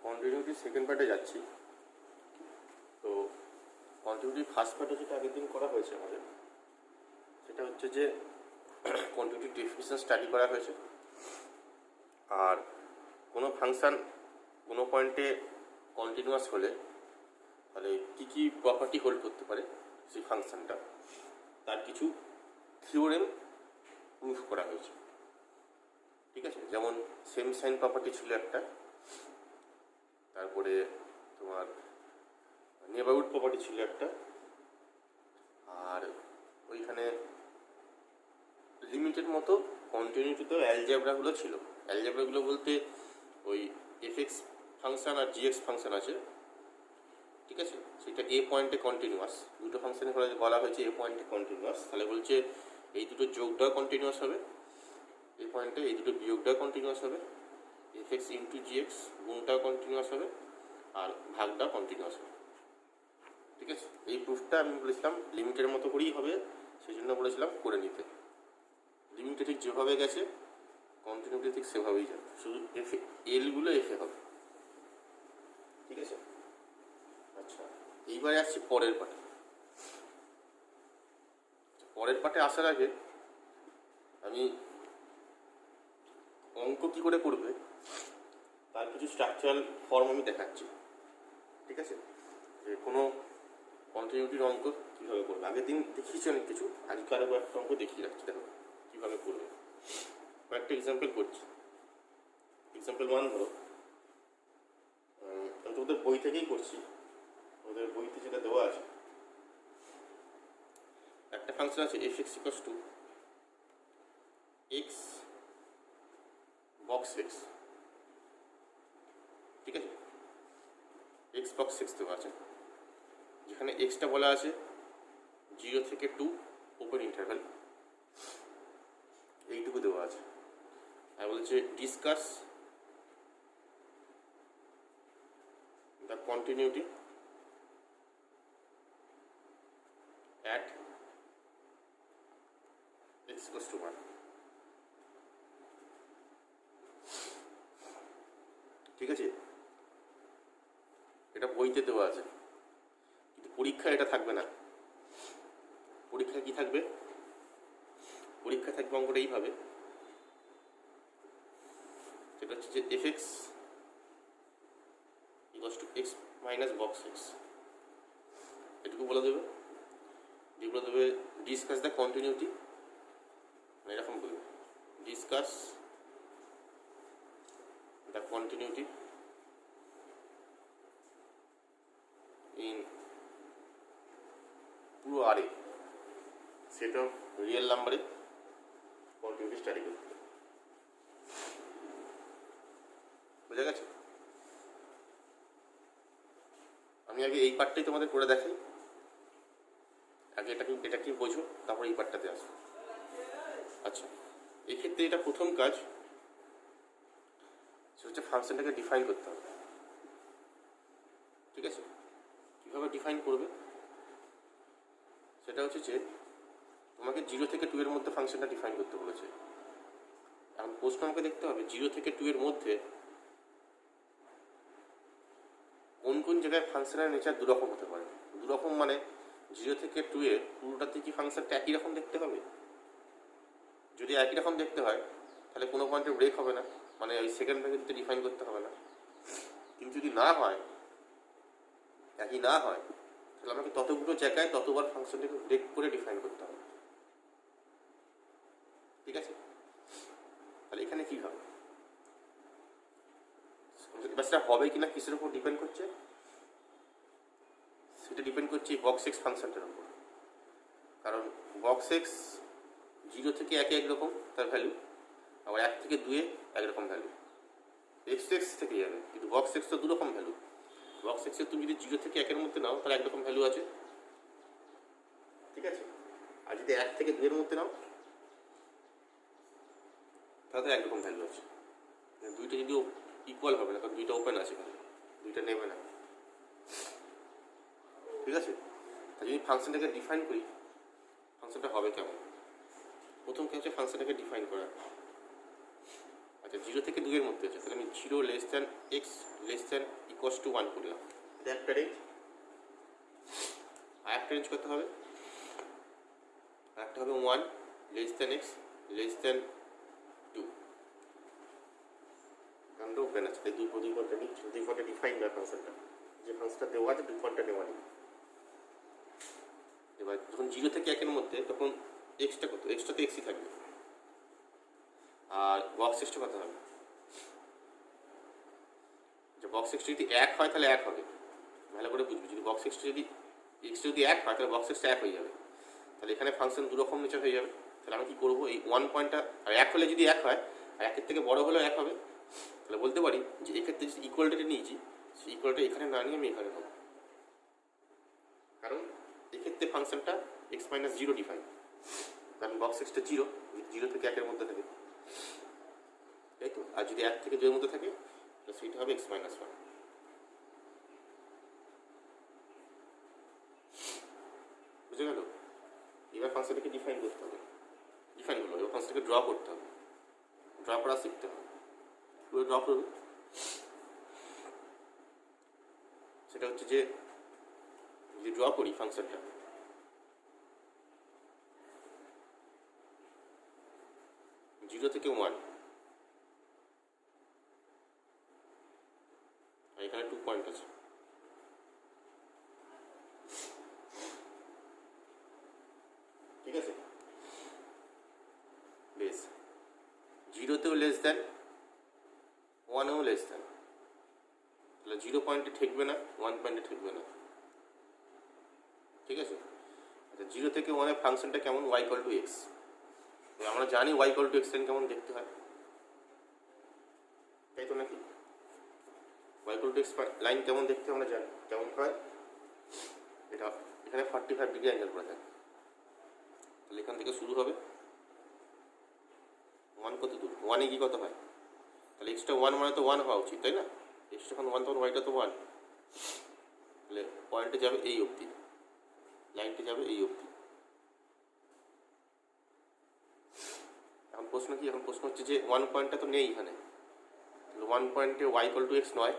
Continuity second পার্টে যাচ্ছি। তো কন্টিনিউটি ফার্স্ট পার্টে যেটা আগের দিন করা হয়েছে আমাদের, সেটা হচ্ছে যে কন্টিনিউটি ডেফিনিশন স্টাডি করা হয়েছে। আর কোনো ফাংশান কোনো পয়েন্টে কন্টিনিউয়াস হলে তাহলে কী কী প্রপার্টি হোল্ড করতে পারে সেই ফাংশানটা, তার কিছু থিওরেম প্রুফ করা হয়েছে। ঠিক আছে, যেমন সেম সাইন প্রপার্টি ছিল একটা, তারপরে তোমার নেবারহুড প্রপার্টি ছিল একটা, আর ওইখানে লিমিটেড মতো কন্টিনিউটিতেও অ্যালজেব্রাগুলো ছিল। অ্যালজেব্রাগুলো বলতে ওই এফএক্স ফাংশন আর জিএক্স ফাংশন আছে, ঠিক আছে, সেটা এ পয়েন্টে কন্টিনিউয়াস। দুটো ফাংশনে বলা হয়েছে এ পয়েন্টে কন্টিনিউয়াস, তাহলে বলছে এই দুটো যোগটাও কন্টিনিউয়াস হবে, এই পয়েন্টে এই দুটো বিয়োগটাও কন্টিনিউয়াস হবে, এফএক্স ইন্টু জিএক্স গুণটাও কন্টিনিউয়াস হবে, আর ভাগটাও কন্টিনিউয়াস হবে। ঠিক আছে, এই প্রুফটা আমি বলেছিলাম লিমিটের মতো করেই হবে, সেই জন্য বলেছিলাম করে নিতে। লিমিটে ঠিক যেভাবে গেছে কন্টিনিউটি ঠিক সেভাবেই যাবে, শুধু এফে এলগুলো এফে হবে। ঠিক আছে, আচ্ছা এইবারে আসছি পরের পার্টে। পরের পার্টে আসার আগে আমি অঙ্ক কী করে করবে তার কিছু স্ট্রাকচারাল ফর্ম আমি দেখাচ্ছি। ঠিক আছে, যে কোনো কন্টিনিউটির অঙ্ক কীভাবে করবে। আগের দিন দেখিয়েছি অনেক কিছু, আজকে আরও একটা অঙ্ক দেখিয়ে রাখছি, দেখো কীভাবে করবে। কয়েকটা এক্সাম্পল করছি। এক্সাম্পল 1 ধরো, আমি তো ওদের বই থেকেই করছি, ওদের বইতে যেটা দেওয়া আছে, একটা ফাংশন আছে F x equals two x box x. ঠিক আছে, এক্স বক্স এক্স দেওয়া আছে, যেখানে এক্সটা বলা আছে 0 থেকে 2 ওপেন ইন্টারভ্যাল, এইটুকু দেওয়া আছে। আর বলছে discuss the continuity at x equals two 1। ঠিক আছে, এটা বইতে দেওয়া আছে, কিন্তু পরীক্ষায় এটা থাকবে না। পরীক্ষায় কি থাকবে? পরীক্ষায় থাকবে অঙ্কটা এইভাবে, সেটা হচ্ছে যে f x equals two x minus box x, এটুকু বলে দেবে। দিয়ে বলে দেবে ডিসকাস দ্য কন্টিনিউটি, মানে এরকম বলবে ডিসকাস দ্য কন্টিনিউটি ইন পুরো আরে সেট অফ রিয়েল নাম্বারে কন্টিনিউটি স্টাডি করতে। বোঝা গেছে? আমি আগে এই পার্টটাই তোমাদের করে দেখাই, আগে এটা কি বোঝো, তারপর এই পার্টটাতে আসো। আচ্ছা, এক্ষেত্রে এটা প্রথম কাজ, সেটা হচ্ছে ফাংশনটাকে ডিফাইন করতে হবে। ঠিক আছে, কীভাবে ডিফাইন করবে সেটা হচ্ছে যে তোমাকে 0 থেকে 2 এর মধ্যে ফাংশনটা ডিফাইন করতে বলেছে। এখন প্রশ্ন আমাকে দেখতে হবে 0 থেকে 2 এর মধ্যে কোন কোন জায়গায় ফাংশনের নেচার দুরকম হতে পারে। দুরকম মানে 0 থেকে 2 এ পুরোটাতে কি ফাংশনটা একই রকম দেখতে হবে? যদি একই রকম দেখতে হয় তাহলে কোনো পয়েন্টে ব্রেক হবে না, মানে ওই সেকেন্ড ভ্যালুতে ডিফাইন করতে হবে না। কিন্তু যদি না হয়, একই না হয়, তাহলে আমাকে ততগুলো জায়গায় ততবার ফাংশনটাকে ব্রেক করে ডিফাইন করতে হবে। ঠিক আছে, তাহলে এখানে কী হবে? এবার সেটা হবে কিনা কিসের উপর ডিপেন্ড করছে? সেটা ডিপেন্ড করছে এই বক্স এক্স ফাংশনটার উপর। কারণ বক্স এক্স 0 থেকে 1 একরকম তার ভ্যালু, আবার 1 থেকে 2 একরকম ভ্যালু। এক্স এক্স থেকে যাবে, কিন্তু বক্স এক্স তো দুরকম ভ্যালু। বক্স এক্সের তুমি যদি 0 থেকে 1 এর মধ্যে নাও তাহলে একরকম ভ্যালু আছে। ঠিক আছে, আর যদি 1 থেকে 2 এর মধ্যে নাও তাহলে একরকম ভ্যালু আছে। দুইটা যদিও ইকুয়াল হবে না, কারণ দুইটা ওপেন আছে, দুইটা নেবে না। ঠিক আছে, তাই যদি ফাংশনটাকে ডিফাইন করি, ফাংশনটা হবে কেমন? প্রথম কাজ হচ্ছে ফাংশনটাকে ডিফাইন করা। আচ্ছা, জিরো থেকে 2 এর মধ্যে আছে, তাহলে আমি 0 less than x less than equals to 1 করলাম। এটা একটা রেঞ্জ। আর একটা রেঞ্জ করতে হবে, একটা হবে 1 less than x less than 2। কারণ ওপেন আছে, তাই দুই পয়েন্টটা নিচ্ছি, 2 পয়েন্টে ডিফাইন হয় ফাংশনটা, যে ফাংশনটা দেওয়া আছে 2 পয়েন্টটা নেওয়া নেই। এবার যখন 0 থেকে 1 এর মধ্যে, তখন এক্সটা কত? এক্সটা তো এক্সই থাকবে। আর বক্স এক্সটা কত হবে? যে বক্স এক্সটা যদি 1 হয় তাহলে 1 হবে, ভালো করে বুঝবি। যদি বক্স এক্সটা যদি 1 হয় তাহলে বক্স এক্সটা 1 হয়ে যাবে। তাহলে এখানে ফাংশন দুরকম নেচার হয়ে যাবে। তাহলে আমি কী করবো, এই 1 পয়েন্টটা, আর 1 হলে যদি 1 হয়, আর 1 থেকে বড় হলেও 1 হবে, তাহলে বলতে পারি যে এক্ষেত্রে যে ইকুয়ালটা নিয়েছি, সেই ইকুয়ালটা এখানে না নিয়ে আমি এখানে নেব। কারণ এক্ষেত্রে ফাংশনটা এক্স মাইনাস 0 ডিফাইন, কারণ বক্স এক্সটা 0 থেকে 1 এর মধ্যে থাকে, তাই তো। আর যদি 1 থেকে 2 এর মধ্যে থাকে, তাহলে সেইটা হবে এক্স মাইনাস 1। বুঝে গেল? এবার ফাংশনটাকে ডিফাইন করতে হবে। ডিফাইন হলো, এবার ফাংশনটাকে ড্র করতে হবে। ড্র করা শিখতে হবে। পুরো ড্র করবে, সেটা হচ্ছে যে যদি ড্র করি ফাংশনটা, জিরো থেকে 1, আর এখানে 2 পয়েন্ট আছে। ঠিক আছে, বেশ। 0তেও লেস দ্যান, 1এও লেস দ্যান, তাহলে 0 পয়েন্টে ঠেকবে না, 1 পয়েন্টে ঠেকবে না। ঠিক আছে, আচ্ছা 0 থেকে 1 এর ফাংশনটা কেমন? y equal to x. আমরা জানি y ইকুয়াল টু এক্স কেমন দেখতে হয়, তাই তো নাকি? y equal to x line কেমন দেখতে আমরা জানি, কেমন হয়। এটা এখানে 45 ডিগ্রি অ্যাঙ্গেল করে থাকে, তাহলে এখান থেকে শুরু হবে। 1 কত দূর? 1 কি কত হয়? তাহলে এক্সটা 1 মানে তো 1 হওয়া উচিত, তাই না? এক্সটা যখন 1 তখন ওয়াইটা তো 1, তাহলে পয়েন্টে যাবে এই অবধি, লাইনটা যাবে এই অবধি। এখন প্রশ্ন কি? এখন প্রশ্ন হচ্ছে যে 1 পয়েন্টটা তো নেই এখানে, তাহলে 1 পয়েন্টে y ইকুয়াল টু এক্স নয়,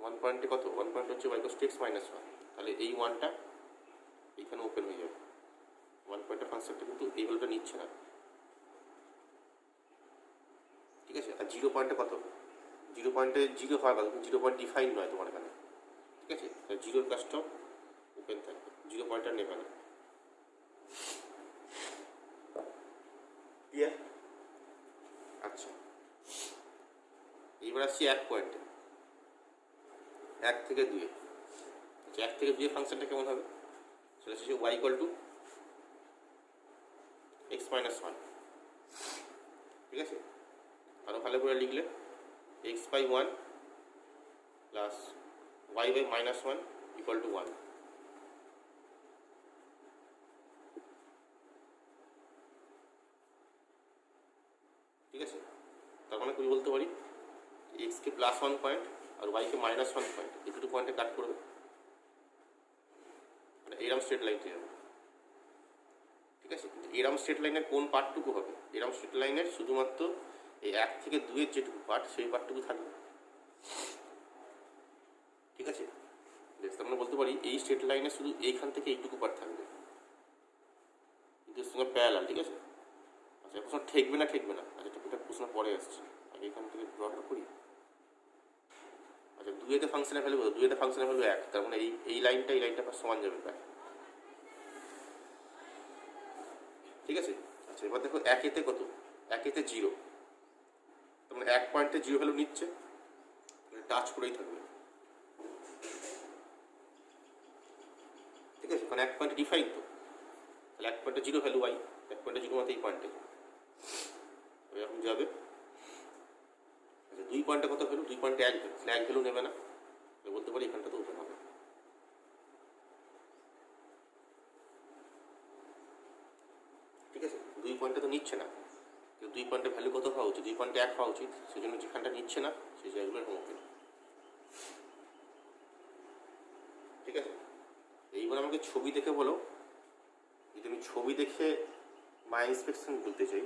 1 পয়েন্টে কত? 1 পয়েন্ট হচ্ছে y equal to x minus 1, তাহলে এই 1টা এইখানে ওপেন হয়ে যাবে। 1 পয়েন্টের ফাংশনটা কিন্তু এই ভ্যালুটা নিচ্ছে না। ঠিক আছে, আর 0 পয়েন্টে কত? 0 পয়েন্টে 0 হওয়ার কথা, 0 পয়েন্ট ডিফাইন নয় তোমার এখানে। ঠিক আছে, তাহলে 0-র কাজটাও ওপেন থাকবে, 0 পয়েন্টটা নেবে না। ক্লিয়ার? আচ্ছা, এইবার আসছি 1 পয়েন্টে, 1 থেকে 2। আচ্ছা 1 থেকে 2 ফাংশনটা কেমন হবে? সেটা হচ্ছে y equal to x minus 1। ঠিক আছে, আরও ভালো করে লিখলে x by 1 plus y by minus 1 equal to 1। ঠিক আছে, তার মানে কি বলতে পারি, এক্সকে প্লাস 1 পয়েন্ট আর ওয়াইকে মাইনাস 1 পয়েন্ট, এই দুটো পয়েন্টে কাট করবে, মানে এরম স্ট্রেট লাইন যাবে। ঠিক আছে, কিন্তু এরম স্ট্রেট লাইনের কোন পার্টটুকু হবে? এরম স্ট্রেট লাইনের শুধুমাত্র এই 1 থেকে 2 এর যেটুকু পার্ট, সেই পার্টটুকু থাকবে। ঠিক আছে, বেশ, তার মানে বলতে পারি এই স্ট্রেট লাইনে শুধু এইখান থেকে এইটুকু পার্ট থাকবে, কিন্তু এর সঙ্গে প্যারালাল। ঠিক আছে, আচ্ছা প্রশ্ন ঠেকবে না, ঠেকবে না, আচ্ছা এটা প্রশ্ন পরে আসছে, আগে এখান থেকে ড্রটা করি। আচ্ছা 2 এতে ফাংশনের ভ্যালু কত? 2 এতে ফাংশনের ভ্যালু 1, তার মানে এই লাইনটা সমান যাবে প্রায়। ঠিক আছে, আচ্ছা এবার দেখো 1 এতে কত? 1 এতে 0, তার মানে 1 পয়েন্টে 0 ভ্যালু নিচ্ছে, টাচ করেই থাকবে। ঠিক আছে, কারণ 1 পয়েন্টে ডিফাইন তো, তাহলে 1 পয়েন্টে 0 ভ্যালু y, 1 পয়েন্টে 0 মাত্র এই পয়েন্টে এরকম যাবে। আচ্ছা 2 পয়েন্টে কত ভ্যালু? 2 পয়েন্টে 1 ভ্যালু, তাহলে 1 ভ্যালু নেবে না, বলতে পারি এখানটা তো ওপেন হবে। ঠিক আছে, 2 পয়েন্টে তো নিচ্ছে না, কিন্তু 2 পয়েন্টের ভ্যালু কত হওয়া উচিত? 2 পয়েন্টে 1 হওয়া উচিত, সেই জন্য যেখানটা নিচ্ছে না সেই জায়গাগুলো এরকম ওপেন। ঠিক আছে, এইবার আমাকে ছবি দেখে বলো, যদি আমি ছবি দেখে মাই ইন্সপেকশন বলতে চাই,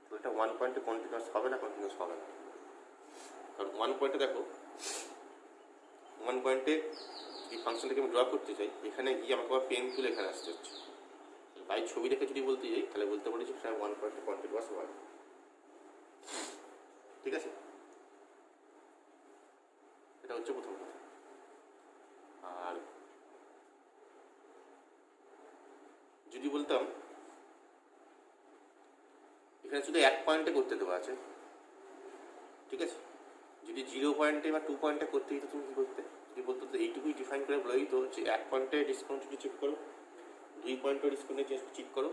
তো এটা ফাংশনটা ওয়ান পয়েন্টে কন্টিনিউয়াস হবে না, কন্টিনিউয়াস হবে না। কারণ ওয়ান পয়েন্টে দেখো, ওয়ান পয়েন্টে এই ফাংশনটাকে আমি ড্র করতে চাই, এখানে গিয়ে আমাকে আবার পেন তুলে এখানে আসতে হচ্ছে। বাই ছবি দেখে যদি বলতে যাই তাহলে বলতে পারি যে ওয়ান পয়েন্টে কন্টিনিউয়াস হয়। ঠিক আছে, এটা হচ্ছে প্রথম কথা। আর যদি বলতাম এখানে শুধু এক পয়েন্টে করতে দেওয়া আছে, ঠিক আছে, যদি 0 পয়েন্টে বা 2 পয়েন্টে করতে দিত তুমি কী করতে? যদি বলতো তো এইটুকুই ডিফাইন করে বলে দিত যে 1 পয়েন্টে ডিসকাউন্টিটি চেক করো, 2 পয়েন্টে ডিসকাউন্টে চেক করো,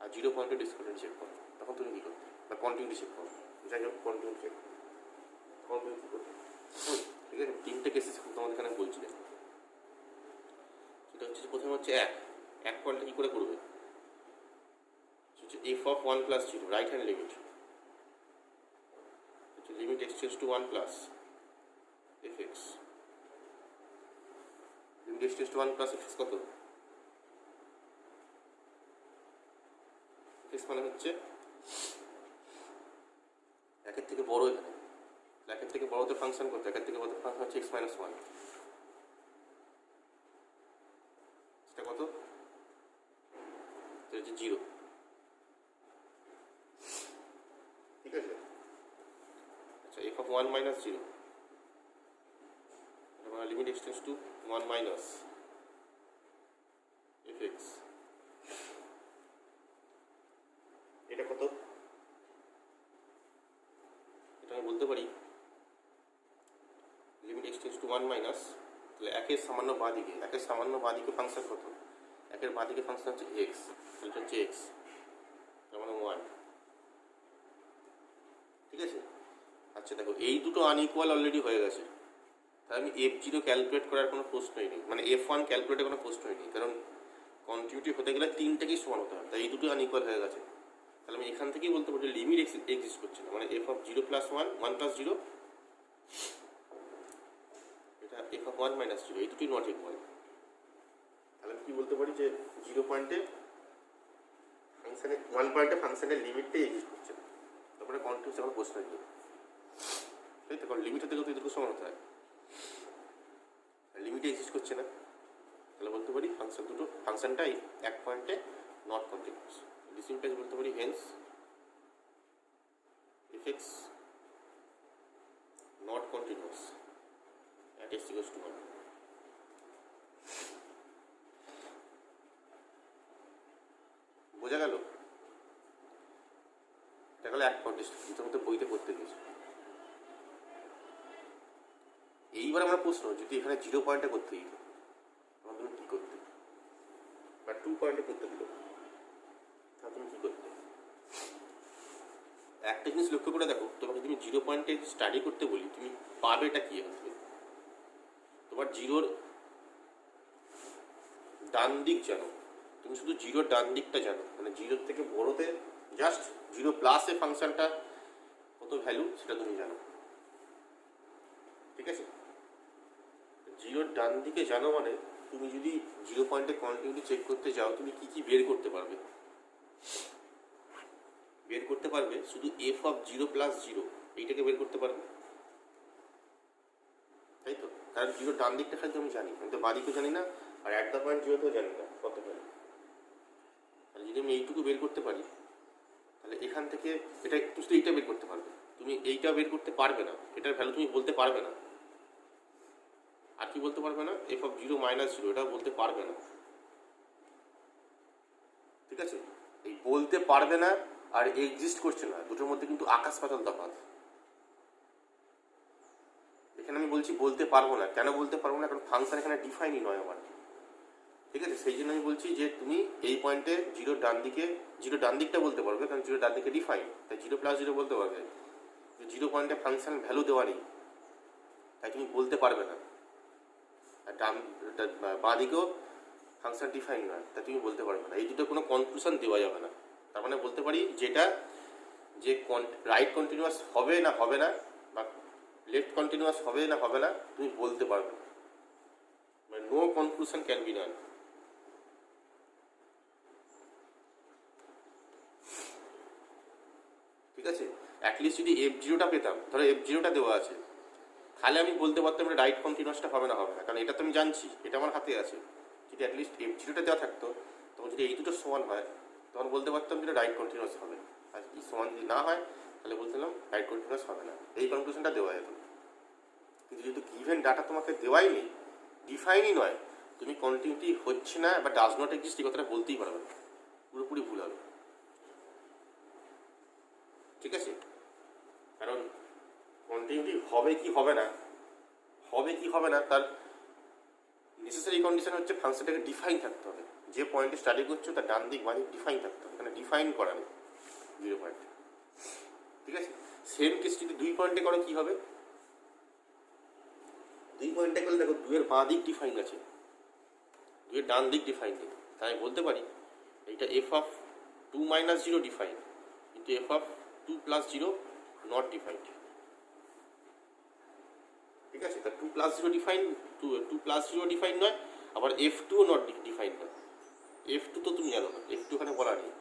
আর 0 পয়েন্টে ডিসকাউন্টে চেক করো, তখন তুমি কী করতে? বা কন্টিনিউটি চেক করো, যাই হোক কন্টিনিউ চেক কন্টিনিউ কী করতে? ঠিক আছে, 3টে কেসেস তোমাদের এখানে বলছিলেন। সেটা হচ্ছে প্রথমে হচ্ছে এক পয়েন্টে কী করে করবে? হচ্ছে f(1 + 0) রাইট হ্যান্ড লিমিট, হচ্ছে limit x tends to 1 plus fx, limit x tends to 1 plus fx কত? fx মানে হচ্ছে একের থেকে বড়, এখানে একের থেকে বড়তে ফাংশন করতে, একের থেকে বড় ফাংশন হচ্ছে x - 1, সেটা কত? সেটা হচ্ছে 0। ঠিক আছে, আচ্ছা f(1 - 0) এটা limit x tends to 1 minus fx, এটা কত? এটা আমি বলতে পারি লিমিট এক্সটেন্ডস টু 1 মাইনাস, তাহলে একের সামান্য বাঁদিকে ফাংশন কত? একের বাঁদিকে ফাংশন হচ্ছে x, তাহলে হচ্ছে x, তার মানে 1। ঠিক আছে, আচ্ছা দেখো এই দুটো আনইকুয়াল অলরেডি হয়ে গেছে, তাহলে আমি f0 ক্যালকুলেট করার কোনো প্রশ্নই নেই, মানে f1 ক্যালকুলেটের কোনো প্রশ্নই নেই, কারণ কন্টিনিউটি হতে গেলে তিনটেকেই সমান হতে হয়, তাই এই দুটো আনইকুয়াল হয়ে গেছে। তাহলে আমি এখান থেকেই বলতে পারি লিমিট এক্সিস্ট করছে না, মানে f(0 + 1, 1 + 0), এটা f(1 - 0), এই দুটোই নট ইকুয়াল। তাহলে আমি কী বলতে পারি যে 0 পয়েন্টে ফাংশানে 1 পয়েন্টে ফাংশানের লিমিটটাই এক্সিস্ট করছে না, তারপরে কন্টিনিউয়াস আমার প্রশ্ন নেই, তাই তো? কারণ লিমিটের থেকে তো এই দুটো সমান হতে হয়, লিমিটে এক্সিস্ট করছে না, তাহলে বলতে পারি ফাংশনটাই 1 পয়েন্টে নট কন্টিনিউয়াস। ডিসিম্পলাইজ বলতে পারি hence fx not continuous at x = 1। বোঝা গেল? দেখা গেলো এক পয়েন্টে মধ্যে বইতে করতে দিয়েছে। এইবার আমরা প্রশ্ন, যদি এখানে 0 পয়েন্টে করতে দিত তখন তুমি কী করতে? বা 2 পয়েন্টে করতে দিল তাহলে তুমি কী করতে? একটা জিনিস লক্ষ্য করে দেখো, তোমাকে তুমি 0 পয়েন্টে স্টাডি করতে বলি, তুমি পাবেটা কী হবে? তোমার 0-র ডান দিক জানো, তুমি শুধু 0-র ডান দিকটা জানো, মানে 0-র থেকে বড়তে জাস্ট 0+ ফাংশনটা কত ভ্যালু সেটা তুমি জানো। ঠিক আছে, 0-র ডান দিকে জানো মানে তুমি যদি 0 পয়েন্টে কন্টিনিউটি চেক করতে যাও, তুমি কি কি বের করতে পারবে? বের করতে পারবে শুধু f(0 + 0) এইটাকে বের করতে পারবে, তাই তো? কারণ 0-র ডান দিকটা খালি আমি জানি, আমি তো বাদিকেও জানি না, আর অ্যাট দ্য পয়েন্ট 0তেও জানি না কত ভ্যালু। তাহলে যদি আমি এইটুকু বের করতে পারি, তাহলে এখান থেকে এটা শুধু এইটা বের করতে পারবে, তুমি এইটা বের করতে পারবে না, এটার ভ্যালু তুমি বলতে পারবে না। আর কি বলতে পারবে না? f(0 - 0) এটাও বলতে পারবে না। ঠিক আছে, এই বলতে পারবে না আর এক্সিস্ট করছে না, দুটোর মধ্যে কিন্তু আকাশ পাতাল তফাৎ। এখানে আমি বলছি বলতে পারবো না, কেন বলতে পারবো না? কারণ ফাংশন এখানে ডিফাইনই নয় আমার। ঠিক আছে, সেই জন্য আমি বলছি যে তুমি এই পয়েন্টে 0-র ডান দিকটা বলতে পারবে, কারণ 0-র ডান দিকে ডিফাইন, তাই 0 + 0 বলতে পারবে। 0 পয়েন্টে ফাংশন ভ্যালু দেওয়া নেই, তাই তুমি বলতে পারবে না। আর বাঁ দিকেও ফাংশন ডিফাইন নয়, তাই তুমি বলতে পারবে না। এই দুটো কোনো কনক্লুশন দেওয়া যাবে না। তার মানে বলতে পারি যেটা যে রাইট কন্টিনিউয়াস হবে না হবে না, বা লেফট কন্টিনিউয়াস হবে না হবে না, তুমি বলতে পারবে না, মানে no conclusion can be done. ঠিক ঠিক আছে, অ্যাটলিস্ট যদি F0টা পেতাম, ধরো F0টা দেওয়া আছে, তাহলে আমি বলতে পারতাম এটা রাইট কন্টিনিউয়াসটা হবে না, কারণ এটা তো আমি জানছি, এটা আমার হাতে আছে। যদি অ্যাটলিস্ট F0টা দেওয়া থাকতো, তখন যদি এই দুটো সমান হয়, তখন বলতে পারতাম যে রাইট কন্টিনিউয়াস হবে। আর এই সমান যদি না হয়, তাহলে বলছিলাম রাইট কন্টিনিউয়াস হবে না, এই কনক্লুশনটা দেওয়া যেত। কিন্তু যেহেতু গিভেন ডাটা তোমাকে দেওয়াই নেই, ডিফাইনই নয়, তুমি কন্টিনিউটি হচ্ছে না বা ডাজ নট এক্সিস্ট এই কথাটা বলতেই পারবে না, পুরোপুরি ভুল হবে। ঠিক আছে, কারণ কন্টিনিউটি হবে কি হবে না তার নেসেসারি কন্ডিশন হচ্ছে ফাংশনটাকে ডিফাইন থাকতে হবে। যে পয়েন্টে স্টাডি করছো তার ডান দিক বাঁ দিক ডিফাইন থাকতে হবে, এখানে ডিফাইন করা নেই 0 পয়েন্ট। ঠিক আছে, সেম কেস যদি 2 পয়েন্টে করো কি হবে? 2 পয়েন্টে করলে দেখো 2 এর বাঁ দিক ডিফাইন আছে, 2 এর ডান দিক ডিফাইন নেই। তাই আমি বলতে পারি এইটা f(2 - 0) ডিফাইন, কিন্তু f(2 + 0) নট ডিফাইন্ড। ঠিক আছে, তা 2 + 0 ডিফাইন, 2 + 0 ডিফাইন নয়, আবার f2 ও নট ডিফাইন নয়। f2 তো তুমি জানো না, f2 এখানে বলা নেই।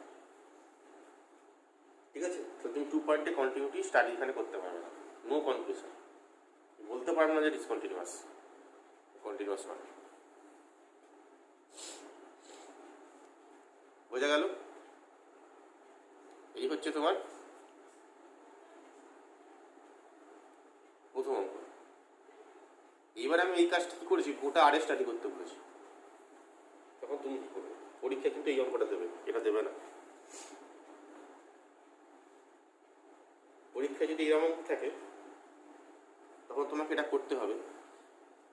ঠিক আছে, তো তুমি 2 পয়েন্টে কন্টিনিউটি স্টাডি এখানে করতে পারবে না, নো কনক্লুশন, বলতে পারবে না যে ডিসকন্টিনিউয়াস, কন্টিনিউয়াস নয়। বোঝা গেল? এই হচ্ছে তোমার প্রথম অঙ্ক। এইবার আমি এই কাজটা কি করেছি, গোটা আরে স্টাডি করতে বলেছি। তখন তুমি কি করবে? পরীক্ষা কিন্তু এই অঙ্কটা দেবে, এটা দেবে না। পরীক্ষা যদি এরকম অঙ্ক থাকে, তখন তোমাকে এটা করতে হবে।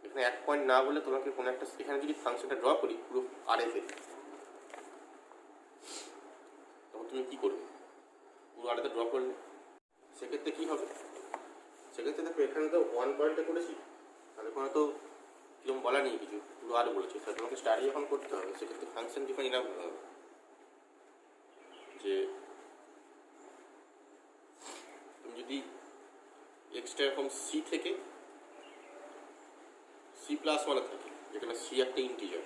এখানে 1 পয়েন্ট না বলে তোমাকে কোনো একটা, এখানে যদি ফাংশনটা ড্র করি পুরো আরেতে, তখন তুমি কি করবে? পুরো আরেতে ড্র করলে সেক্ষেত্রে কি হবে? সেক্ষেত্রে দেখো এখানে তো 1 পয়েন্টে করেছি, আর এখানে তো কিরকম বলা নেই কিছু, পুরো আরও বলেছি। তাহলে তোমাকে স্টাডি যখন করতে হবে, সেক্ষেত্রে ফাংশন ডিফাইন এরকম হতে হবে যে তুমি যদি এক্সটা এরকম সি থেকে C+1 থাকে, যেখানে সি একটা ইন্টিজার,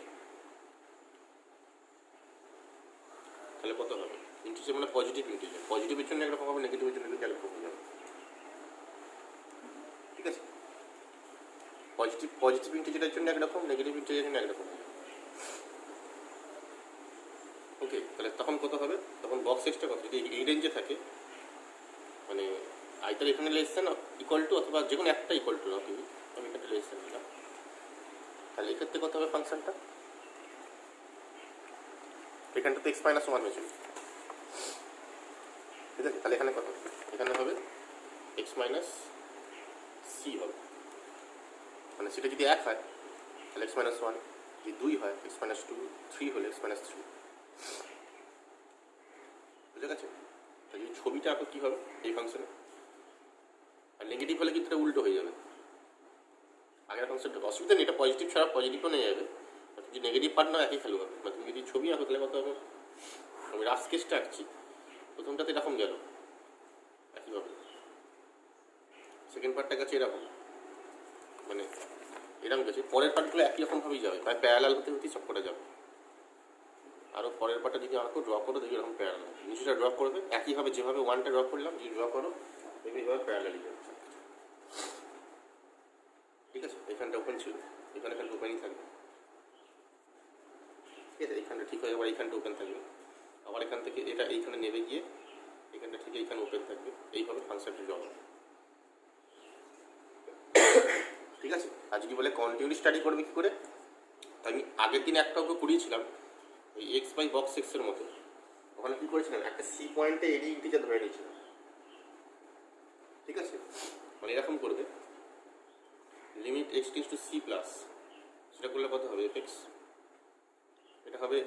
তাহলে কত হবে? ইন্টিজার মানে পজিটিভ ইন্টিজার, পজিটিভের জন্য একরকম হবে, নেগেটিভের জন্য কিন্তু একরকম হবে। ঠিক আছে, পজিটিভ ইন্টিজারের জন্য একরকম, নেগেটিভ ইন্টিজারের জন্য একরকম হবে। ওকে, তাহলে তখন কত হবে? তখন বক্স এক্সটা কত? যদি এই রেঞ্জে থাকে, মানে আইতার এখানে লেস দেন ইকুয়াল টু, অথবা যে কোনো একটা ইকুয়াল টু নাও তুমি, আমি এখানে লেস দেন দিলাম, তাহলে এক্ষেত্রে কত হবে ফাংশনটা? এখানটা তো x-1 হয়েছিল। ঠিক আছে, তাহলে এখানে কত? এখানে হবে x - c হবে, মানে সেটা যদি 1 হয় তাহলে x-1, যদি 2 হয় x-2, 3 হলে x-3। বুঝে গেছে? তাহলে যদি ছবিটা আঁকো কী হবে এই ফাংশনে? আর নেগেটিভ হলে কিন্তু এটা উল্টো হয়ে যাবে। আগের ফাংশনটা অসুবিধা নেই, এটা পজিটিভ ছাড়া পজিটিভও নিয়ে যাবে, যদি নেগেটিভ পার্ট না একই ফেলু হবে। তুমি যদি ছবি আঁকো তাহলে কত হবে? আমি রাফ স্কেচটা আঁকছি, প্রথমটাতে এরকম গেল একইভাবে, সেকেন্ড পার্টটা গেছে এরকম, মানে এরকম গেছে, পরের পার্টগুলো একই রকমভাবেই যাবে, প্রায় প্যারালাল হতে হতেই সব কটা যাবে। আরও পরের পার্টটা যদি আঁকো, ড্র করো, দেখি এরকম প্যারালাল, নিচেটা ড্র করবে একইভাবে, যেভাবে 1টা ড্র করলাম, যদি ড্র করো দেখবি এইভাবে প্যারালালই যাবে। ঠিক আছে, এখানটা ওপেন ছিল, এখানে ওপেনই থাকবে। ঠিক আছে, এইখানটা ঠিক হয়ে যাবে, এইখানটা ওপেন থাকবে, আবার এখান থেকে এটা এইখানে নেমে গিয়ে এখানটা ঠিক এইখানে ওপেন থাকবে, এইভাবে ফাংশনটি ড্র হবে। ঠিক আছে, আর যদি বলে কন্টিনিউটি স্টাডি করবে কী করে, আমি আগের দিন একটা অঙ্ক করিয়েছিলাম ওই x/(x)এর মতো। ওখানে কী করেছিলাম, একটা সি পয়েন্টে এডি ইন্টিজার ধরে নিয়েছিলাম। ঠিক আছে, মানে এরকম করবে, limit x tends to c+, সেটা করলে কত হবে? f(x), এটা হবে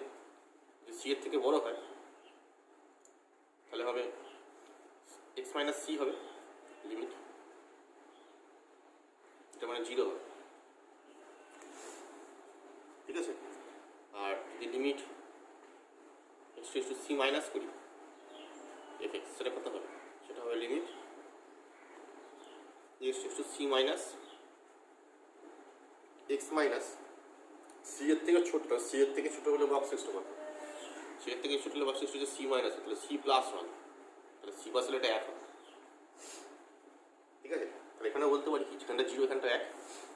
যদি সি এর থেকে বড় হয় তাহলে হবে x - c হবে লিমিট, এটা মানে 0 হবে। ঠিক আছে, আর যদি limit x tends to c minus করি f(x), সেটা কত হবে? সেটা হবে limit x tends to c minus x minus c এর থেকে ছোট, সি এর থেকে ছোট হলে বক্স এক্সটা কত? সি এর থেকে ছোট হলে বক্স এক্সটা হচ্ছে c মাইনাস, তাহলে c+1, তাহলে c পাশে এটা 1 হবে। এখানে বলতে পারি কি, যেখানটা 0 এখানটা 1,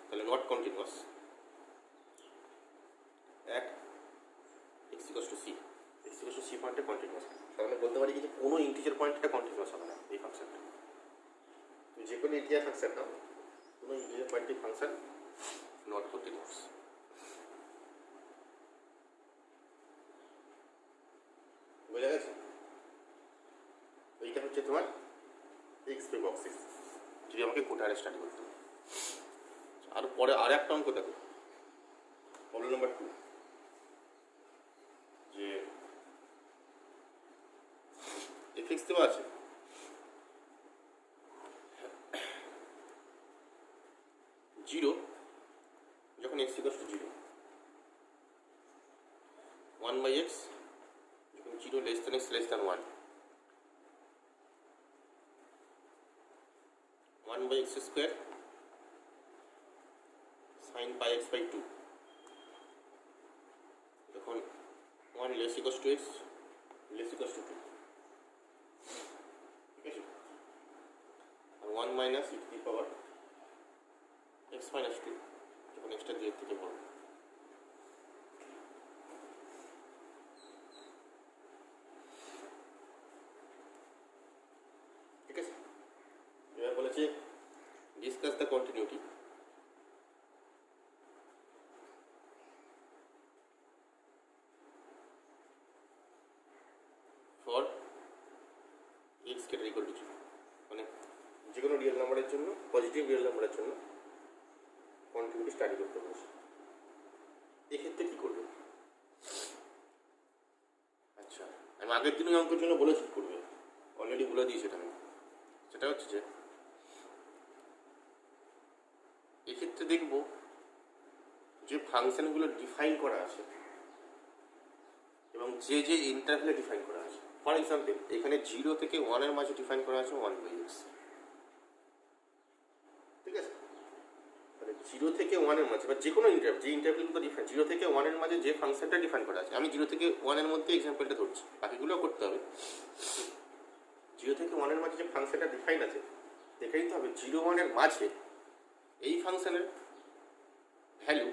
তাহলে not continuous. 1 x = c, x = c পয়েন্টে কন্টিনিউয়াস। তার মানে বলতে পারি কি যে কোনো ইন্টিজার পয়েন্টটা কন্টিনিউয়াস হবে না এই ফাংশনটা। তুমি যে কোনো ইন্টিজার ফাংশন নাও, কোনো ইন্টিজার পয়েন্টের ফাংশন নট কন্টিনিউয়াস। বোঝা গেছে? এইটা হচ্ছে তোমার এক্স পে বক্সিস, যদি আমাকে কোটারে স্টাডি করতে হবে। আর পরে আর একটা অঙ্ক দেখো, প্রবলেম নাম্বার 2, যে এফএক্স দেওয়া আছে, জিরো যখন x = 0, 1/x যখন 0 x <1, 1/x² sin πx/2 যখন 1 x <2 ঠিক আছে, আর 1 - e⁻x - 2 যখন x টা 2 এর থেকে বড়। ঠিক আছে, এবার বলেছে discuss the continuity for x > 0, মানে যে কোনো রিয়েল নাম্বারের জন্য, পজিটিভ রিয়েল নাম্বারের জন্য কন্টিনিউটি স্টাডি করতে বলেছে। এক্ষেত্রে কী করবে? আচ্ছা, আমি আগের দিন ওই অঙ্কের জন্য বলেছি কী করবে, অলরেডি বলে দিয়েছি এটা আমি। সেটা হচ্ছে যে এক্ষেত্রে দেখব যে ফাংশনগুলো ডিফাইন করা আছে এবং যে যে ইন্টারভ্যালে ডিফাইন করা আছে। ফর এক্সাম্পল, এখানে 0 থেকে 1 এর মাঝে ডিফাইন করা আছে 1/x। ঠিক আছে, তাহলে 0 থেকে 1 এর মাঝে বা যে কোনো ইন্টারভ্যাল, যে ইন্টারভ্যালগুলো ডিফাইন 0 থেকে 1 এর মাঝে যে ফাংশনটা ডিফাইন করা আছে, আমি 0 থেকে 1 এর মধ্যে এক্সাম্পলটা ধরছি, বাকিগুলোও করতে হবে। 0 থেকে 1 এর মাঝে যে ফাংশনটা ডিফাইন আছে, দেখে নিতে হবে 0, 1 এর মাঝে এই ফাংশনের ভ্যালু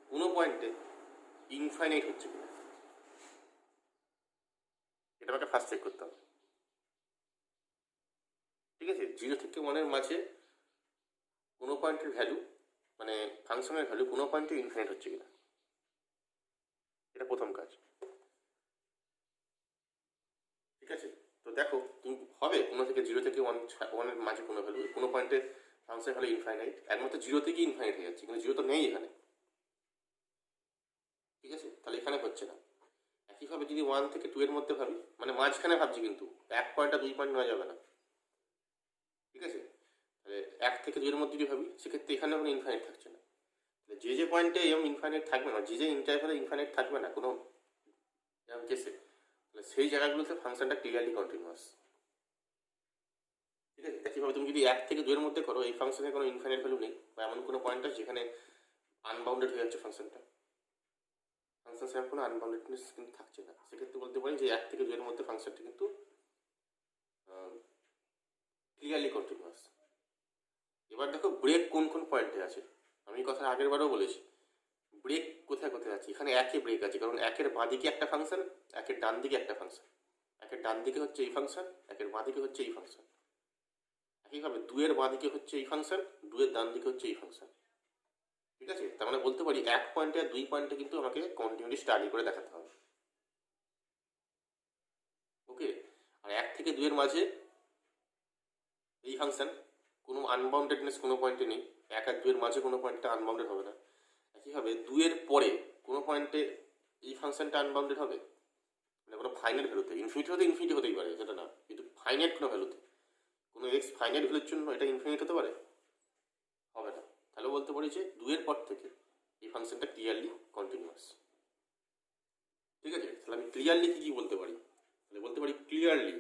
কোনো পয়েন্টে ইনফাইনাইট হচ্ছে কিনা, এটা আমাকে ফার্স্ট চেক করতে হবে। ঠিক আছে, 0 থেকে 1 এর মাঝে কোনো পয়েন্টের ভ্যালু, মানে ফাংশনের ভ্যালু কোনো পয়েন্টে ইনফাইনাইট হচ্ছে কিনা, এটা প্রথম কাজ। ঠিক আছে, তো দেখো তুমি হবে কোনো থেকে 0 থেকে 1 এর মাঝে কোনো ভ্যালু, কোনো পয়েন্টে ফাংশনের ভ্যালু ইনফাইনাইট, একমাত্র 0 থেকে ইনফাইনাইট হয়ে যাচ্ছে, কিন্তু 0 তো নেই এখানে। ঠিক আছে, তাহলে এখানে হচ্ছে না। একইভাবে যদি 1 থেকে 2 এর মধ্যে ভাবি, মানে মাঝখানে ভাবছি, কিন্তু 1 পয়েন্ট আর 2 পয়েন্ট নেওয়া যাবে না। ঠিক আছে, তাহলে 1 থেকে 2 এর মধ্যে যদি ভাবি, সেক্ষেত্রে এখানে কোনো ইনফাইনাইট থাকছে না। তাহলে যে যে পয়েন্টে এরকম ইনফাইনাইট থাকবে না, যে যে ইন্টারভ্যালে ইনফাইনাইট থাকবে না কোনো কেসে, তাহলে সেই জায়গাগুলোতে ফাংশনটা ক্লিয়ারলি কন্টিনিউয়াস। ঠিক আছে, একইভাবে তুমি যদি 1 থেকে 2 এর মধ্যে করো, এই ফাংশনের কোনো ইনফাইনাইট ভ্যালু নেই, বা এমন কোনো পয়েন্ট আছে যেখানে আনবাউন্ডেড হয়ে যাচ্ছে ফাংশনটা, ফাংশন সেরকম কোনো আনবাউন্ডেডনেস কিন্তু থাকছে না, সেক্ষেত্রে বলতে পারি যে 1 থেকে 2 এর মধ্যে ফাংশনটা কিন্তু ক্লিয়ারলি কন্টিনিউয়াস। এবার দেখো ব্রেক কোন কোন পয়েন্টে আছে। আমি কথা আগের বারেও বলেছি, ব্রেক কোথায় কোথায় আছে। এখানে 1 এ ব্রেক আছে, কারণ 1 এর বাঁ দিকে একটা ফাংশন, 1 এর ডান দিকে একটা ফাংশন। 1 এর ডান দিকে হচ্ছে এই ফাংশন, 1 এর বাঁ দিকে হচ্ছে এই ফাংশন। একইভাবে 2 এর বাঁ দিকে হচ্ছে এই ফাংশন, 2 এর ডান দিকে হচ্ছে এই ফাংশন। ঠিক আছে, তার মানে বলতে পারি 1 পয়েন্টে আর 2 পয়েন্টে কিন্তু আমাকে কন্টিনিউটি স্টাডি করে দেখাতে হবে। ওকে, আর 1 থেকে 2 এর মাঝে এই ফাংশন কোনো আনবাউন্ডেডনেস কোনো পয়েন্টে নেই, 1 আর 2 এর মাঝে কোনো পয়েন্টে আনবাউন্ডেড হবে না। একইভাবে 2 এর পরে কোনো পয়েন্টে এই ফাংশনটা আনবাউন্ডেড হবে, মানে কোনো ফাইনাইট ভ্যালুতে, ইনফিনিটি হতেই পারে সেটা না, কিন্তু ফাইনাইট কোনো ভ্যালুতে, কোনো এক্স ফাইনাইট ভ্যালুর জন্য এটা ইনফিনিট হতে পারে, হবে না। তাহলে বলতে পারি যে 2 এর পর থেকে এই ফাংশনটা ক্লিয়ারলি কন্টিনিউয়াস। ঠিক আছে, তাহলে আমি ক্লিয়ারলি কী বলতে পারি, তাহলে বলতে পারি ক্লিয়ারলি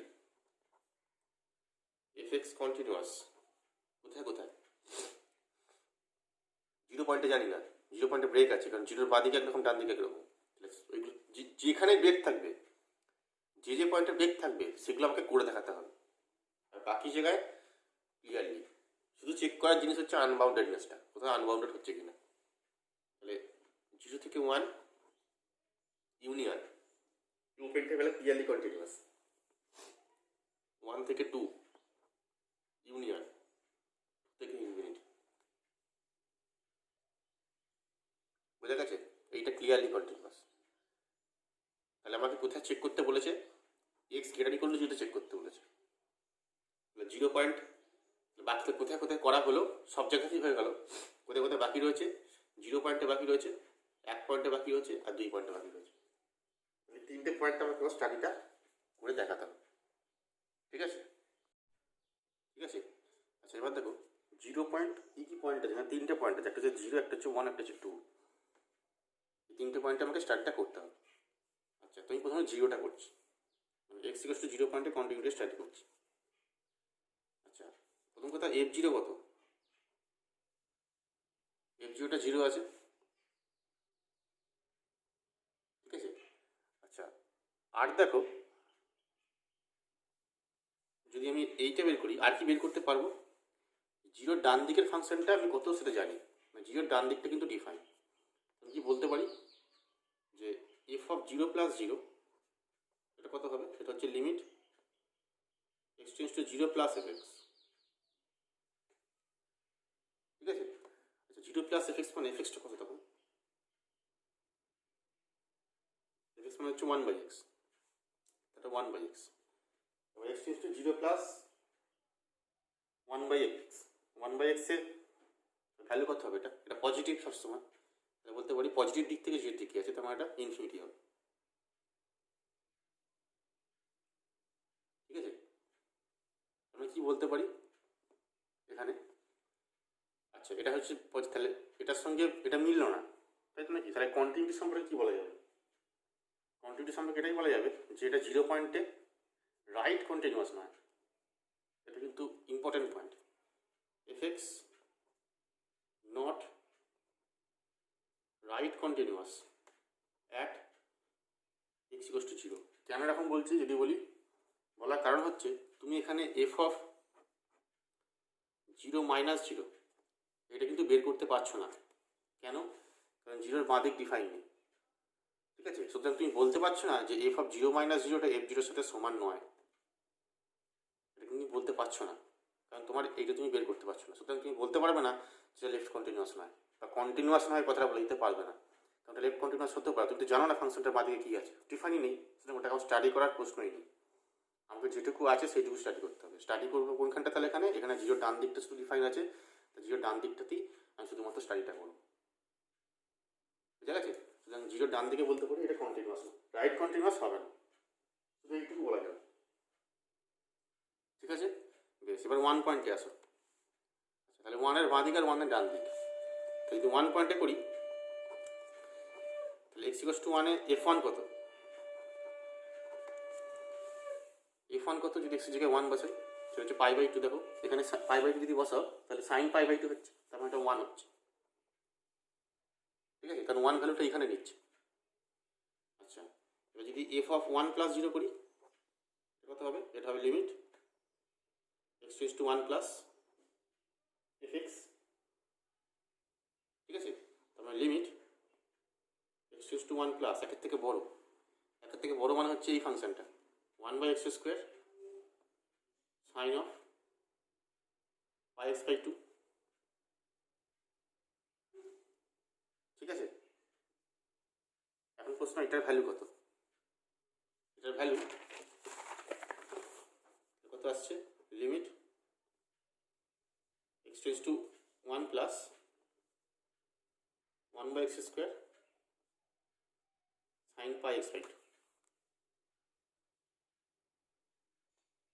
এফএক্স কন্টিনিউয়াস কোথায় কোথায়। 0 পয়েন্টে জানি না, 0 পয়েন্টে ব্রেক আছে, কারণ 0 বাঁ দিকে একরকম, ডান দিকে একরকম। ওইগুলো যেখানে ব্রেক থাকবে, যে যে পয়েন্টে ব্রেক থাকবে, সেগুলো আমাকে করে দেখাতে হবে, আর বাকি জায়গায় ক্লিয়ারলি শুধু চেক করার জিনিস হচ্ছে আনবাউন্ডেডনেসটা, কোথাও আনবাউন্ডেড হচ্ছে কিনা। তাহলে 0 থেকে 1 ইউনিয়ন ওপেন টেবিলে ক্লিয়ারলি কন্টিনিউয়াস, 1 থেকে 2 ইউনিয়ন, 2 থেকে ইনফিনিটি। বোঝা গেছে? এইটা ক্লিয়ারলি কন্টিনিউয়াস। তাহলে আমাকে কোথায় চেক করতে বলেছে? X greater equal to 0 check করতে বলেছে। 0 পয়েন্ট বাকি কোথায় কোথায় করা হলো, সব জায়গাতেই হয়ে গেল। কোথায় কোথায় বাকি রয়েছে? 0 পয়েন্টে বাকি রয়েছে, 1 পয়েন্টে বাকি রয়েছে, আর 2 পয়েন্টে বাকি রয়েছে। এই 3টে পয়েন্ট আমাকে স্টাডিটা করে দেখাতে হবে। ঠিক আছে? ঠিক আছে। আচ্ছা এবার দেখো 0 পয়েন্ট কী কী পয়েন্ট আছে? 3টে পয়েন্ট আছে, একটা হচ্ছে 0, একটা হচ্ছে 1, একটা হচ্ছে 2। এই 3টে পয়েন্টে আমাকে স্টাডিটা করতে হবে। আচ্ছা তুমি প্রথমে 0টা করছি, এক্স ইকুয়াল টু 0 পয়েন্টে কন্টিনিউটি স্টাডি করছি। আচ্ছা প্রথম কথা F0 কত? F0টা 0 আছে, ঠিক আছে। আচ্ছা আর দেখো যদি আমি এইটা বের করি, আর কি বের করতে পারবো? 0 ডান দিকের ফাংশনটা আমি কত সেটা জানি, 0 ডান দিকটা কিন্তু ডিফাইন। আমি কি বলতে পারি যে এফ অফ 0 প্লাস 0 এটা কত হবে? সেটা হচ্ছে limit x tends two 0 plus F x. ঠিক আছে। আচ্ছা 0 প্লাস এফ এক্স মানে এফ এক্সটা কত তখন? এফ এক্স মানে হচ্ছে 1/x, এটা 1/x। এবার x tends two 0 plus 1/x, 1/x এর ভ্যালু কত হবে? এটা পজিটিভ সবসময়, তাহলে বলতে পারি পজিটিভ দিক থেকে যে দিকে আছে তার মানে এটা ইনফিনিটি হবে। ঠিক আছে। আমি কি বলতে পারি এখানে? আচ্ছা এটা হচ্ছে তাহলে এটার সঙ্গে এটা মিললো না, তাই তো নাকি? তাহলে কন্টিনিউটি সম্পর্কে কী বলা যাবে? কন্টিনিউটি সম্পর্কে এটাই বলা যাবে যে এটা 0 পয়েন্টে রাইট কন্টিনিউয়াস নয়। এটা কিন্তু important point. F x not right continuous at x equals two 0। কেন এরকম বলছি? যদি বলি, বলার কারণ হচ্ছে তুমি এখানে এফ অফ 0 মাইনাস 0 এটা কিন্তু বের করতে পারছো না। কেন? কারণ 0-র বাঁ দিক ডিফাইন নেই। ঠিক আছে। সুতরাং তুমি বলতে পারছো না যে এফ অফ 0 মাইনাস 0টা F0-র সাথে সমান নয়, এটা তুমি বলতে পারছো না, কারণ তোমার এইটা তুমি বের করতে পারছো না। সুতরাং তুমি বলতে পারবে না যে লেফট কন্টিনিউয়াস নয়, বা কন্টিনিউয়াস নয় কথাটা বলে দিতে পারবে না, কারণ লেফট কন্টিনিউয়াস হতেও পারে, তুমি তো জানো না ফাংশনটার বাঁ দিকে কী আছে, ডিফাইনই নেই। সুতরাং ওটাকে স্টাডি করার প্রশ্নই নেই। আমাকে যেটুকু আছে সেইটুকু স্টাডি করতে হবে। স্টাডি করবো কোনখানটা? তাহলে এখানে 0 ডান দিকটা শুধু ডিফাইন আছে, তো 0 ডান দিকটাতেই আমি শুধুমাত্র স্টাডিটা করবো। বুঝা গেছে? সুতরাং 0 ডান দিকে বলতে পারি এটা কন্টিনিউয়াস না, রাইট কন্টিনিউয়াস হবে না, শুধু এইটুকু বলা যাবে। ঠিক আছে। বেশ, এবার 1 পয়েন্টে আসো। আচ্ছা তাহলে 1-এর বাঁ দিক আর 1-এর ডান দিক, তাহলে যদি 1 পয়েন্টে করি তাহলে এক্স ইকুয়ালস টু 1-এ F1 কত? F1 কত যদি এক্সের জায়গায় 1 বসাই? সেটা হচ্ছে π/2। দেখো এখানে π/2 যদি বসাও তাহলে sin π/2 হচ্ছে, তার মানে এটা 1 হচ্ছে। ঠিক আছে, কারণ 1 ভ্যালুটা এখানে নিচ্ছে। আচ্ছা এবার যদি এফ অফ 1 প্লাস 0 করি কত হবে? এটা হবে limit x tends to 1 plus F x. ঠিক আছে, তার মানে limit x tends to 1 plus একের থেকে বড় মানে হচ্ছে এই ফাংশনটা 1/x² সাইন অফ πx/2। ঠিক আছে। এখন প্রশ্ন এটার ভ্যালু কত? এটার ভ্যালু কত আসছে? Limit x tends to 1 plus 1/x² sine πx/2।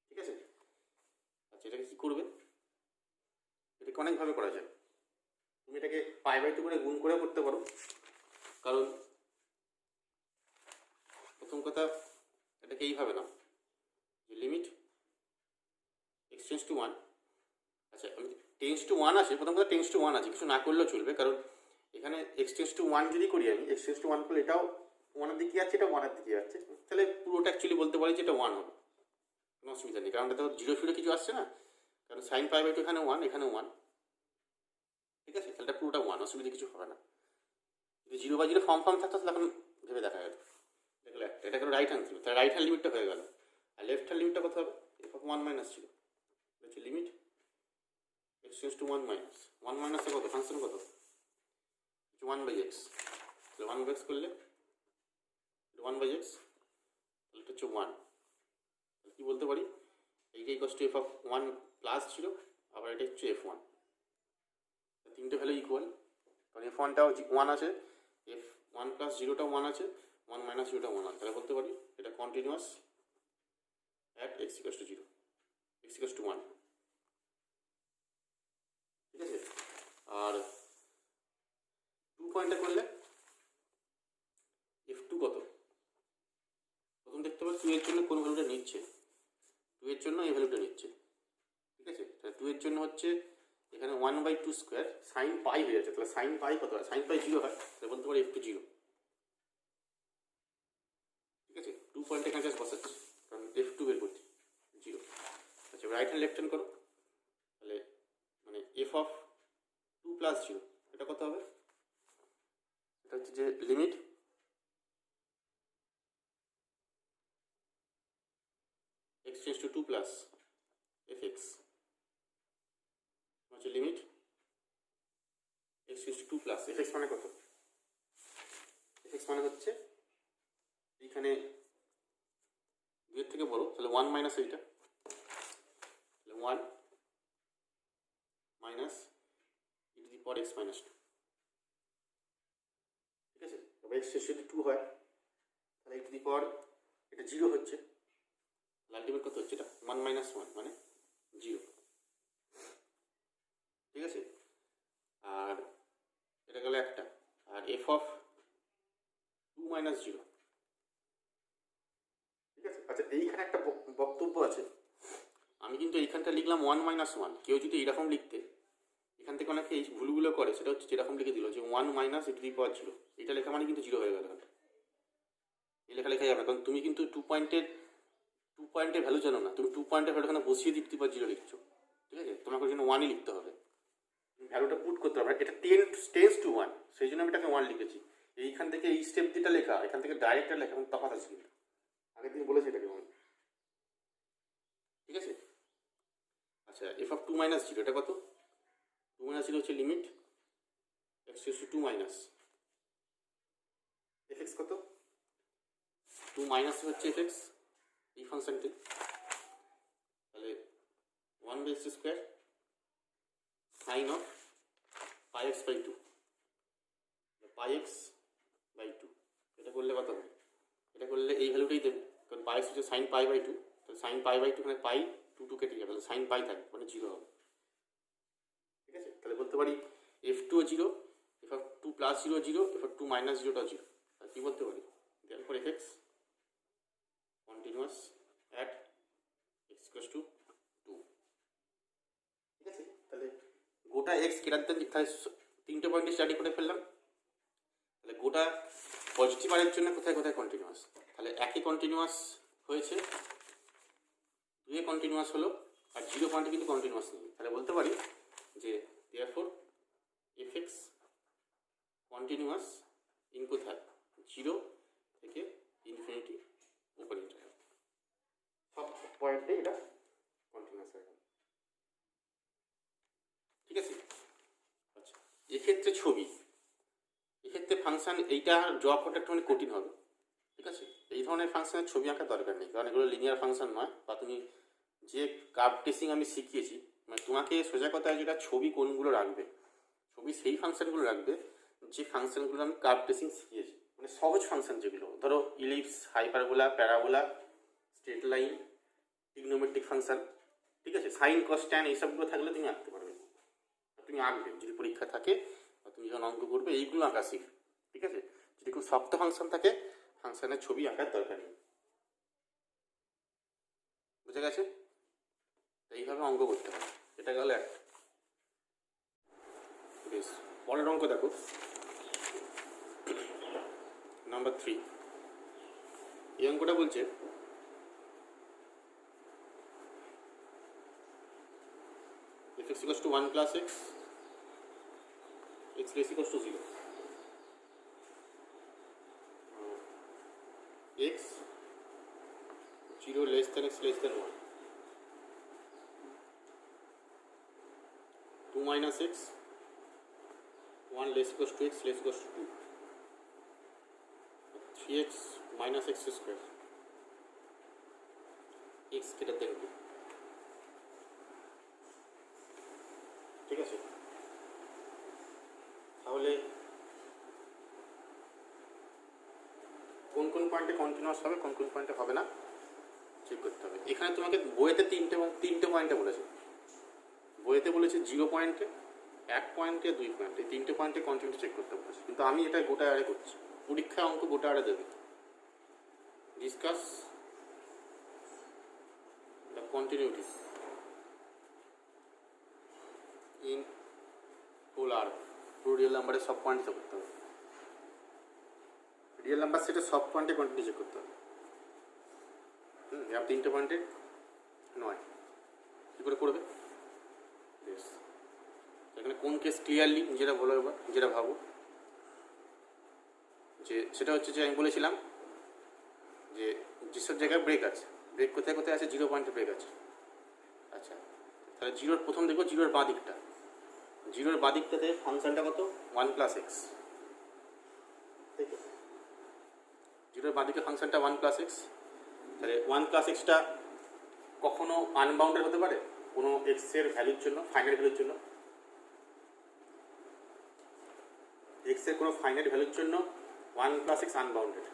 ঠিক আছে। আচ্ছা এটাকে কী করবে? এটাকে অনেকভাবে করা যায়। তুমি এটাকে π/2 করে গুণ করে করতে পারো, কারণ প্রথম কথা এটাকে এইভাবে না যে লিমিট এক্স টেন্ডস টু 1। আচ্ছা আমি টেন্ডস টু 1 আছে, প্রথম কথা টেন্ডস টু 1 আছে, কিছু না করলেও চলবে, কারণ এখানে এক্স টেন্ডস টু 1 যদি করি আমি, এক্স টেন্ডস টু 1 করলে এটাও 1-এর দিকে যাচ্ছে, এটা 1-এর দিকে যাচ্ছে, তাহলে পুরোটা অ্যাকচুয়ালি বলতে পারি যে এটা 1 হবে, কোনো অসুবিধা নেই, কারণ এটা তো 0 ফিরে কিছু আসছে না, কারণ সাইন π/2 এখানে 1, এখানে 1, ঠিক আছে, তাহলে এটা পুরোটা 1, অসুবিধা কিছু হবে না। যদি 0/0 ফর্ম থাকতো তাহলে এখন ভেবে দেখা যেত। দেখলো একটা, এটা কোনো রাইট হ্যান্ড ছিল, তাহলে রাইট হ্যান্ড লিমিটটা হয়ে গেল। আর লেফট হ্যান্ড লিমিটটা কত হবে? f(1 - 0) হচ্ছে limit x tends to 1 minus 1 মাইনাসে কত ফাংশন কত 1/x, তাহলে 1/x করলে 1/x, তাহলে এটা হচ্ছে 1। তাহলে কী বলতে পারি, এইটা ইকুয়ালস টু f(1 + 0), আবার এটা হচ্ছে f1, তিনটে ভ্যালু ইকুয়াল, কারণ f1টাও 1 আছে, f1 + 0টাও 1 আছে, 1 - 0টাও 1 আছে, তাহলে বলতে পারি এটা কন্টিনিউয়াস অ্যাট x = 0, x = 1। ঠিক আছে, আর 2 পয়েন্টে করলে f2 কত, প্রথম দেখতে পাচ্ছি 2 এর জন্য কোন ভ্যালুটা নিচ্ছে, 2 এর জন্য এই ভ্যালুটা নিচ্ছে। ঠিক আছে, তাহলে 2 এর জন্য হচ্ছে এখানে 1/2² sin পাই হয়ে যাচ্ছে, তাহলে sin পাই কত হয়, sin পাই 0 হয়, তাহলে বলতে পারি f2 0। ঠিক আছে, 2 পয়েন্ট এখানে জাস্ট বসাচ্ছি কারণ f2 বের করছি 0। আচ্ছা, রাইট হ্যান্ড লেফট হ্যান্ড করো, তাহলে মানে f(2 + 0) এটা কত হবে, এটা হচ্ছে যে limit x tends two 2 plus fx, হচ্ছে limit x tends two 2 plus fx মানে কত, fx মানে হচ্ছে এইখানে 2 এর থেকে বড়, তাহলে 1 মাইনাস এইটা, তাহলে 1 মাইনাস e⁻x - 2। ঠিক আছে, তবে x যদি 2 হয় তাহলে এটা 0 হচ্ছে, আলটিমেট কত হচ্ছে, এটা 1 - 1 মানে 0। ঠিক আছে, আর এটা গেল একটা, আর f(2 - 0). ঠিক আছে, আচ্ছা এইখানে একটা বক্তব্য আছে, আমি কিন্তু এইখানটা লিখলাম 1 - 1, কেউ যদি এইরকম লিখতে, এখান থেকে অনেকে এই ভুলগুলো করে, সেটা হচ্ছে যেরকম লিখে দিল যে 1 - e⁻0, এটা লেখা মানে কিন্তু 0 হয়ে গেল, এই লেখা লেখা যাবে, কারণ তুমি কিন্তু 2 পয়েন্টের ভ্যালু জানো না, তুমি 2 পয়েন্টের ভ্যালু এখানে বসিয়ে e⁻0 লিখছো। ঠিক আছে, তোমাকে ওই জন্য 1ই লিখতে হবে, ভ্যালুটা পুট করতে হবে, এটা টেন্স টু 1, সেই জন্য আমি এটাকে 1 লিখেছি। এইখান থেকে এই স্টেপ দিটা লেখা, এখান থেকে ডাইরেক্টটা লেখা, এখন তফাৎ আছে কিন্তু, আগের দিন বলেছি এটাকে 1। ঠিক আছে, আচ্ছা f(2 - 0) এটা কত, 2 - 0 হচ্ছে লিমিট x → 2 মাইনাস fx কত, 2 মাইনাস হচ্ছে fx এই ফাংশনটি, তাহলে 1/2 sin of πx/2, πx/2, এটা করলে কত হবে, এটা করলে এই ভ্যালুটাই দেবে, কারণ πx হচ্ছে sin π/2, তাহলে sin π/2 এখানে পাই 2 কেটে যাবে, তাহলে sin পাই থাকবে মানে 0 হবে। ঠিক আছে, তাহলে বলতে পারি f2 0, f(2 + 0 0, f(2 - 0) 0, তাহলে কী বলতে পারি, therefore fx continuous at x = 2। ঠিক আছে, তাহলে গোটা x গ্রেটার দেন, তাহলে 3টে পয়েন্টে স্টাডি করে ফেললাম। তাহলে গোটা পজিটিভ আরের জন্য কোথায় কোথায় কন্টিনিউয়াস, তাহলে একই কন্টিনিউয়াস হয়েছে, 2 কন্টিনিউয়াস হলো, আর 0 পয়েন্টে কিন্তু কন্টিনিউয়াস নেই, তাহলে বলতে পারি যে therefore fx কন্টিনিউয়াস ইন কোথায়, 0 থেকে ইনফিনিটি উপরে, সব পয়েন্টে এটা কন্টিনিউয়াস হয়ে গেল। ঠিক আছে, আচ্ছা এক্ষেত্রে ছবি, এক্ষেত্রে ফাংশান এইটা ড্র করাটা একটু কঠিন হবে। ঠিক আছে, এই ধরনের ফাংশনের ছবি আঁকার দরকার নেই, কারণ এগুলো লিনিয়ার ফাংশন নয়, বা তুমি যে কার্ভ টেস্টিং আমি শিখিয়েছি, মানে তোমাকে সোজা কথায় যেটা ছবি কোনগুলো রাখবে, ছবি সেই ফাংশনগুলো রাখবে যে ফাংশনগুলো আমি কার্ভ টেস্টিং শিখিয়েছি, মানে সহজ ফাংশন যেগুলো, ধরো ellipse, hyperbola, parabola, straight line, trigonometric function. ঠিক আছে, সাইন কস ট্যান এইসবগুলো থাকলে তুমি আঁকতে পারবে, তুমি আঁকবে যদি পরীক্ষা থাকে বা তুমি যখন অঙ্ক করবে এইগুলো আঁকা শিখ। ঠিক আছে, যদি খুব শক্ত ফাংশন থাকে ফাংশনের ছবি আঁকার দরকার নেই। বুঝে গেছে, এইভাবে অঙ্ক করতে হবে, এটা গেল একটা। বেশ, পরের অঙ্ক দেখো, নাম্বার 3। এই অঙ্কটা বলছে fx = 1 + x x less equals to 0, x 0 less than x less than 1, 2 minus x 1 less equals to x less equals to 2, 3x minus x square, x greater than 2. ঠিক আছে, তাহলে কোন কোন পয়েন্টে কন্টিনিউয়াস হবে কোন কোন পয়েন্টে হবে না চেক করতে হবে। এখানে তোমাকে বইয়েতে তিনটে পয়েন্টে বলেছে, বইয়েতে বলেছে 0 পয়েন্টে, 1 পয়েন্টে, 2 পয়েন্টে, এই 3টে পয়েন্টে কন্টিনিউটি চেক করতে বলেছে, কিন্তু আমি এটা গোটা আড়ে করছি। পরীক্ষা অঙ্ক গোটা আড়ে দেবে। Discuss the continuity in full R, পুরো রিয়েল নাম্বারের সব পয়েন্ট চেক করতে হবে। রিয়েল নাম্বার সেটা সব পয়েন্টে কন্টিনিউ চেক করতে হবে। এবার 3টে পয়েন্টে নয়, কী করে করবে? বেশ, এখানে কোন কেস ক্লিয়ারলি নিজেরা বলো, এবার নিজেরা ভাবো। যে সেটা হচ্ছে যে আমি বলেছিলাম যে যেসব জায়গায় ব্রেক আছে, ব্রেক কোথায় কোথায় আছে? 0 পয়েন্টে ব্রেক আছে। আচ্ছা, তাহলে 0-র প্রথম দেখবো 0-র বাঁ দিকটা। 0-র বাঁ দিকটাতে ফাংশনটা কত? 1 + x। 0-র বাঁ দিকে ফাংশনটা 1 + x। তাহলে 1 + xটা কখনো আনবাউন্ডেড হতে পারে কোনো এক্সের ভ্যালুর জন্য, ফাইনাইট ভ্যালুর জন্য। এক্সের কোনো ফাইনাইট ভ্যালুর জন্য 1 + x আনবাউন্ডেড,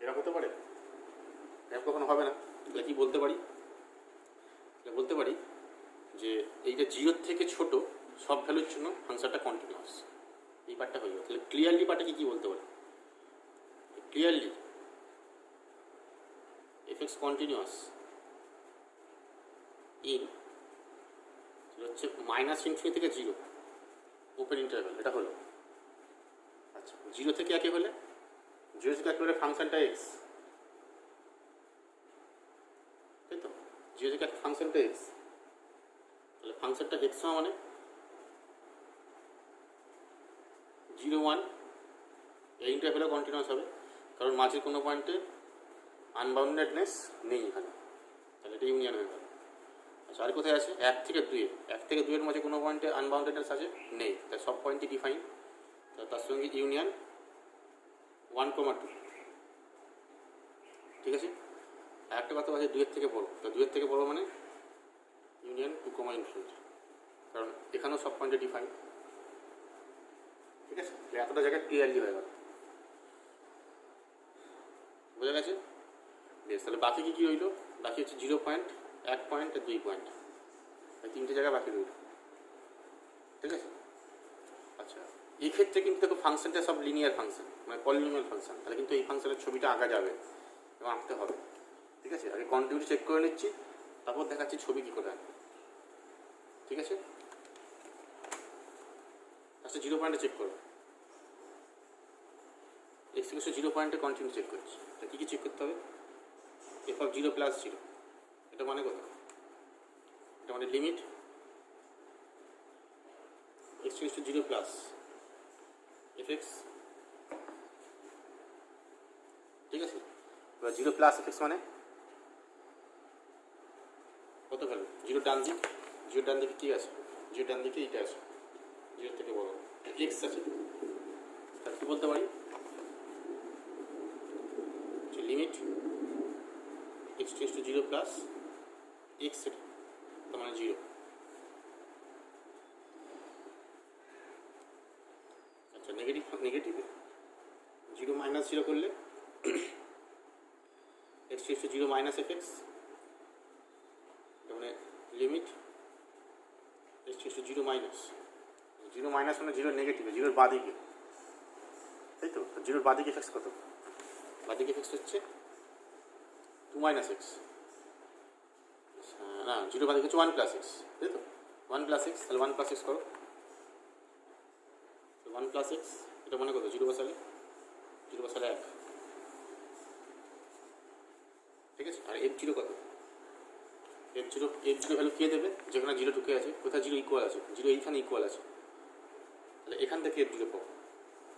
এরকম হতে পারে? এরকম কখনো হবে না। তাহলে কি বলতে পারি? বলতে পারি যে এইটা 0-র থেকে ছোট সব ভ্যালুর জন্য ফাংশনটা কন্টিনিউয়াস। এই পার্টটা হয়ে যাবে। তাহলে ক্লিয়ারলি পার্টটা কি বলতে পারি? ক্লিয়ারলি fx কন্টিনিউয়াস ইন হচ্ছে -∞ থেকে 0 ওপেন ইন্টারভ্যাল, এটা হলো। আচ্ছা, 0 থেকে 1 হলে, 0 থেকে 1 হলে ফাংশনটা x, তাই তো? 0 থেকে 1 ফাংশনটা x, তাহলে ফাংশনটা x মানে 0, 1 এই ইন্টারভ্যালে কন্টিনিউয়াস হবে, কারণ মাঝে কোনো পয়েন্টে আনবাউন্ডেডনেস নেই এখানে, তাহলে এটা ইউনিয়ন হয়ে গেল। আচ্ছা, আর কোথায় আছে? 1 থেকে 2, 1 থেকে 2-এর মাঝে কোনো পয়েন্টে আনবাউন্ডেডনেস আছে? নেই, তাই সব পয়েন্টই ডিফাইন, তার সঙ্গে ইউনিয়ন 1, 2। ঠিক আছে, একটা কথা আছে 2-এর থেকে বড়, তো 2-এর থেকে বড় মানে ইউনিয়ন 2, কারণ এখানেও সব পয়েন্টে ডিফাইন। ঠিক আছে, এতটা জায়গায় ক্লিয়ারলি হয়ে গেল, বোঝা গেছে? বেশ, তাহলে বাকি কী রইল? বাকি হচ্ছে 0 পয়েন্ট, 1 পয়েন্ট আর 2 পয়েন্ট, এই 3টে জায়গা বাকি রইল। ঠিক আছে, আচ্ছা, এই ক্ষেত্রে কিন্তু দেখো ফাংশনটা সব লিনিয়ার ফাংশন, মানে পলিনোমিয়াল ফাংশন, তাহলে কিন্তু এই ফাংশনের ছবিটা আঁকা যাবে এবং আঁকতে হবে। ঠিক আছে, আগে কন্টিনিউটি চেক করে নিচ্ছি, তারপর দেখাচ্ছি ছবি কী করে আঁকবে। ঠিক আছে, আচ্ছা 0 পয়েন্টে চেক করো, x = 0 পয়েন্টে কন্টিনিউ চেক করছি। তা কী কী চেক করতে হবে? f(0 + 0), এটা মানে কত? এটা মানে লিমিট x = 0 প্লাস fx। ঠিক আছে, এবার 0 প্লাস fx মানে কত ভ্যালু? 0 ডান দিক, 0 ডান দিকে কী আছে? 0 ডান দিকে এইটা আছে, 0 থেকে বড় x আছে। তাহলে কী বলতে পারি? লিমিট x → 0 প্লাস x, তার মানে 0। আচ্ছা, নেগেটিভে 0 - 0 করলে x → 0 - fx, তার মানে লিমিট x → 0 মাইনাস 0 মাইনাস মানে 0 নেগেটিভে, 0-র বাঁ দিকে, তাই তো? 0-র বাঁ দিকে fx কত? বাঁ দিকে fx হচ্ছে 2 - x, না 0 বাঁ দিকে হচ্ছে 1 + x, তাই তো? 1 + x, তাহলে 1 + x করো, 1 + x, এটা মানে কত? 0 বসালে 1। ঠিক আছে, আর f0 কত? f0 ভ্যালু কে দেবে? যেখানে 0 ঢুকে আছে, কোথায় 0 ইকুয়াল আছে? 0 এইখানে ইকুয়াল আছে, তাহলে এখান থেকে f জিরো পাবো।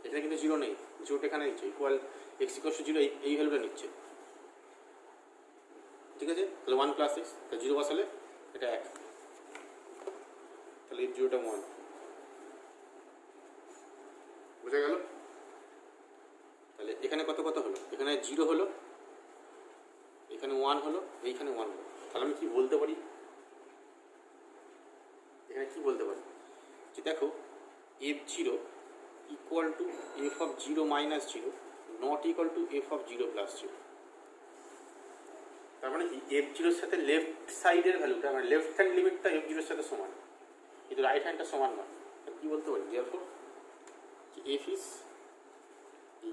এখানে কিন্তু জিরো নেই, জিরোটা এখানে নিচ্ছে, equal x equal to zero এই ভ্যালুটা নিচ্ছে, ঠিক আছে। তাহলে ওয়ান প্লাস এক্স, তাহলে জিরো বসালে এটা এক, তাহলে এই জিরোটা ওয়ান, বোঝা গেল। তাহলে এখানে কত কত হলো, এখানে জিরো হলো, এখানে ওয়ান হলো, এইখানে ওয়ান হলো। তাহলে আমি কি বলতে পারি, এখানে কি বলতে পারি যে দেখো F zero equal to f of zero minus zero not equal to f of zero plus zero. তার মানে কি এফ জিরোর সাথে লেফট সাইডের ভ্যালুটা, মানে লেফট হ্যান্ড লিমিটটা এফ জিরোর সাথে সমান, কিন্তু রাইট হ্যান্ডটা সমান নয়। কি বলতে পারি, therefore F is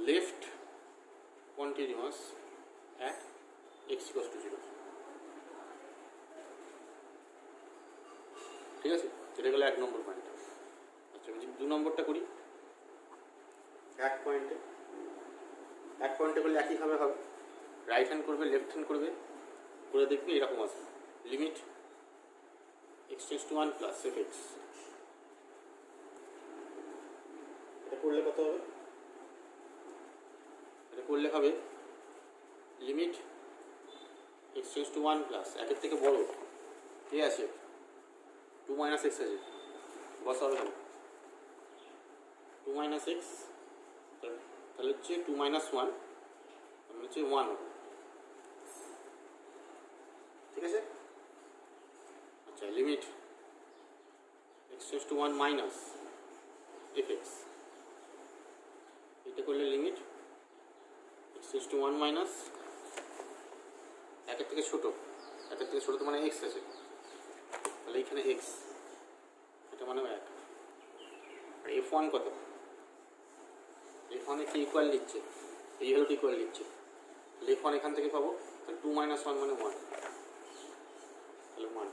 left continuous at x equals two zero, ঠিক আছে। এটা গেলো এক নম্বর পয়েন্ট। আচ্ছা আমি যদি দু নম্বরটা করি, এক পয়েন্টে করলে একইভাবে হবে, রাইট হ্যান্ড করবে লেফট হ্যান্ড করবে, করে দেখবে এরকম আসবে, limit x tends two one plus F x. এটা করলে কত হবে, এটা করলে হবে limit x tends two one plus, একের থেকে বড় কে আছে, টু মাইনাস এক্স আছে, বসা হবে টু মাইনাস এক্স, তাহলে হচ্ছে টু মাইনাস ওয়ান, মানে হচ্ছে ওয়ান হবে, ঠিক আছে। আচ্ছা limit x tends two one minus F x, এটা করলে limit x tends two one minus, একের থেকে ছোটো, একের থেকে ছোটো তো মানে এক্স আছে, তাহলে এইখানে এক্স, এটা মানে এক। আর এফ ওয়ান কত, এফ ওয়ান একটি ইকুয়াল নিচ্ছে, এই ভ্যালুটা ইকুয়াল নিচ্ছে, তাহলে এফ ওয়ান এখান থেকে পাবো, তাহলে টু মাইনাস ওয়ান মানে ওয়ান, তাহলে ওয়ান,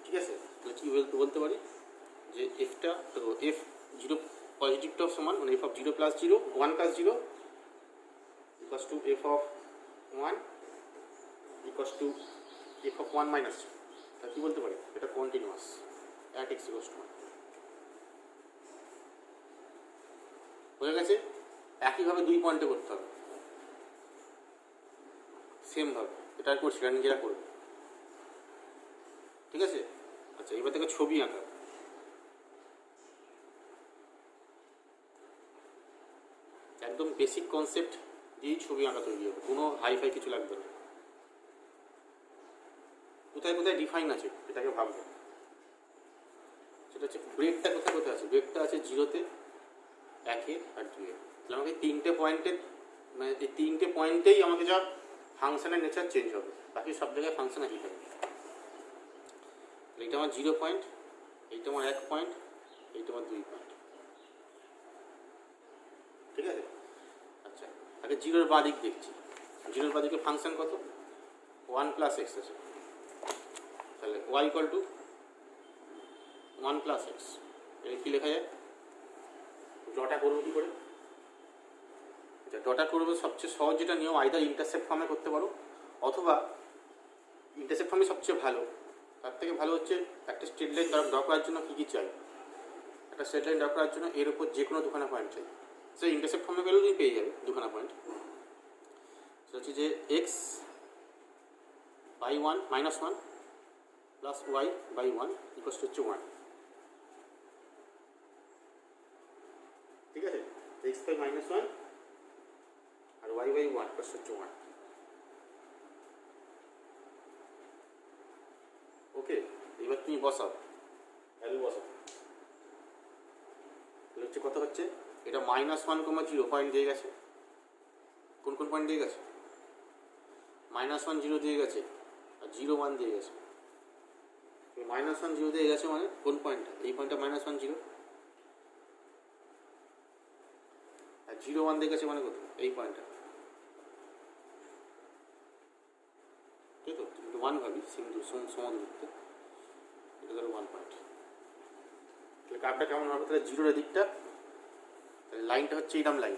ঠিক আছে। তাহলে কী বলতে পারি যে এফটা, তো এফ জিরো পজিটিভটাও সমান, মানে F of zero plus zero, one plus zero equals to f of one equals to f of one minus, তা কী বলতে পারি, এটা continuous at x equals to one, হয়ে গেছে। একইভাবে দুই পয়েন্টে করতে হবে, সেমভাবে, এটা আর করছি, এটা নিজেরা করবে, ঠিক আছে। আচ্ছা এবার থেকে ছবি আঁকা, একদম বেসিক কনসেপ্ট দিয়েই ছবি আঁকা তৈরি হবে, কোনো হাইফাই কিছু লাগবে না। কোথায় কোথায় ডিফাইন আছে এটাকে ভাববে, সেটা হচ্ছে ব্রেকটা কোথায় কোথায় আছে, ব্রেকটা আছে জিরোতে, একে আর দুয়ে। তাহলে আমাকে তিনটে পয়েন্টে, মানে এই তিনটে পয়েন্টেই আমাকে যা ফাংশনের নেচার চেঞ্জ হবে, বাকি সব জায়গায় ফাংশন একই থাকবে। এইটা আমার জিরো পয়েন্ট, এইটা আমার এক পয়েন্ট, এইটা আমার দুই পয়েন্ট, ঠিক আছে। আচ্ছা আগে জিরোর বাদিক দেখছি, জিরোর বাদিকে ফাংশন কত, ওয়ান প্লাস এক্স আছে, তাহলে y equal to one plus x, এটা কী লেখা যায়, ডটা করবো কী করে, আচ্ছা ডটা করবো সবচেয়ে সহজ যেটা নিয়ম, আইদার ইন্টারসেপ্ট ফর্মে করতে পারো, অথবা ইন্টারসেপ্ট ফর্মে সবচেয়ে ভালো, তার থেকে ভালো হচ্ছে একটা স্ট্রেট লাইন ড্র করার জন্য কী কী চাই, একটা স্ট্রেট লাইন ড্র করার জন্য এর উপর যে কোনো দুখানা পয়েন্ট চাই, সেই ইন্টারসেপ্ট ফর্মে গেলেও তুমি পেয়ে যাবে দুখানা পয়েন্ট। সেটা হচ্ছে যে x by one minus one plus y by one equal হচ্ছে ওয়ান, ঠিক আছে। এক্স বাই মাইনাস ওয়ান আর ওয়াই বাই ওয়ান ইকুয়াল হচ্ছে ওয়ান, ওকে। এবার তুমি বসাও, ভ্যালু বসাও, হচ্ছে কত হচ্ছে, এটা minus one comma zero point দিয়ে গেছে, কোন কোন পয়েন্ট দিয়ে গেছে, মাইনাস ওয়ান জিরো দিয়ে গেছে আর জিরো ওয়ান দিয়ে গেছে। মাইনাস ওয়ান জিরো দিয়ে গেছে মানে কোন পয়েন্টটা, এই পয়েন্টটা মাইনাস ওয়ান জিরো, আর জিরো ওয়ান দিয়ে গেছে মানে কত, এই পয়েন্টটা, ঠিক তো, ওয়ান ভাবি সিন্ধু সমদূরত্ব, এটা ধরো ওয়ান পয়েন্ট। তাহলে কাপটা কেমন হবে, তাহলে জিরোর দিকটা, তাহলে লাইনটা হচ্ছে এইরকম লাইন,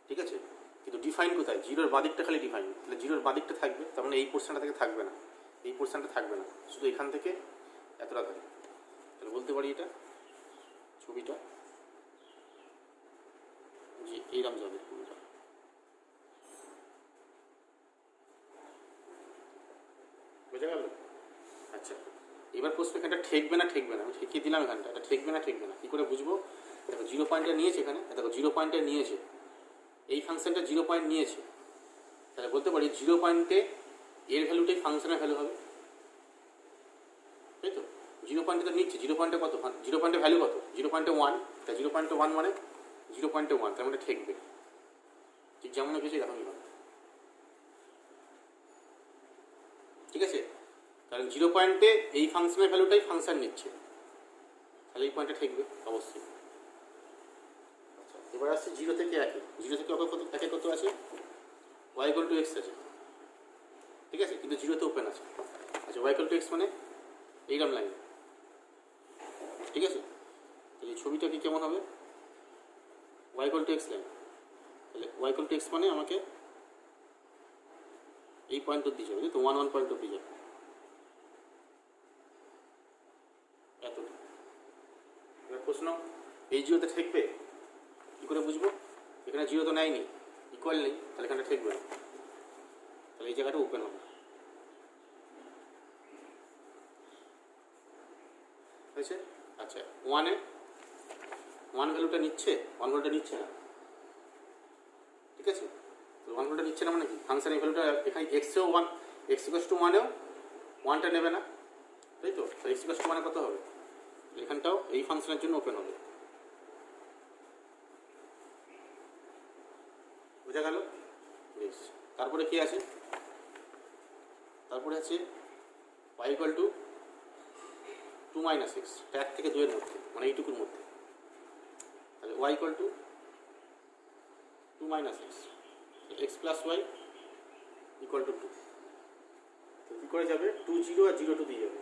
ঠিক আছে। কিন্তু ডিফাইন কোথায়, জিরোর বাদিকটা খালি ডিফাইন, তাহলে জিরোর বাদিকটা থাকবে, তার মানে এই পোর্শনটা থেকে থাকবে না, এই পোর্শনটা থাকবে না, শুধু এখান থেকে এতটা থাকে। তাহলে বলতে পারি এটা ছবিটা যে এইরকম যাবে পুরোটা। বুঝে গেল? আচ্ছা, এবার প্রশ্ন এখানটা ঠেকবে না ঠেকবে না, আমি ঠেকিয়ে দিলাম এখানটা, এটা ঠেকবে না ঠেকবে না কী করে বুঝবো? দেখো 0 পয়েন্টটা নিয়েছে এখানে, দেখো 0 পয়েন্টটা নিয়েছে, এই ফাংশনটা 0 পয়েন্ট নিয়েছে, তাহলে বলতে পারি 0 পয়েন্টে এর ভ্যালুটাই ফাংশনের ভ্যালু হবে, তাই তো? 0 পয়েন্টে তো নিচ্ছে, 0 পয়েন্টে কত, 0 পয়েন্টে ভ্যালু কত, 0 পয়েন্টে 1, তাই 0 পয়েন্টে 1 মানে 0 পয়েন্টে 1, তার মানে ঠেকবে, ঠিক যেমন কিছু এরকমই হবে, ঠিক আছে? কারণ 0 পয়েন্টে এই ফাংশনের ভ্যালুটাই ফাংশন নিচ্ছে, তাহলে এই পয়েন্টে ঠেকবে অবশ্যই। আচ্ছা, এবার আসছে 0 থেকে 1, 0 থেকে একে কত আছে, y equal to x আছে, ঠিক আছে, কিন্তু 0তে ওপেন আছে। আচ্ছা, y equal to x মানে এইরকম লাইন, ঠিক আছে? তাহলে ছবিটা কি কেমন হবে, y equal to x line, তাহলে y equal to x মানে আমাকে এই পয়েন্ট অব্দি যাবে, তো 1 পয়েন্ট অব্দি যাবে, এতটা। এবার প্রশ্ন, এই 0তে ঠেকবে কী করে বুঝবো? এখানে 0 তো নেয়নি, ইকুয়াল নেই, তাহলে এখানটা ঠেকবে না, তাহলে এই জায়গাটা ওপেন হবে, হয়েছে? আচ্ছা, 1 ভ্যালুটা নিচ্ছে, 1 ভ্যালুটা নিচ্ছে না, ঠিক আছে? তো 1 ভ্যালুটা নিচ্ছে না মানে কি, ফাংশন এই ভ্যালুটা এখানে এক্সেও 1, এক্স ইকুয়ালস টু 1এও 1টা নেবে না, তাই তো? তো এক্স ইকুয়ালস টু 1 কত হবে, এখানটাও এই ফাংশনের জন্য ওপেন হবে, বোঝা গেল? বেশ, তারপরে কি আছে, তারপরে আছে y equal to 2 minus x, 1 থেকে 2 এর মধ্যে, মানে এইটুকুর মধ্যে, তাহলে y equal to 2 minus x, x plus y equal to 2, তো কী করে যাবে, 2 0 আর 0 2 দিয়ে যাবে,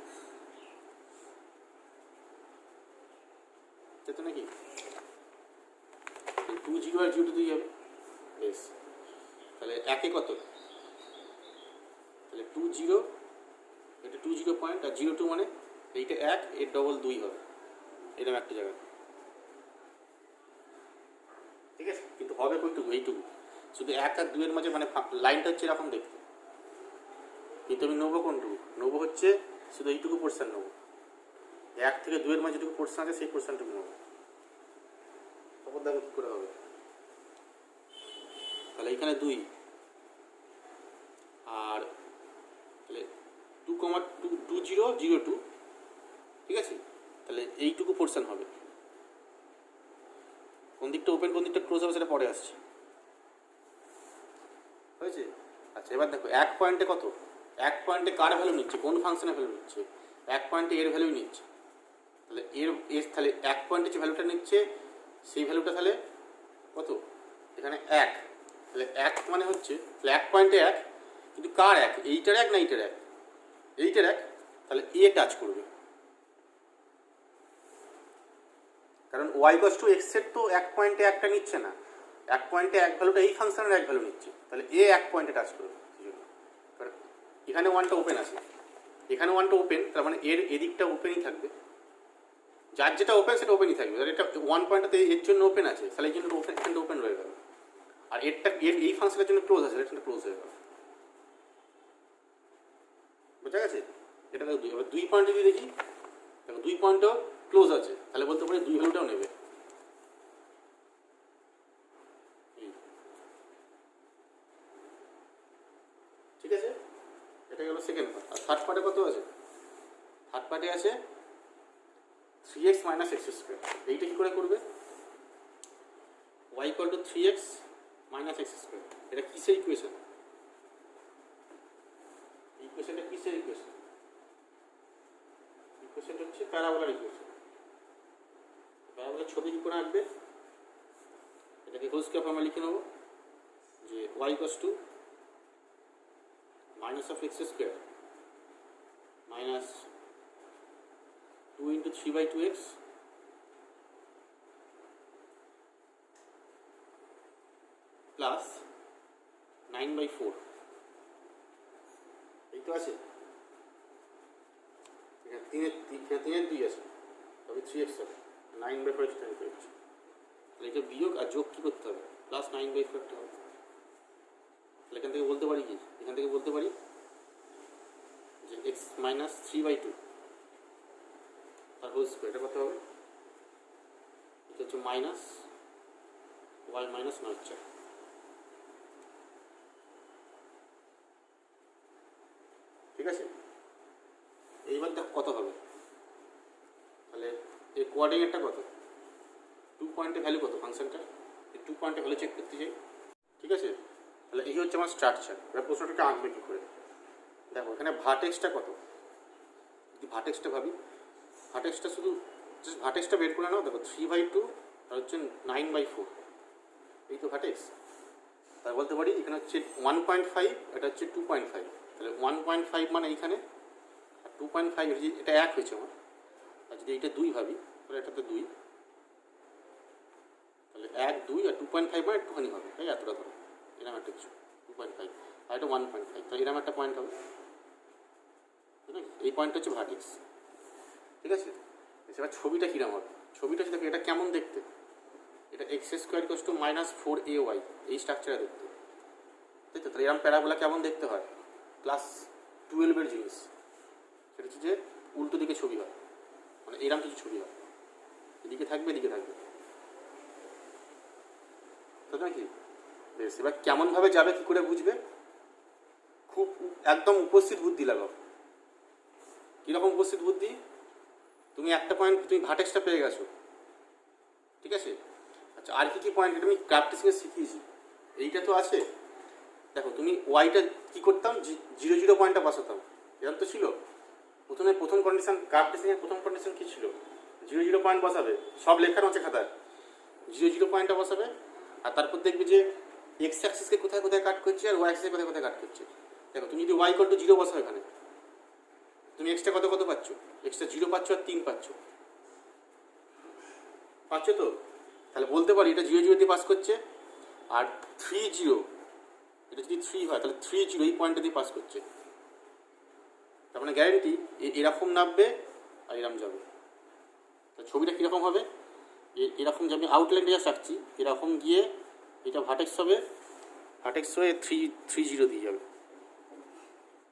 তাই তো নাকি? 2 0 আর 0 2 দিয়ে যাবে, বেশ, তাহলে একে কত, তাহলে 2 0, এটা 2 0 পয়েন্ট, আর 0 2 মানে এইটা 1, এর ডবল 2 হবে, এরকম একটা জায়গা, ঠিক আছে? কিন্তু হবে কোনটুকু, এইটুকু, শুধু 1 আর 2 এর মাঝে, মানে লাইনটা হচ্ছে এরকম দেখতে, কিন্তু আমি নেবো কোনটুকু, নেবো হচ্ছে শুধু এইটুকু পোর্শন নেবো, 1 থেকে 2 এর মাঝে যেটুকু পোর্শন আছে সেই পোর্শনটুকু নেবো, তারপর দেখো কী করে হবে, তাহলে এইখানে 2, আর তাহলে 2 0 0 2, ঠিক আছে? তাহলে এইটুকু পোর্শন হবে, কোন দিকটা ওপেন কোন দিকটা ক্লোজ হবে সেটা পরে আসছে, হয়েছে? আচ্ছা, এবার দেখো 1 পয়েন্টে কত, 1 পয়েন্টে কার ভ্যালু নিচ্ছে, কোন ফাংশনের ভ্যালু নিচ্ছে, 1 পয়েন্টে এর ভ্যালুই নিচ্ছে, তাহলে তাহলে 1 পয়েন্টে যে ভ্যালুটা নিচ্ছে সেই ভ্যালুটা তাহলে কত, এখানে 1, তাহলে 1 মানে হচ্ছে, তাহলে 1 পয়েন্টে 1, কিন্তু কার 1, এইটার 1 না এইটার 1, এইটার 1, তাহলে এ টাচ করবে, কারণ y equals to x এর তো 1 পয়েন্টে 1টা নিচ্ছে না, 1 পয়েন্টে 1 ভ্যালুটা এই ফাংশনের 1 ভ্যালু নিচ্ছে, তাহলে এ 1 পয়েন্টে টাচ করবে, কারণ এখানে 1টা ওপেন আছে, এখানে 1টা ওপেন, তার মানে এর এদিকটা ওপেনই থাকবে, যার যেটা ওপেন সেটা ওপেনই থাকবে, তাহলে এটা 1 পয়েন্টটাতে এর জন্য ওপেন আছে, তাহলে এই জন্য ওপেন, এখানটা ওপেন রয়ে গেল, আর এই ফাংশনের জন্য ক্লোজ আছে, এটা ক্লোজ হয়ে গেল, বোঝা গেছে? এটা দেখো 2, এবার 2 পয়েন্ট যদি দেখি, দেখো 2 পয়েন্টও ক্লোজ আছে, তাহলে বলতে পারি 2 ভ্যালুটাও নেবে, ঠিক আছে? এটা গেল সেকেন্ড পার্ট। আর থার্ড পার্টে কত আছে, থার্ড পার্টে আছে 3x minus x স্কোয়ার, এইটা কী করে করবে, y equal to 3x minus x square, এটা কিসের ইকুয়েশন, ইকুয়েশনটা কিসের ইকুয়েশন, ইকুয়েশনটা হচ্ছে প্যারাবোলার ইকুয়েশন, প্যারাবোলার ছবি কী করে আঁকবে, এটাকে হোল স্কোয়ার ফর্মে লিখে নেবো যে y equals to minus of x square minus 2 into 3 by 2x plus 9 by 4, এই তো আছে, তিনের 2 আছে, তবে 3x হবে, 9/4 টাইম পেয়েছি। তাহলে এটা বিয়োগ আর যোগ কী করতে হবে, প্লাস 9/4 করতে হবে। তাহলে এখান থেকে বলতে পারি কি, এখান থেকে বলতে পারি যে x মাইনাস 3/2 তার হোল স্কোয়ার, এটা কত হবে, এটা হচ্ছে মাইনাস y মাইনাস 9/4। ঠিক আছে, এইবার দেখ কত হবে। তাহলে এই কোঅর্ডিনেটটা কত, 2 পয়েন্টের ভ্যালু কত ফাংশনটা, এই 2 পয়েন্টের ভ্যালু চেক করতে চাই। ঠিক আছে, তাহলে এই হচ্ছে আমার স্ট্রাকচার। এবার প্রশ্নটাকে আঁকবে কী করে, দেখো এখানে ভার্টেক্সটা কত, যদি ভার্টেক্সটা ভাবি, ভার্টেক্সটা শুধু জাস্ট ভার্টেক্সটা বের করে নাও। দেখো 3/2 আর হচ্ছে 9/4, এই তো ভার্টেক্স। তাই বলতে পারি এখানে হচ্ছে 1.5, এটা হচ্ছে 2.5। তাহলে 1.5 মানে এইখানে, আর 2.5 এটা 1 হয়েছে আমার। আর যদি এইটা 2 ভাবি তাহলে এটাতে 2, তাহলে 1 2 আর 2.5 মানে একটুখানি হবে, তাই এতটা ধরো, এরকম একটা কিছু 2.5 আর এটা 1.5, তাহলে এরকম একটা পয়েন্ট হবে। এই পয়েন্টটা হচ্ছে ভার্টেক্স। ঠিক আছে, এবার ছবিটা কীরকম হবে, ছবিটা হচ্ছে দেখো এটা কেমন দেখতে, এটা x² = -4ay, এই স্ট্রাকচারে দেখতে, তাই তো। তাহলে এরকম প্যারাবোলা কেমন দেখতে হয়, ক্লাস 12-এর জিনিস, সেটা হচ্ছে যে উল্টো দিকে ছবি হয়, মানে এরকম কিছু ছবি হয়, এদিকে থাকবে এদিকে থাকবে, তাই নাকি। বেশ, এবার কেমনভাবে যাবে কী করে বুঝবে, খুব একদম উপস্থিত বুদ্ধি লাগাও। কীরকম উপস্থিত বুদ্ধি, তুমি একটা পয়েন্ট, তুমি ভার্টেক্সটা পেয়ে গেছো, ঠিক আছে। আচ্ছা, আর কী পয়েন্ট, এটা আমি ক্রাফটিংয়ে শিখিয়েছি, এইটা তো আছে। দেখো তুমি ওয়াইটা কী করতাম, 0 0 পয়েন্টটা বসাতাম, এরকম তো ছিল। প্রথম কন্ডিশন, ক্রাফটিংয়ের প্রথম কন্ডিশন কী ছিল, 0 0 পয়েন্ট বসাবে, সব লেখার আছে খাতায়, 0 0 পয়েন্টটা বসাবে। আর তারপর দেখবে যে এক্স অ্যাক্সিসকে কোথায় কোথায় কাট করছে আর ওয়াই অ্যাক্সিসকে কোথায় কোথায় কাট করছে। দেখো তুমি যদি y = 0 বসাও, এখানে তুমি এক্সট্রা কত কত পাচ্ছ, এক্সট্রা 0 পাচ্ছ আর 3 পাচ্ছ তো। তাহলে বলতে পারি এটা 0 0 দিয়ে পাস করছে, আর 3 0, এটা যদি 3 হয় তাহলে 3 0 এই পয়েন্টটা দিয়ে পাস করছে। তার মানে গ্যারেন্টি এরকম নামবে আর এরকম যাবে। তা ছবিটা কীরকম হবে, এরকম যাবে, আউটলাইনটা যা রাখছি, এরকম গিয়ে এটা ভার্টেক্স হবে, ভার্টেক্স হয়ে 3 0 দিয়ে যাবে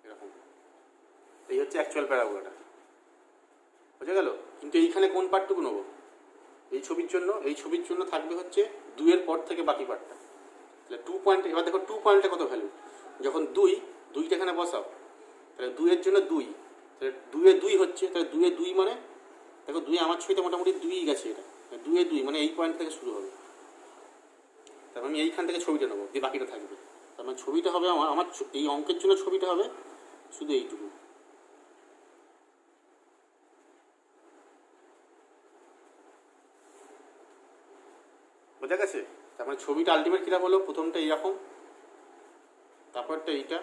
এরকম। এই হচ্ছে অ্যাকচুয়াল প্যারাবোলাটা, বোঝা গেল। কিন্তু এইখানে কোন পার্টটুকু নেবো, এই ছবির জন্য থাকবে হচ্ছে 2-এর পর থেকে বাকি পার্টটা। তাহলে 2 পয়েন্ট, এবার দেখো 2 পয়েন্টে কত ভ্যালু, যখন 2টা এখানে বসাও, তাহলে 2-এর জন্য 2, তাহলে 2-এ 2 হচ্ছে, তাহলে 2-এ 2 মানে দেখো 2 আমার ছবিতে মোটামুটি 2ই গেছে, এটা 2-এ 2 মানে এই পয়েন্ট থেকে শুরু হবে। তারপর আমি এইখান থেকে ছবিটা নেবো, দিয়ে বাকিটা থাকবে। তার মানে ছবিটা হবে আমার এই অঙ্কের জন্য ছবিটা হবে শুধু এইটুকু। বোঝা গেছে। তার মানে ছবিটা আলটিমেট কীরকম হলো, প্রথমটা এইরকম, তারপরটা এইটা,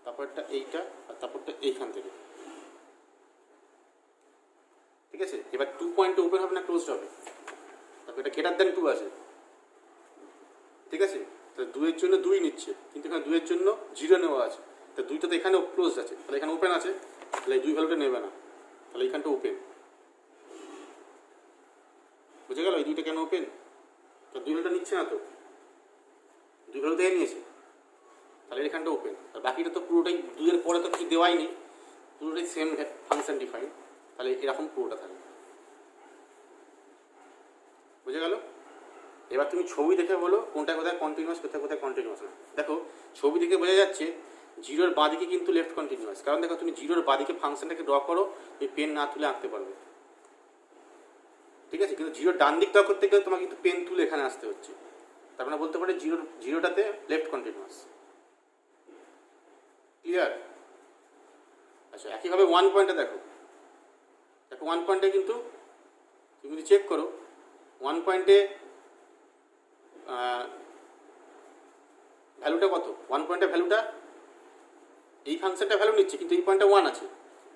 তারপরটা এইটা, আর তারপরটা এইখান থেকে। ঠিক আছে, এবার 2 পয়েন্টে ওপেন হবে না ক্লোজড হবে, তারপর এটা > 2 আছে। ঠিক আছে, তাহলে 2-এর জন্য 2 নিচ্ছে, কিন্তু এখানে 2-এর জন্য 0 নেওয়া আছে, তো 2টা তো এখানে ক্লোজ আছে, তাহলে এখানে ওপেন আছে, তাহলে এই 2 ভ্যালুটা নেবে না, তাহলে এইখানটা ওপেন। বুঝে গেল এই 2টা কেন ওপেন, তো 2 ভ্যালুটা নিচ্ছে না, তো 2 ভ্যালু দিয়ে নিয়েছে, তাহলে এখানটা ওপেন। আর বাকিটা তো পুরোটাই 2-এর পরে তো কিছু দেওয়াই নেই, পুরোটাই সেম ফাংশন ডিফাইন, তাহলে এরকম পুরোটা থাকবে। বুঝে গেল। এবার তুমি ছবি দেখে বলো কোনটা কোথায় কন্টিনিউয়াস, কোথায় কোথায় কন্টিনিউয়াস না। দেখো ছবি দেখে বোঝা যাচ্ছে 0-এর বাঁদিকে কিন্তু লেফট কন্টিনিউয়াস, কারণ দেখো তুমি 0-এর বাঁদিকে ফাংশনটাকে ড্র করো, তুমি পেন না তুলে আঁকতে পারবে। ঠিক আছে, কিন্তু 0-এর ডান দিক ড্র করতে গেলে তোমাকে কিন্তু পেন তুলে এখানে আসতে হচ্ছে, তার মানে বলতে পারে 0টাতে লেফট কন্টিনিউয়াস। ক্লিয়ার। আচ্ছা, একইভাবে 1 পয়েন্টে দেখো 1 পয়েন্টে কিন্তু তুমি যদি চেক করো, 1 পয়েন্টে ভ্যালুটা কত, 1 পয়েন্টের ভ্যালুটা এই ফাংশনটা ভ্যালু নিচ্ছে, কিন্তু এই পয়েন্টটা 1 আছে,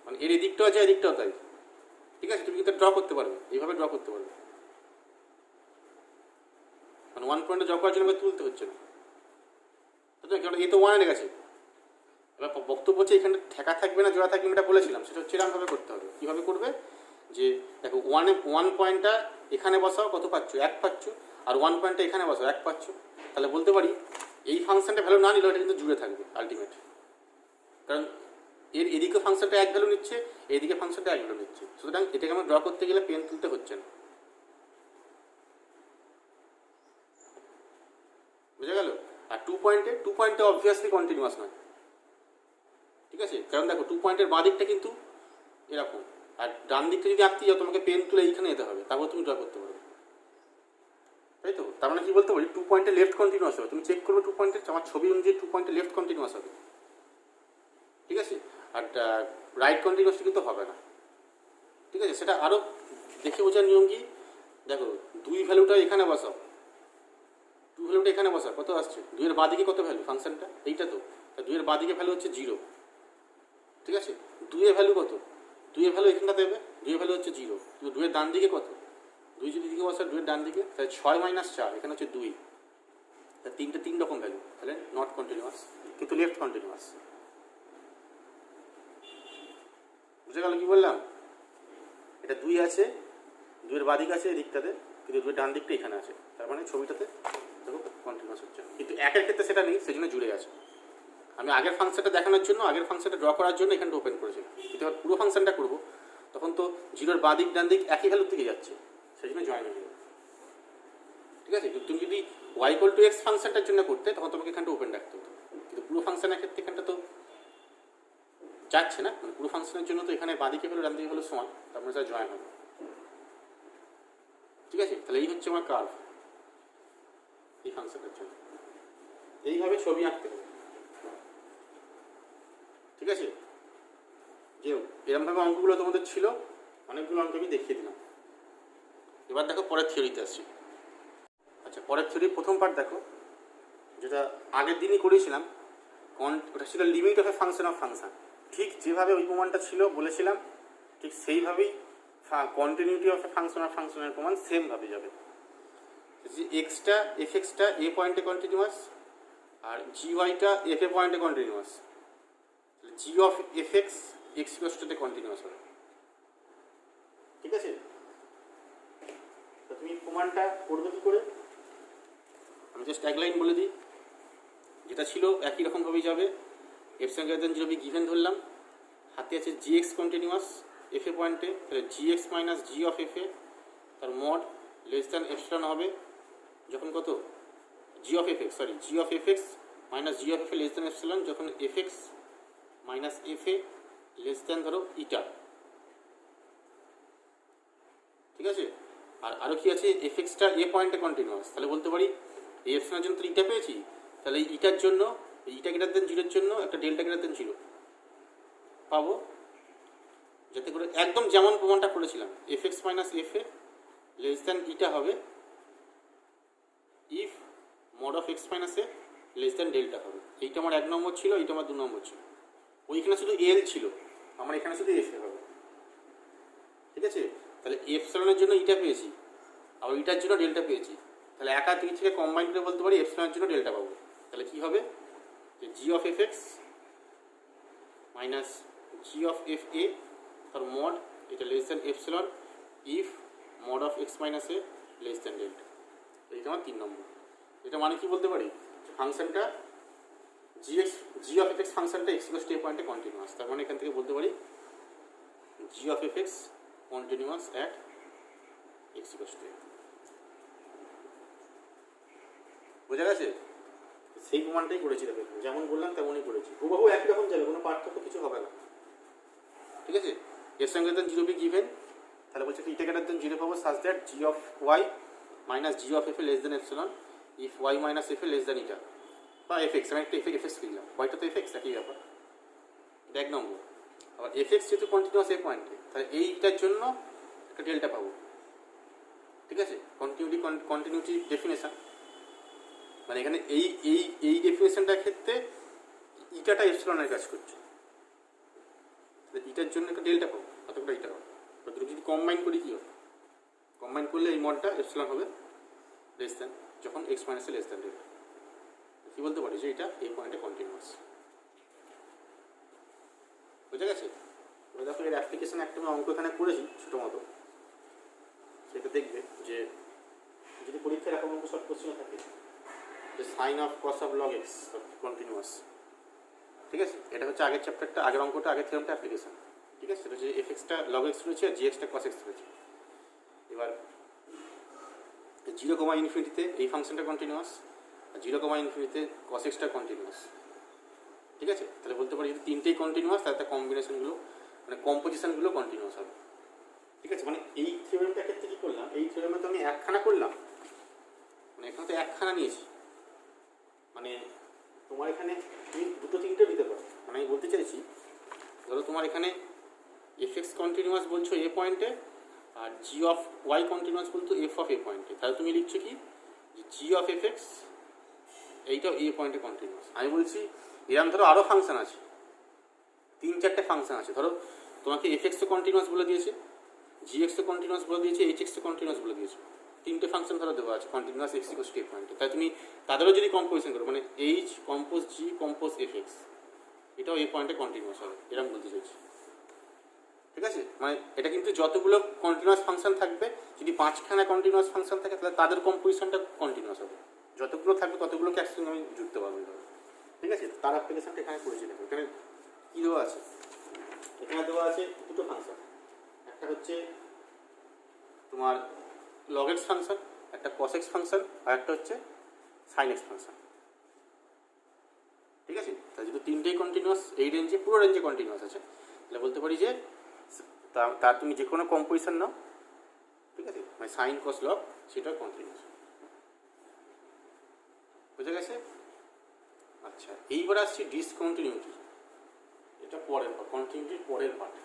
মানে এর এদিকটাও আছে এদিকটাও তাই। ঠিক আছে, তুমি কিন্তু ড্র করতে পারবে, এইভাবে ড্র করতে পারবে, মানে 1 পয়েন্টে ড্র করার জন্য তুলতে হচ্ছে না, কারণ এ তো 1 এনে গেছে, এবার বক্তব্য হচ্ছে এখানে ঠেকা থাকবে না জোড়া থাকবে, এটা বলেছিলাম, সেটা হচ্ছে এরকমভাবে করতে হবে। কীভাবে করবে, যে দেখো ওয়ান পয়েন্টটা এখানে বসাও, কত পাচ্ছ, 1 পাচ্ছ, আর 1 পয়েন্টটা এখানে বসাও, 1 পাচ্ছ। তাহলে বলতে পারি এই ফাংশনটা ভ্যালু না নিলেও এটা কিন্তু জুড়ে থাকবে আলটিমেট, কারণ এর এদিকে ফাংশনটা 1 ভ্যালু নিচ্ছে, এদিকে ফাংশনটা 1 ভ্যালু নিচ্ছে। সুতরাং এটাকে আমরা ড্র করতে গেলে পেন তুলতে হচ্ছে না। বুঝে গেল? আর 2 পয়েন্টে অবভিয়াসলি কন্টিনিউয়াস নয়, ঠিক আছে? কারণ দেখো 2 পয়েন্টের বাঁ দিকটা কিন্তু এরকম, আর ডান দিকটা যদি আঁকতে যাও তোমাকে পেন তুলে এইখানে যেতে হবে, তারপর তুমি ড্র করতে পারবে, তাই তো? তার মানে কি বলতে পারি 2 পয়েন্টে লেফট কন্টিনিউয়াস হবে, তুমি চেক করবে 2 পয়েন্টের, আমার ছবি অনুযায়ী 2 পয়েন্টে লেফট কন্টিনিউয়াস হবে, ঠিক আছে? আর রাইট কন্টিনিউয়াসটা কিন্তু হবে না, ঠিক আছে? সেটা আরও দেখে বোঝার নিয়ম কি, দেখো 2 ভ্যালুটা এখানে বসাও, 2 ভ্যালুটা এখানে বসাও, কত আসছে? 2 এর বাঁ দিকে কত ভ্যালু ফাংশনটা, এইটা তো, 2 এর বাঁ দিকে ভ্যালু হচ্ছে 0, ঠিক আছে? 2 এর ভ্যালু কত, 2 এর ভ্যালু এখানটা দেবে, 2 এর ভ্যালু হচ্ছে 0, কিন্তু 2 এর ডান দিকে কত, 2 যদি দিকে বসা 2 এর ডান দিকে, তাহলে 6 - 4 এখানে হচ্ছে 2, তাহলে 3 রকম ভ্যালু, তাহলে নট কন্টিনিউয়াস, কিন্তু লেফট কন্টিনিউয়াস। বুঝে গেল কি বললাম? এটা 2 আছে, 2 এর বাঁ দিক আছে এই দিকটাতে, কিন্তু 2 এর ডান দিকটা এখানে আছে, তার মানে ছবিটাতে দেখো কন্টিনিউয়াস হচ্ছে, কিন্তু একের ক্ষেত্রে সেটা নেই, সেই জন্য জুড়ে আছে। আমি আগের ফাংশনটা দেখানোর জন্য, আগের ফাংশনটা ড্র করার জন্য এখানটা ওপেন করেছিলাম, কিন্তু এবার পুরো ফাংশনটা করবো, তখন তো 0 বাঁ দিক ডান দিক একই ভ্যালুর দিকে যাচ্ছে, সেই জন্য জয়েন হয়ে যাবে, ঠিক আছে? কিন্তু তুমি যদি y=x ফাংশনটার জন্য করতে, তখন তোমাকে এখানটা ওপেন রাখতে হতো, কিন্তু পুরো ফাংশনের ক্ষেত্রে এখানটা তো যাচ্ছে না, মানে পুরো ফাংশনের জন্য তো এখানে বাঁ দিকে ভ্যালু ডান দিকে ভ্যালু সমান, তারপরে সেটা জয়েন হবে, ঠিক আছে? তাহলে এই হচ্ছে আমার কার্ভ এই ফাংশনের জন্য, এইভাবে ছবি আঁকতে হবে, ঠিক আছে? যে এরকমভাবে অঙ্কগুলো তোমাদের ছিল, অনেকগুলো অঙ্ক আমি দেখিয়ে দিলাম। এবার দেখো পরের থিওরিতে আসছি। আচ্ছা, পরের থিওরির প্রথম পার্ট দেখো, যেটা আগের দিনই করেছিলাম, ওটা ছিল limit of A function of function. ঠিক যেভাবে ওই প্রমাণটা ছিল বলেছিলাম, ঠিক সেইভাবেই continuity of A function of ফাংশনের প্রমাণ সেমভাবে যাবে। যে এক্সটা এফএক্সটা এ পয়েন্টে কন্টিনিউয়াস, আর জিওয়াইটা এফ এ পয়েন্টে continuous, g of f x x ইকুয়ালসে কন্টিনিউয়াস হবে, ঠিক আছে? তো তুমি প্রমাণটা করবে কি করে, আমি জাস্ট এক লাইন বলে দিই। যেটা ছিল একই রকমভাবেই যাবে, epsilon greater than 0 be given ধরলাম, হাতে আছে g x continuous f a পয়েন্টে, তাহলে g x minus g of f a, তার মড লেস দ্যান এপসাইলন হবে যখন কত, g of f x, sorry g of f x minus g of f a less than epsilon, যখন f x minus f a less than ধরো eta, ঠিক আছে? আর আরও কি আছে, এফ এক্সটা এ পয়েন্টে কন্টিনিউয়াস, তাহলে বলতে পারি এই এপসাইলনের জন্য তো ইটা পেয়েছি, তাহলে এই ইটার জন্য, ইটা গ্রেটার দেন 0 জন্য একটা ডেল্টা গ্রেটার দেন 0 পাবো, যাতে করে একদম যেমন প্রমাণটা করেছিলাম f x minus f a less than eta হবে if mod of x minus a less than delta হবে। এইটা আমার 1 নম্বর ছিল, এইটা আমার 2 নম্বর ছিল। ওইখানে শুধু এল ছিল, আমার এখানে শুধু এফ এ হবে, ঠিক আছে? তাহলে এপসাইলনের জন্য ইটা পেয়েছি, আবার ইটার জন্য ডেল্টা পেয়েছি, তাহলে একা দুই থেকে কম্বাইন করে বলতে পারি এপসাইলনের জন্য ডেল্টা পাবো। তাহলে কী হবে, যে g of f x minus g of f a তার মড এটা less than epsilon if mod of x minus a less than delta. এইটা আমার 3 নম্বর। এটা মানে কি বলতে পারি, ফাংশনটা জি অফ এফ এক্স ফাংশনটা এক্স ইকুয়ালস টু এ পয়েন্টে কন্টিনিউয়াস, তার মানে এখান থেকে বলতে পারি g of f x continuous at x equals to a. বোঝা গেছে? সেই প্রমাণটাই করেছি, দেখো যেমন বললাম তেমনই করেছি, হুবহু একই রকম যাবে, কোনো পার্থক্য কিছু হবে না, ঠিক আছে? Epsilon greater than 0 be given, তাহলে বলছে ইটা গ্রেটার দেন 0 পাবো such that g of y minus g of f a less than epsilon if y minus f a less than eta, বা এফ এক্স, আমি একটা F x লিখলাম, ওয়াইটা তো F x একই ব্যাপার, এটা 1 নম্বর। আবার এফ এক্স যেহেতু কন্টিনিউয়াস এ পয়েন্টে, তাহলে এইটার জন্য একটা ডেল্টা পাবো, ঠিক আছে? কন্টিনিউটি ডেফিনেশন, মানে এখানে এই এই এই ডেফিনেশনটার ক্ষেত্রে ইটাটা এপসাইলনের কাজ করছে, ইটার জন্য একটা ডেল্টা পাবো, কতটা ইটা হবে, দুটো যদি কম্বাইন করি কী হবে, কম্বাইন করলে এই মডটা এপসাইলন হবে লেস দ্যান যখন এক্স মাইনাসে লেস দ্যান ডেল্টা। কী বলতে পারি যে এটা এই পয়েন্টে কন্টিনিউয়াস। বুঝে গেছে? এবার দেখো এর অ্যাপ্লিকেশন একটা আমি অঙ্ক এখানে করেছি ছোটো মতো, সেটা দেখবে যে যদি পরীক্ষায় এরকম অঙ্ক শর্ট কোশ্চেন থাকে যে sine of cos of log x continuous, ঠিক আছে? এটা হচ্ছে আগের চ্যাপ্টারটা, আগের অঙ্কটা, আগের থিওরামটা অ্যাপ্লিকেশন, ঠিক আছে? এটা হচ্ছে এফ এক্সটা লগ এক্স রয়েছে আর জি এক্সটা কস এক্স রয়েছে। এবার 0,∞ এই ফাংশনটা কন্টিনিউয়াস, আর 0,∞ কস এক্সটা কন্টিনিউয়াস, ঠিক আছে? তাহলে বলতে পারি যদি তিনটেই কন্টিনিউয়াস তাহলে তার কম্বিনেশনগুলো মানে কম্পোজিশনগুলো কন্টিনিউয়াস হবে, ঠিক আছে? মানে এই থিওরেমটা ক্ষেত্রে কী করলাম, এই থিওরেমে তো আমি একখানা করলাম, মানে এখানে তো একখানা নিয়েছি, মানে তোমার এখানে তুমি দুটো তিনটে দিতে পারো। মানে আমি বলতে চাইছি ধরো তোমার এখানে এফ এক্স কন্টিনিউয়াস বলছো এ পয়েন্টে আর জি অফ ওয়াই কন্টিনিউয়াস বলতো এফ অফ এ পয়েন্টে, তাহলে তুমি লিখছো কি জি অফ এফ এক্স এইটাও এ পয়েন্টে কন্টিনিউয়াস। আমি বলছি এরকম ধরো আরও ফাংশন আছে, 3-4টে ফাংশন আছে, ধরো তোমাকে এফ এক্সও কন্টিনিউয়াস বলে দিয়েছে, জি এক্সও কন্টিনিউয়াস বলে দিয়েছে, এইচ এক্সও কন্টিনিউয়াস বলে দিয়েছে, 3টে ফাংশন ধরো দেওয়া আছে continuous x equals to a পয়েন্টে। তাই তুমি তাদেরও যদি কম্পোজিশন করো মানে এইচ কম্পোজ জি কম্পোজ এফ এক্স, এটাও এ পয়েন্টে কন্টিনিউয়াস হবে, এরকম বলতে চাইছি, ঠিক আছে? মানে এটা কিন্তু যতগুলো কন্টিনিউয়াস ফাংশন থাকবে, যদি 5খানা কন্টিনিউয়াস ফাংশন থাকে তাহলে তাদের কম্পোজিশনটা কন্টিনিউয়াস হবে, যতগুলো থাকবে ততগুলোকে একসঙ্গে আমি যুক্ত পারবো, ঠিক আছে? তার অ্যাপ্লিকেশনটা এখানে করেছি। দেখো এখানে কী দেওয়া আছে, এখানে দেওয়া আছে দুটো ফাংশন, একটা হচ্ছে তোমার লগ এক্স ফাংশন, একটা কস এক্স ফাংশন, আর একটা হচ্ছে সাইন এক্স ফাংশন, ঠিক আছে? তাহলে যদি তিনটেই কন্টিনিউয়াস এই রেঞ্জে পুরো রেঞ্জে কন্টিনিউয়াস আছে তাহলে বলতে পারি যে তার তুমি যে কোনো কম্পোজিশন নাও, ঠিক আছে? মানে সাইন কস লগ সেটাও কন্টিনিউয়াস, বুঝে গেছে? আচ্ছা এইবার আসছি ডিসকন্টিনিউটি, এটা পরের পার্ট, কন্টিনিউটির পরের পার্ট,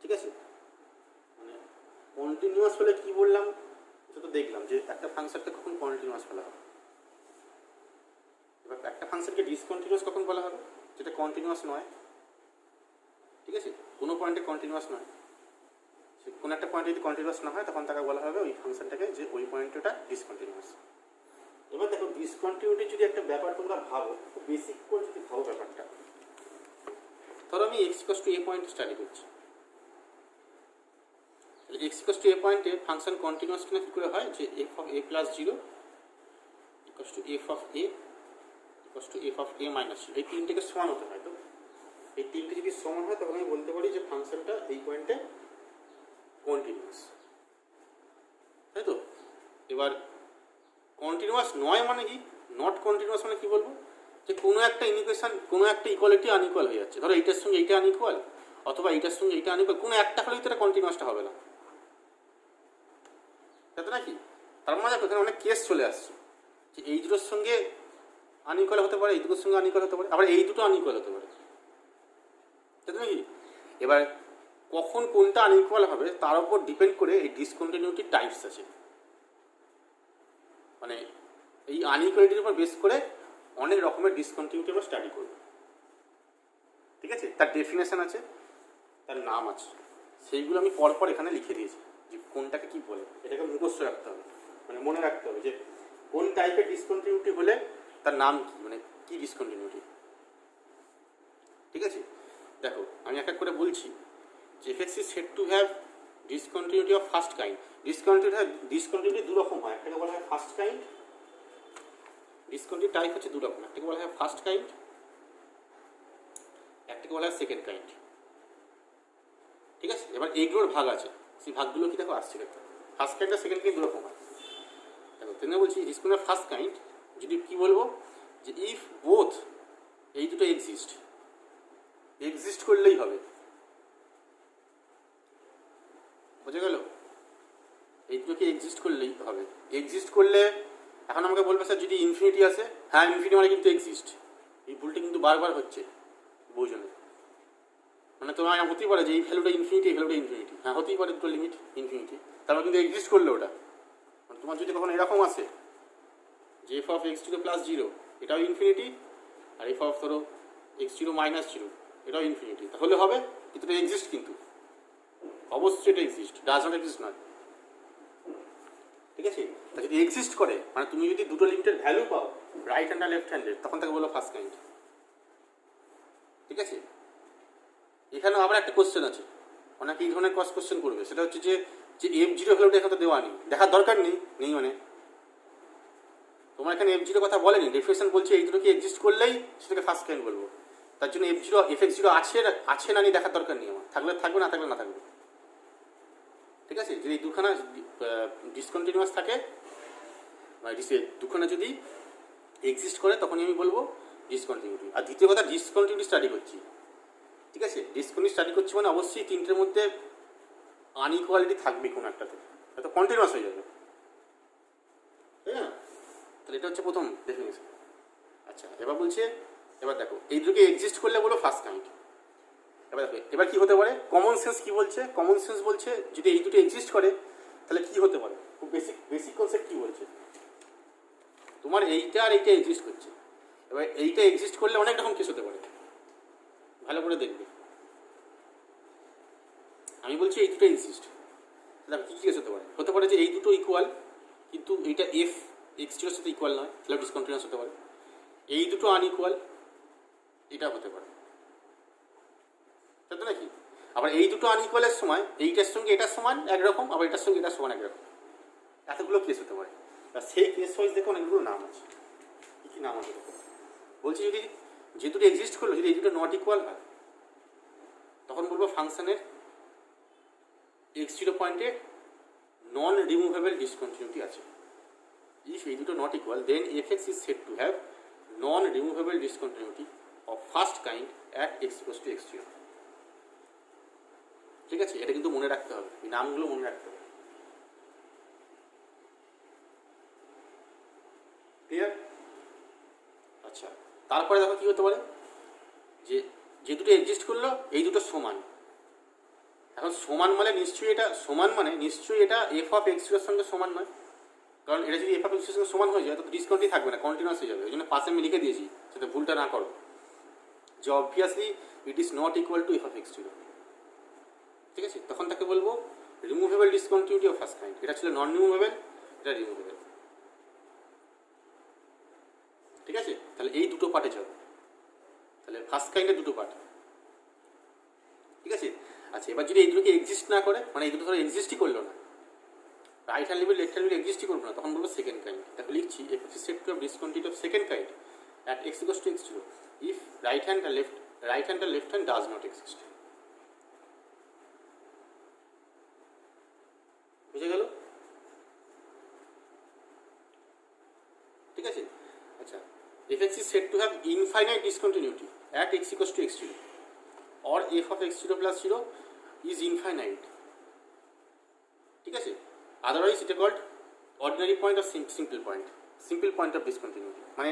ঠিক আছে? মানে কন্টিনিউয়াস হলে কি বললাম সেটা তো দেখলাম যে একটা ফাংশনকে কখন কন্টিনিউয়াস বলা হবে। এবার একটা ফাংশনকে ডিসকন্টিনিউয়াস কখন বলা হবে, যেটা কন্টিনিউয়াস নয়, ঠিক আছে? কোনো পয়েন্টে কন্টিনিউয়াস নয়, সে কোনো একটা পয়েন্টে যদি কন্টিনিউয়াস না হয় তখন তাকে বলা হবে ওই ফাংশনটাকে যে ওই পয়েন্টটা ডিসকন্টিনিউয়াস। এবার দেখো ডিসকন্টিনিউটি যদি একটা ব্যাপার তোমরা ভাবো, খুব বেসিক করে যদি ভাবো ব্যাপারটা, ধরো আমি x equals to A point study করছি, তাহলে এক্স ইকুয়ালস টু এ পয়েন্টে ফাংশন কন্টিনিউয়াস কিনা কী করে হয়, যে F of A plus 0 equals to f of A equals to f of A minus 0, এই তিনটেকে সমান হতে হয়। তো এই তিনটে যদি সমান হয় তখন আমি বলতে পারি যে ফাংশনটা এই পয়েন্টে কন্টিনিউয়াস, তাই তো? এবার কন্টিনিউয়াস নয় মানে কি, নট কন্টিনিউয়াস মানে কি বলবো, যে কোনো একটা ইকুয়েশন কোনো একটা ইকুয়ালিটি আনইকুয়াল হয়ে যাচ্ছে, ধরো এইটার সঙ্গে এইটা আনইকুয়াল অথবা এইটার সঙ্গে এইটা আনইকুয়াল, কোনো একটা হলেই তো এটা কন্টিনিউয়াসটা হবে না, তাই তো নাকি? তার মানে এখানে অনেক কেস চলে আসছে যে এই দুটোর সঙ্গে আনইকুয়াল হতে পারে, এই দুটোর সঙ্গে আনইকুয়াল হতে পারে, আবার এই দুটো আনইকুয়াল হতে পারে, তাই তো নাকি? এবার কখন কোনটা আনইকুয়াল হবে তার উপর ডিপেন্ড করে এই ডিসকন্টিনিউটির টাইপস আছে, মানে এই আনইকুয়ালিটির উপর বেস করে অনেক রকমের ডিসকন্টিনিউটি আমরা স্টাডি করব, ঠিক আছে? তার ডেফিনেশন আছে, তার নাম আছে, সেইগুলো আমি পরপর এখানে লিখে দিয়েছি যে কোনটাকে কী বলে, এটাকে মুখস্থ রাখতে হবে, মানে মনে রাখতে হবে যে কোন টাইপের ডিসকন্টিনিউটি হলে তার নাম কী, মানে কী ডিসকন্টিনিউটি, ঠিক আছে? দেখো আমি এক এক করে বলছি যে f x is said to have discontinuity of first kind. Discontinuity দু রকম হয়, একটাকে বলা হয় ফার্স্ট কাইন্ড, ডিসকন্টিনিউটি টাইপ হচ্ছে দু রকম, একটাকে বলা হয় ফার্স্ট কাইন্ড, একটাকে বলা হয় সেকেন্ড কাইন্ড, ঠিক আছে? এবার এইগুলোর ভাগ আছে, সেই ভাগগুলো কি দেখো আসছে, দেখো ফার্স্ট কাইন্ড আর সেকেন্ড কাইন্ড দু রকম হয়। দেখো তিনি বলছি ডিসকন্টিনিউটি ফার্স্ট কাইন্ড যদি কী বলবো, যে ইফ বোথ এই দুটো এক্সিস্ট করলেই হবে, বোঝা গেল? এই দুটোকে এক্সিস্ট করলেই হবে, এক্সিস্ট করলে এখন আমাকে বলবে স্যার যদি ইনফিনিটি আসে, হ্যাঁ ইনফিনিটি মানে কিন্তু এক্সিস্ট, এই ভুলটা কিন্তু বারবার হচ্ছে বোঝনে, মানে তোমার হতেই পারে যে এই ভ্যালুটা ইনফিনিটি, এই ভ্যালুটা ইনফিনিটি, হ্যাঁ হতেই পারে দুটো লিমিট ইনফিনিটি, তারপর কিন্তু এক্সিস্ট করলে ওটা, মানে তোমার যদি কখনো এরকম আসে যে এফ অফ x0 প্লাস 0 এটাও ইনফিনিটি, আর এফ অফ ধরো x0 মাইনাস 0 এটাও ইনফিনিটি, তাহলে হবে কিন্তু এটা এক্সিস্ট, কিন্তু অবশ্যই এটা এক্সিস্ট, ডাজ নট এক্সিস্ট নয়, ঠিক আছে? তা যদি এক্সিস্ট করে মানে তুমি যদি দুটো লিমিটের ভ্যালু পাও রাইট হ্যান্ড আর লেফট হ্যান্ডের, তখন তাকে বলো ফার্স্ট কাইন্ড, ঠিক আছে? এখানেও আবার একটা কোশ্চেন আছে, অনেকে এই ধরনের কোশ্চেন করবে, সেটা হচ্ছে যে F0 ভ্যালুটা এখানে তো দেওয়া নেই, দেখার দরকার নেই মানে তোমার এখানে F0 কথা বলেনি, ডেফিনেশন বলছে এই দুটো কি এক্সিস্ট করলেই সেটাকে ফার্স্ট কাইন্ড বলবো। তার জন্য Fx0 আছে না নেই দেখার দরকার নেই আমার, থাকলে থাকবে, না থাকলে না থাকবে। ঠিক আছে, যদি দুখানা ডিসকন্টিনিউয়াস থাকে দুখানা যদি এক্সিস্ট করে তখনই আমি বলবো ডিসকন্টিনিউটি। আর দ্বিতীয় কথা, ডিসকন্টিনিউটি স্টাডি করছি, ঠিক আছে, ডিসকন্টিনিউটি স্টাডি করছি মানে অবশ্যই তিনটের মধ্যে আনইকুয়ালিটি থাকবে কোনো একটাতে, এত কন্টিনিউয়াস হয়ে যাবে, তাই না? তাহলে এটা হচ্ছে প্রথম ডেফিনেশন। আচ্ছা, এবার দেখো এই দুটোকে এক্সিস্ট করলে বলো ফার্স্ট কাইন্ড। এবার দেখো এবার কি হতে পারে, কমন সেন্স কি বলছে, কমন সেন্স বলছে যদি এই দুটো এক্সিস্ট করে তাহলে কি হতে পারে, খুব বেসিক কনসেপ্ট কি বলছে, তোমার এইটা আর এইটা এক্সিস্ট করছে, এবার এইটা এক্সিস্ট করলে অনেক রকম কেস হতে পারে, ভালো করে দেখবে। আমি বলছি এই দুটো এক্সিস্ট, তাহলে কী কেস হতে পারে যে এই দুটো ইকুয়াল কিন্তু এইটা F(x0) সাথে ইকুয়াল নয়, তাহলে ডিসকন্টিনিউয়াস হতে পারে। এই দুটো আনইকুয়াল, এটা হতে পারে, তাই তো নাকি? আবার এই দুটো আনইকুয়ালের সময় এইটার সঙ্গে এটার সমান একরকম, আবার এটার সঙ্গে এটার সমান একরকম, এতগুলো কেস হতে পারে। আর সেই কেস ওয়াইজ দেখো অনেকগুলো নাম আছে, কী কী নাম আছে বলছি। যদি যে দুটো এক্সিস্ট করলো, যদি এই দুটো নট ইকুয়াল হয় তখন বলবো ফাংশনের x0 পয়েন্টে নন রিমুভেবল ডিসকন্টিনিউটি আছে। If এই দুটো not equal, then fx is said to have non-removable discontinuity of first kind at x equals to x0. ঠিক আছে, এটা কিন্তু মনে রাখতে হবে, এই নামগুলো মনে রাখতে হবে, ক্লিয়ার? আচ্ছা, তারপরে দেখো কি হতে পারে, যে দুটো এক্সিস্ট করলো এই দুটো সমান। এখন সমান মানে নিশ্চয়ই এটা f(x0) এর সঙ্গে সমান নয়, কারণ এটা যদি f(x0) এর সঙ্গে সমান হয়ে যায় তো ডিসকন্টিনিউটি থাকবে না, কন্টিনিউয়াস হয়ে যাবে। ওই জন্য পাশে আমি লিখে দিয়েছি যাতে ভুলটা না করো, যে obviously it is not equal to f(x0). ঠিক আছে, তখন তাকে বলবো removable discontinuity of first kind. এটা ছিল নন রিমুভেবল, এটা রিমুভেবল। ঠিক আছে, তাহলে এই দুটো পার্টে যাবে, তাহলে ফার্স্ট কাইন্ডের দুটো পার্ট। ঠিক আছে, আচ্ছা, এবার যদি এই দুটোকে এক্সিস্ট না করে, মানে এই দুটো ধরো এক্সিস্টই করলো না, right hand limit left hand limit এক্সিস্টই করবো না, তখন বলবো সেকেন্ড কাইন্ড। তাকে লিখছি f is said to have discontinuity of second kind at x equals to x0 if right hand and left hand does not exist. বুঝে গেল? ঠিক আছে, আচ্ছা, fx is said to have infinite discontinuity at x equals to x0 or f of x0 plus 0 is infinite. ঠিক আছে, otherwise it is called ordinary point or simple point of discontinuity. মানে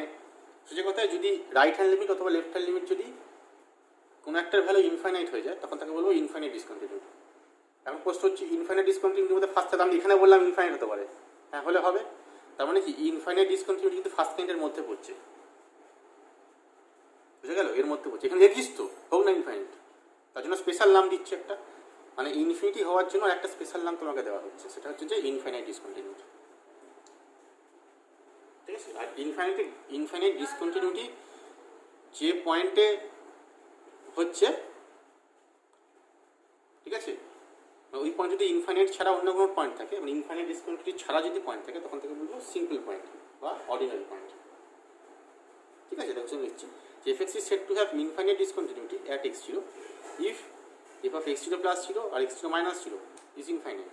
সোজা কথায় যদি রাইট হ্যান্ড লিমিট অথবা left hand limit যদি কোনো একটার ভ্যালু ইনফাইনাইট হয়ে যায় তখন তাকে বলবো ইনফাইনাইট ডিসকন্টিনিউটি। এখন প্রশ্ন হচ্ছে ইনফাইনাইট ডিসকন্টিনিউটির মধ্যে ফার্স্ট আমি এখানে বললাম ইনফাইনাইট হতে পারে, হ্যাঁ হলে হবে, তার মানে কি ইনফাইনাইট ডিসকন্টিনিউটি কিন্তু ফার্স্ট কাইন্ডের মধ্যে পড়ছে, বুঝে গেল? এর মধ্যে পড়ছে, এখানে এক্সিস্ট তো হোক না ইনফাইনাইট, তার জন্য স্পেশাল নাম দিচ্ছে একটা, মানে ইনফিনিটি হওয়ার জন্য একটা স্পেশাল নাম তোমাকে দেওয়া হচ্ছে, সেটা হচ্ছে যে ইনফাইনাইট ডিসকন্টিনিউটি। ঠিক আছে, আর ইনফাইনাইট ডিসকন্টিনিউটি যে পয়েন্টে হচ্ছে, ঠিক আছে, ওই পয়েন্ট যদি ইনফাইনাইট ছাড়া অন্য কোনো পয়েন্ট থাকে, মানে ইনফাইনাইট ডিসকন্টিনিউটি ছাড়া যদি পয়েন্ট থাকে তখন থেকে বলবো সিম্পল পয়েন্ট বা অর্ডিনারি পয়েন্ট। ঠিক আছে, দেখো লিখছি যে fx is said to have infinite discontinuity at x0 if f of x0 plus 0 or x0 minus 0 is infinite.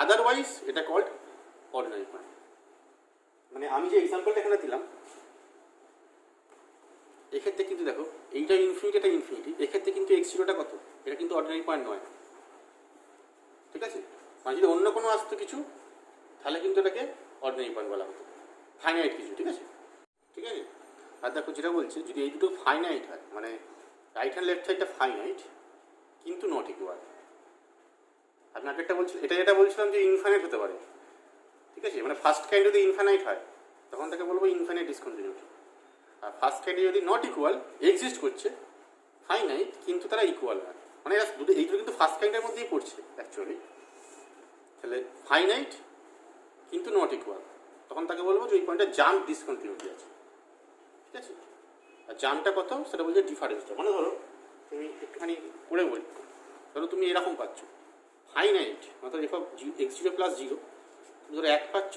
Otherwise এটা called ordinary point. মানে আমি যে এক্সাম্পলটা এখানে দিলাম এক্ষেত্রে কিন্তু দেখো এইটা ইনফিনিটি, এটা ইনফিনিটি, এক্ষেত্রে কিন্তু x0টা কত, এটা কিন্তু অর্ডিনারি পয়েন্ট নয়। ঠিক আছে, মানে যদি অন্য কোনো আসতো কিছু তাহলে কিন্তু এটাকে অর্ডিনারি পয়েন্ট বলা হতো, ফাইনাইট কিছু। ঠিক আছে, ঠিক আছে, আর দেখো যেটা বলছে যদি এই দুটো ফাইনাইট হয়, মানে রাইট হ্যান্ড লেফট সাইডটা ফাইনাইট কিন্তু নট ইকুয়াল। আমি আগেরটা বলছিলাম, এটা বলছিলাম যে ইনফাইনাইট হতে পারে। ঠিক আছে, মানে ফার্স্ট কাইন্ড যদি ইনফাইনাইট হয় তখন তাকে বলবো ইনফাইনাইট ডিসকন্টিনিউটি। আর ফার্স্ট কাইন্ডে যদি নট ইকুয়াল, এক্সিস্ট করছে ফাইনাইট কিন্তু তারা ইকুয়াল হয়, মানে এরা দুটো এই দুটো কিন্তু ফার্স্ট কাইন্ডের মধ্যেই পড়ছে অ্যাকচুয়ালি। তাহলে ফাইনাইট কিন্তু নট ইকুয়াল, তখন তাকে বলবো যে ওই পয়েন্টে জাম্প ডিসকন্টিনিউটি আছে। ঠিক আছে, আর জাম্পটা কত সেটা বলছে ডিফারেন্সটা, মানে ধরো তুমি একটুখানি করে বলি। ধরো তুমি এরকম পাচ্ছ ফাইনাইট, অর্থাৎ এফ অফ x0 প্লাস 0, তুমি ধরো 1 পাচ্ছ,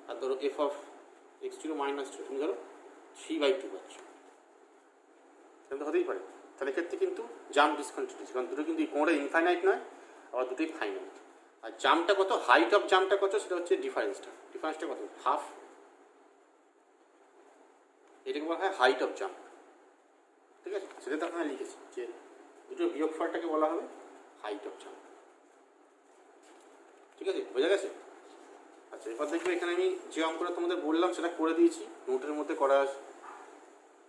আর ধরো এফ অফ x0 মাইনাস 0 তুমি ধরো 3/2 পাচ্ছ। তাহলে তো হতেই পারে। তাহলে ক্ষেত্রে কিন্তু জাম্প ডিসকন্টিনিউটি, কারণ দুটো কিন্তু কোনোটা ইনফাইনাইট নয়, আবার দুটোই ফাইনাইট। আর জাম্পটা কত, হাইট অফ জাম্পটা কত, সেটা হচ্ছে ডিফারেন্সটা কত, হাফ। এটাকে বলা হয় হাইট অফ জাম্প, ঠিক আছে? সেটা তো আপনারা লিখেছি যে দুটো বিয়োগফলটাকে বলা হবে হাইট অফ জাম্প, ঠিক আছে? বোঝা গেছে? আচ্ছা, এরপর দেখবে এখানে আমি যে অঙ্কটা তোমাদের বললাম সেটা করে দিয়েছি, নোটের মধ্যে করা আছে,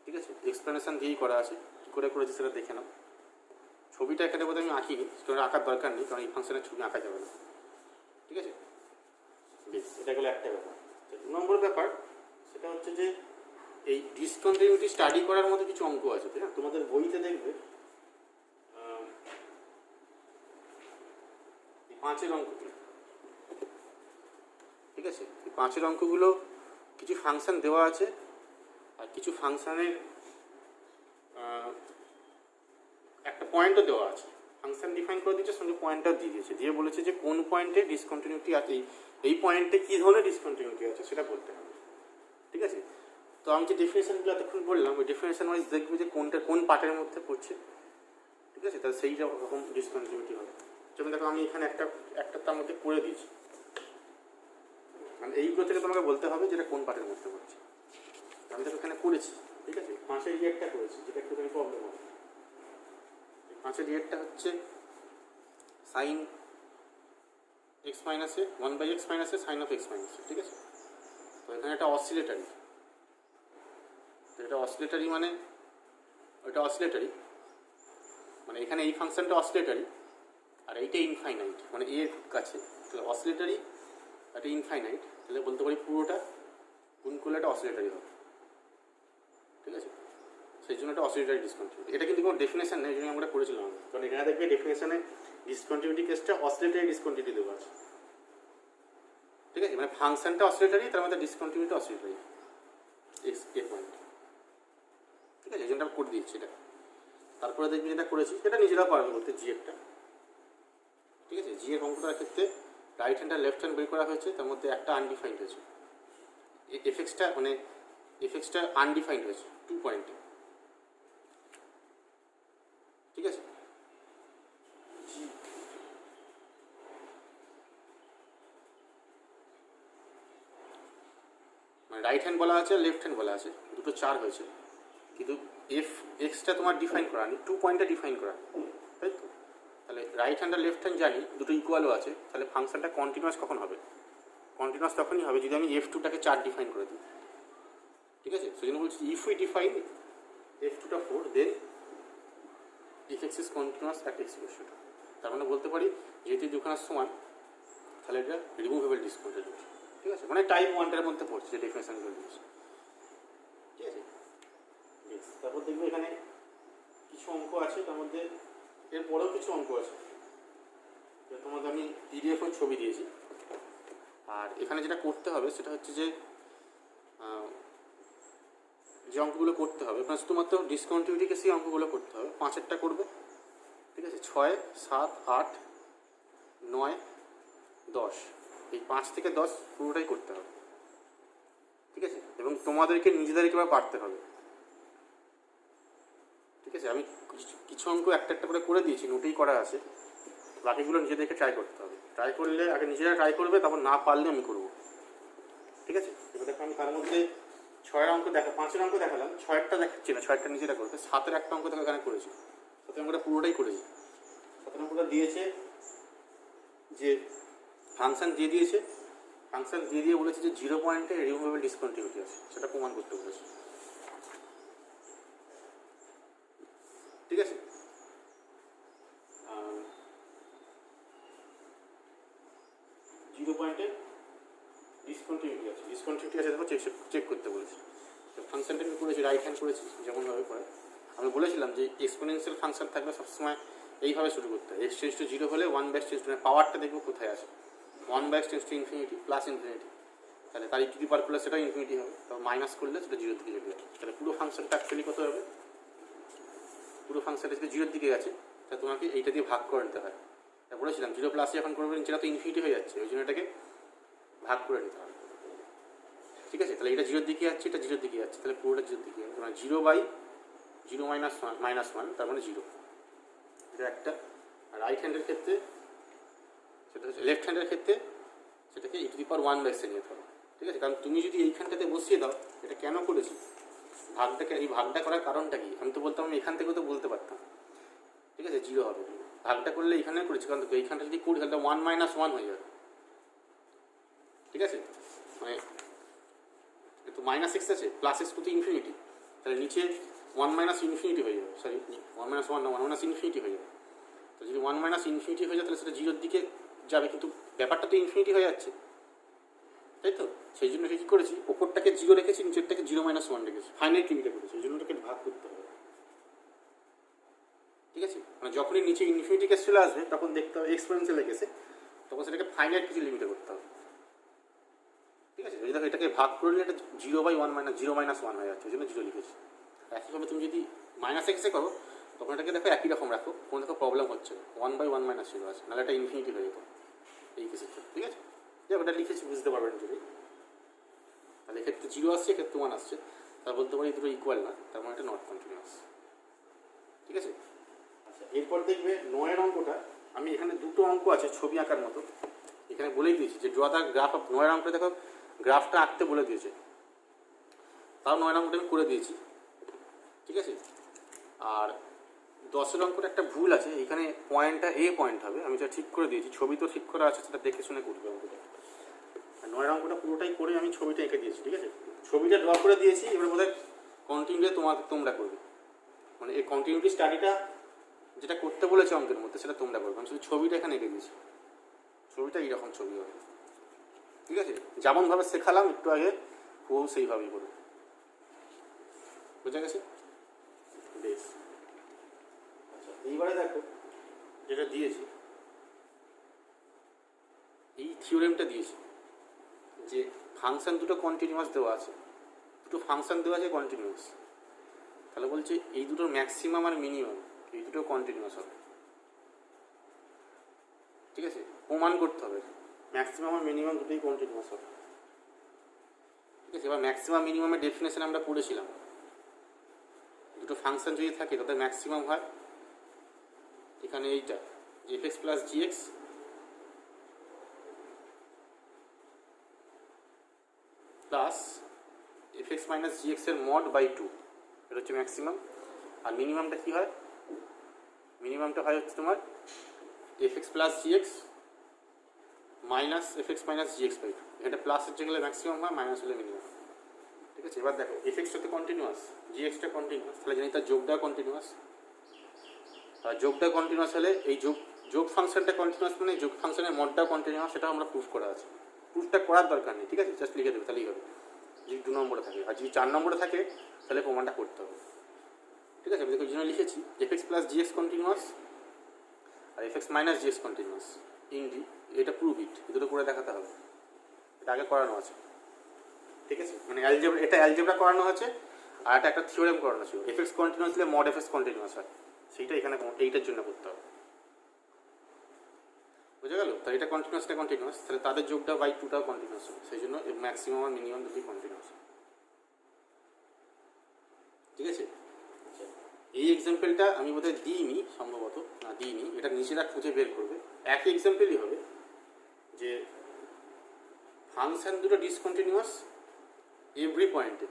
ঠিক আছে? এক্সপ্লেনেশন দিয়েই করা আছে, কী করে করেছি সেটা দেখে নাও। ছবিটা এখানে বোধহয় আমি আঁকিনি, সেটা আঁকার দরকার নেই, কারণ এই ফাংশনের ছবি আঁকা যাবে না, ঠিক আছে? বেশ, এটা গেলো একটা ব্যাপার। 2 নম্বর ব্যাপার সেটা হচ্ছে যে এই ডিসকন্টিনিউটি স্টাডি করার মধ্যে কিছু অঙ্ক আছে, তাই না? তোমাদের বইতে দেখবে 5-এর অঙ্কগুলো, ঠিক আছে? এই 5-এর অঙ্কগুলো কিছু ফাংশন দেওয়া আছে, আর কিছু ফাংশনের একটা পয়েন্টও দেওয়া আছে। ফাংশন ডিফাইন করে দিয়েছে, সঙ্গে পয়েন্টটাও দিয়ে দিয়েছে, দিয়ে বলেছে যে কোন পয়েন্টে ডিসকন্টিনিউটি আছে, এই পয়েন্টে কী ধরনের ডিসকন্টিনিউটি আছে সেটা বলতে হবে, ঠিক আছে? তো আমি যে ডেফিনেশনগুলো এতক্ষণ বললাম, ওই ডেফিনেশন ওয়াইজ দেখবে যে কোনটা কোন পার্টের মধ্যে পড়ছে, ঠিক আছে? তাহলে সেই রকম ডিসকন্টিনিউটি হবে। যেমন দেখো আমি এখানে একটা তার মধ্যে করে দিয়েছি, মানে এইগুলো থেকে তোমাকে বলতে হবে যেটা কোন পার্টের মধ্যে পড়ছে। আমি দেখো এখানে করেছি, ঠিক আছে? 5-এর রিয়েটটা করেছি, যেটা একটুখানি প্রবলেম হবে। 5-এর রিয়েটটা হচ্ছে সাইন x মাইনাসে 1/x মাইনাসে সাইন অফ x মাইনাসে, ঠিক আছে? তো এখানে একটা অসিলেটারি, তো এটা অসিলেটারি মানে ওইটা অসিলেটারি, মানে এখানে এই ফাংশনটা অসিলেটারি আর এইটা ইনফাইনাইট, মানে এর কাছে। তাহলে অসিলেটারি এটা ইনফাইনাইট, তাহলে বলতে পারি পুরোটা গুণ করলে একটা অসিলেটারি হবে, ঠিক আছে? সেই জন্য একটা অসিলেটারি ডিসকন্টিনিউটি। এটা কিন্তু কোনো ডেফিনেশন নেই, এই জন্য আমরা করেছিলাম, কারণ এখানে দেখবে ডেফিনেশনে ডিসকন্টিনিউটি কেসটা অসিলেটারি ডিসকন্টিনিউটি দেওয়া আছে, ঠিক আছে? মানে ফাংশনটা অসিলেটারি, তার মধ্যে ডিসকন্টিনিউটি অসিলেটারি এক্স এ পয়েন্ট, ঠিক আছে? এই জন্য করে দিয়েছি এটা। তারপরে দেখবি যেটা করেছি সেটা নিজেরাও পারবে বলতে, জি একটা, ঠিক আছে? জি এর অঙ্কটার ক্ষেত্রে রাইট হ্যান্ড আর লেফট হ্যান্ড বের করা হয়েছে, তার মধ্যে একটা আনডিফাইন্ড হয়েছে, এফএক্সটা মানে এফএক্সটা আনডিফাইন্ড হয়েছে 2 পয়েন্টে, ঠিক আছে? মানে রাইট হ্যান্ড বলা আছে, লেফট হ্যান্ড বলা আছে, দুটো 4 হয়েছে, কিন্তু এফ এক্সটা তোমার ডিফাইন করা নেই, 2 পয়েন্টে ডিফাইন করা, তাই তো? তাহলে রাইট হ্যান্ড আর লেফট হ্যান্ড জানি, দুটো ইকুয়ালও আছে, তাহলে ফাংশনটা কন্টিনিউয়াস কখন হবে? কন্টিনিউয়াস তখনই হবে যদি আমি f2টাকে 4 ডিফাইন করে দিই, ঠিক আছে? সেই জন্য বলছি ইফ উই ডিফাইন f2টা 4 then if x is continuous at x equals to 2, তার মানে বলতে পারি যেহেতু দুখানা সমান, তাহলে এটা রিমুভেবল ডিসকন্টিনিউটি, ঠিক আছে? মানে টাইপ 1টার মধ্যে পড়ছে যে ডেফিনেশনগুলো দিয়েছে, ঠিক আছে? তারপর দেখবে এখানে কিছু অঙ্ক আছে, তার মধ্যে এরপরেও কিছু অঙ্ক আছে, তোমাদের আমি পিডিএফের ছবি দিয়েছি। আর এখানে যেটা করতে হবে সেটা হচ্ছে যে যে অঙ্কগুলো করতে হবে আপনার শুধুমাত্র ডিসকন্টিনিউটিকে সেই অঙ্কগুলো করতে হবে। 5-এরটা করবে, ঠিক আছে? 6, 7, 8, 9, 10, এই 5 থেকে 10 পুরোটাই করতে হবে, ঠিক আছে? এবং তোমাদেরকে নিজেদেরকে এবার পারতে হবে, ঠিক আছে? আমি কিছু অঙ্ক একটা করে দিয়েছি, নোটেই করা আছে, বাকিগুলো নিজেদেরকে ট্রাই করতে হবে। ট্রাই করলে আগে নিজেরা ট্রাই করবে, তারপর না পারলে আমি করবো, ঠিক আছে? এবার দেখো আমি তার মধ্যে 6-এর অঙ্ক 5-এর অঙ্ক দেখালাম, 6-এরটা দেখাচ্ছি না, 6-এরটা নিজেরা করবে। 7-এর একটা অঙ্ক দেখো এখানে করেছি, 7-এর অঙ্কটা পুরোটাই করেছি। 7-এর অঙ্কটা দিয়েছে যে ফাংশন দিয়ে দিয়েছে, ফাংশন দিয়ে বলেছে যে 0 পয়েন্টে রিমুভেবল ডিসকন্টিনিউটি আছে, সেটা প্রমাণ করতে বলেছে, ঠিক আছে? 0 পয়েন্টে ডিসকন্টিনিউটি আছে দেখো, চেক করতে বলেছি। ফাংশনটা আমি করেছি, রাইট হ্যান্ড করেছি যেমনভাবে করে। আমি বলেছিলাম যে এক্সপোনেনশিয়াল ফাংশন থাকলে সবসময় এইভাবে শুরু করতে হয়, x টেন্ডস টু 0 হলে 1/x টেন্ডস টু, পাওয়ারটা দেখবো কোথায় আছে, 1/x tends to infinity plus infinity, তাহলে তার ইটি পাওয়ার করলে সেটা ইনফিনিটি হবে, তবে মাইনাস করলে সেটা 0 থেকে চলে যাবে। তাহলে পুরো ফাংশনটা অ্যাকচুয়ালি কত হবে, পুরো ফাংশনটা যদি জিরোর দিকে গেছে তাহলে তোমাকে এইটা দিয়ে ভাগ করে নিতে হয়। তা বলেছিলাম জিরো প্লাস যখন করবেন যেটা তো ইনফিনিটি হয়ে যাচ্ছে, ওই জন্য এটাকে ভাগ করে নিতে হবে। ঠিক আছে, তাহলে এটা জিরোর দিকে যাচ্ছে, এটা জিরোর দিকে যাচ্ছে, তাহলে পুরোটা জিরোর দিকে যাচ্ছে, মানে 0/0 -1 তার মানে 0। এটা একটা। আর রাইট হ্যান্ডের ক্ষেত্রে সেটা হচ্ছে, লেফট হ্যান্ডের ক্ষেত্রে সেটাকে e⁴ নিতে হবে। ঠিক আছে, কারণ তুমি যদি এইখানটাতে বসিয়ে দাও, এটা কেন করেছি এই ভাগটা করার কারণটা কি, আমি তো বলতাম আমি এখান থেকেও তো বলতে পারতাম। ঠিক আছে, 0 হবে, ভাগটা করলে এইখানে করেছি, কারণ এইখানটা যদি করি তাহলে 1 - 1 হয়ে যাবে। ঠিক আছে, মানে তো -x আছে, +x টু ইনফিনিটি, তাহলে নিচে 1 - ইনফিনিটি হয়ে যাবে, সরি 1 - 1 না 1 - ইনফিনিটি হয়ে যাবে। তো যদি 1 - ইনফিনিটি হয়ে যায় তাহলে সেটা জিরোর দিকে যাবে, কিন্তু ব্যাপারটা তো ইনফিনিটি হয়ে যাচ্ছে, তাই তো? সেই জন্য কী করেছি, ওপরটাকে 0 রেখেছি, নিচেরটাকে 0 - 1 রেখেছি, ফাইনাইট লিমিটে করেছি, এই জন্য ওটাকে ভাগ করতে হবে। ঠিক আছে, মানে যখনই নিচে ইনফিনিটি কেস চলে আসবে তখন দেখতে হবে এক্সপোনেনশিয়াল কেসে, তখন সেটাকে ফাইনাইট কিছু লিমিটে করতে হবে। ঠিক আছে, যদি দেখো এটাকে ভাগ করলে এটা 0/1 0 - 1 হয়ে যাচ্ছে, ওই জন্য 0 লিখেছি। একইভাবে তুমি যদি -x করো তখন এটাকে দেখো একই রকম রাখো, কোনো দেখো প্রবলেম হচ্ছে না, 1/1 - 0 আছে, নাহলে এটা ইনফিনিটি হয়ে যেত এই কেসের জন্য। ঠিক আছে, যাই ওটা লিখেছি, বুঝতে পারবেন যদি। তাহলে এক্ষেত্রে 0 আসছে, এক্ষেত্রে 1 আসছে, তা বলতে পারি দুটো ইকুয়াল না, তার মানে এটা নট কন্টিনিউয়াস। ঠিক আছে, আচ্ছা এরপর দেখবে 9 অঙ্কটা, আমি এখানে দুটো অঙ্ক আছে ছবি আঁকার মতো, এখানে বলেই দিয়েছি যে ড্র দ্য গ্রাফ অফ 9 অঙ্কটা, দেখো গ্রাফটা আঁকতে বলে দিয়েছে, তাও 9 অঙ্কটা আমি করে দিয়েছি। ঠিক আছে, আর 10 অঙ্কটা একটা ভুল আছে, এখানে পয়েন্টটা এ পয়েন্ট হবে, আমি সেটা ঠিক করে দিয়েছি, ছবি তো ঠিক করা আছে, সেটা দেখে শুনে করবে অঙ্কটা। 9 অঙ্কটা পুরোটাই করে আমি ছবিটা এঁকে দিয়েছি। ঠিক আছে, ছবিটা ড্র করে দিয়েছি, এবার বোধহয় কন্টিনিউ তোমরা করবে, মানে এই কন্টিনিউটি স্টাডিটা যেটা করতে বলেছে অঙ্কের মধ্যে সেটা তোমরা করবে, আমি শুধু ছবিটা এখানে এঁকে দিয়েছি, ছবিটা এইরকম ছবি হবে। ঠিক আছে, যেমনভাবে শেখালাম একটু আগে ও সেইভাবেই করবে, বুঝা গেছে? বেশ, আচ্ছা এইবারে দেখো যেটা দিয়েছি, এই থিওরেমটা দিয়েছি যে ফাংশন দুটো কন্টিনিউয়াস দেওয়া আছে, দুটো ফাংশন দেওয়া আছে কন্টিনিউয়াস, তাহলে বলছে এই দুটোর ম্যাক্সিমাম আর মিনিমাম এই দুটো কন্টিনিউয়াস হবে। ঠিক আছে, প্রমাণ করতে হবে ম্যাক্সিমাম আর মিনিমাম দুটোই কন্টিনিউয়াস হবে। ঠিক আছে, এবার ম্যাক্সিমাম মিনিমামের ডেফিনেশন আমরা পড়েছিলাম, দুটো ফাংশন যদি থাকে তাদের ম্যাক্সিমাম হয় এখানে এইটা যে fx + gx plus fx - gx এর mod বাই 2, এটা হচ্ছে ম্যাক্সিমাম। আর মিনিমামটা কি হয়, মিনিমামটা হয় হচ্ছে তোমার fx + gx minus fx - gx by 2, এটা প্লাসের যেগুলো ম্যাক্সিমাম হয়, মাইনাস হলে মিনিমাম। ঠিক আছে, এবার দেখো fxটা তো কন্টিনিউয়াস, gxটা কন্টিনিউয়াস, তাহলে জানি তার যোগটা কন্টিনিউয়াস, আর যোগটা কন্টিনিউয়াস হলে এই যোগ ফাংশনটা কন্টিনিউয়াস, মানে যোগ ফাংশনের মডটা কন্টিনিউয়াস, সেটা আমরা প্রুফ করা আছে, প্রুফটা করার দরকার নেই। ঠিক আছে, জাস্ট লিখে দেবে তাহলেই হবে, যদি 2 নম্বরে থাকে, আর যদি 4 নম্বরে থাকে তাহলে প্রমাণটা করতে হবে। ঠিক আছে, আমি দেখো জন্য লিখেছি fx + gx কন্টিনিউয়াস আর fx - gx continuous indeed, এটা প্রুফ ইট, এই দুটো করে দেখাতে হবে, এটা আগে করানো আছে। ঠিক আছে, মানে অ্যালজেব্রা, এটা অ্যালজেব্রা করানো আছে, আর একটা থিওরেম করানো ছিল, fx কন্টিনিউয়াস হলে mod fx কন্টিনিউয়াস হয়, সেইটা এখানে এইটার জন্য করতে হবে। বুঝে গেল? তাহলে এটা কন্টিনিউয়াসটা কন্টিনিউয়াস, তাহলে তাদের যোগটা বাই 2টাও কন্টিনিউয়াস হবে, সেই জন্য ম্যাক্সিমাম আর মিনিমাম দুটোই কন্টিনিউয়াস। ঠিক আছে, এই এক্সাম্পলটা আমি বোধহয় দিইনি, সম্ভবত না দিইনি, এটা নিচেরা খুঁজে বের করবে, একই এক্সাম্পলই হবে যে ফাংশন দুটো ডিসকন্টিনিউয়াস এভরি পয়েন্টে,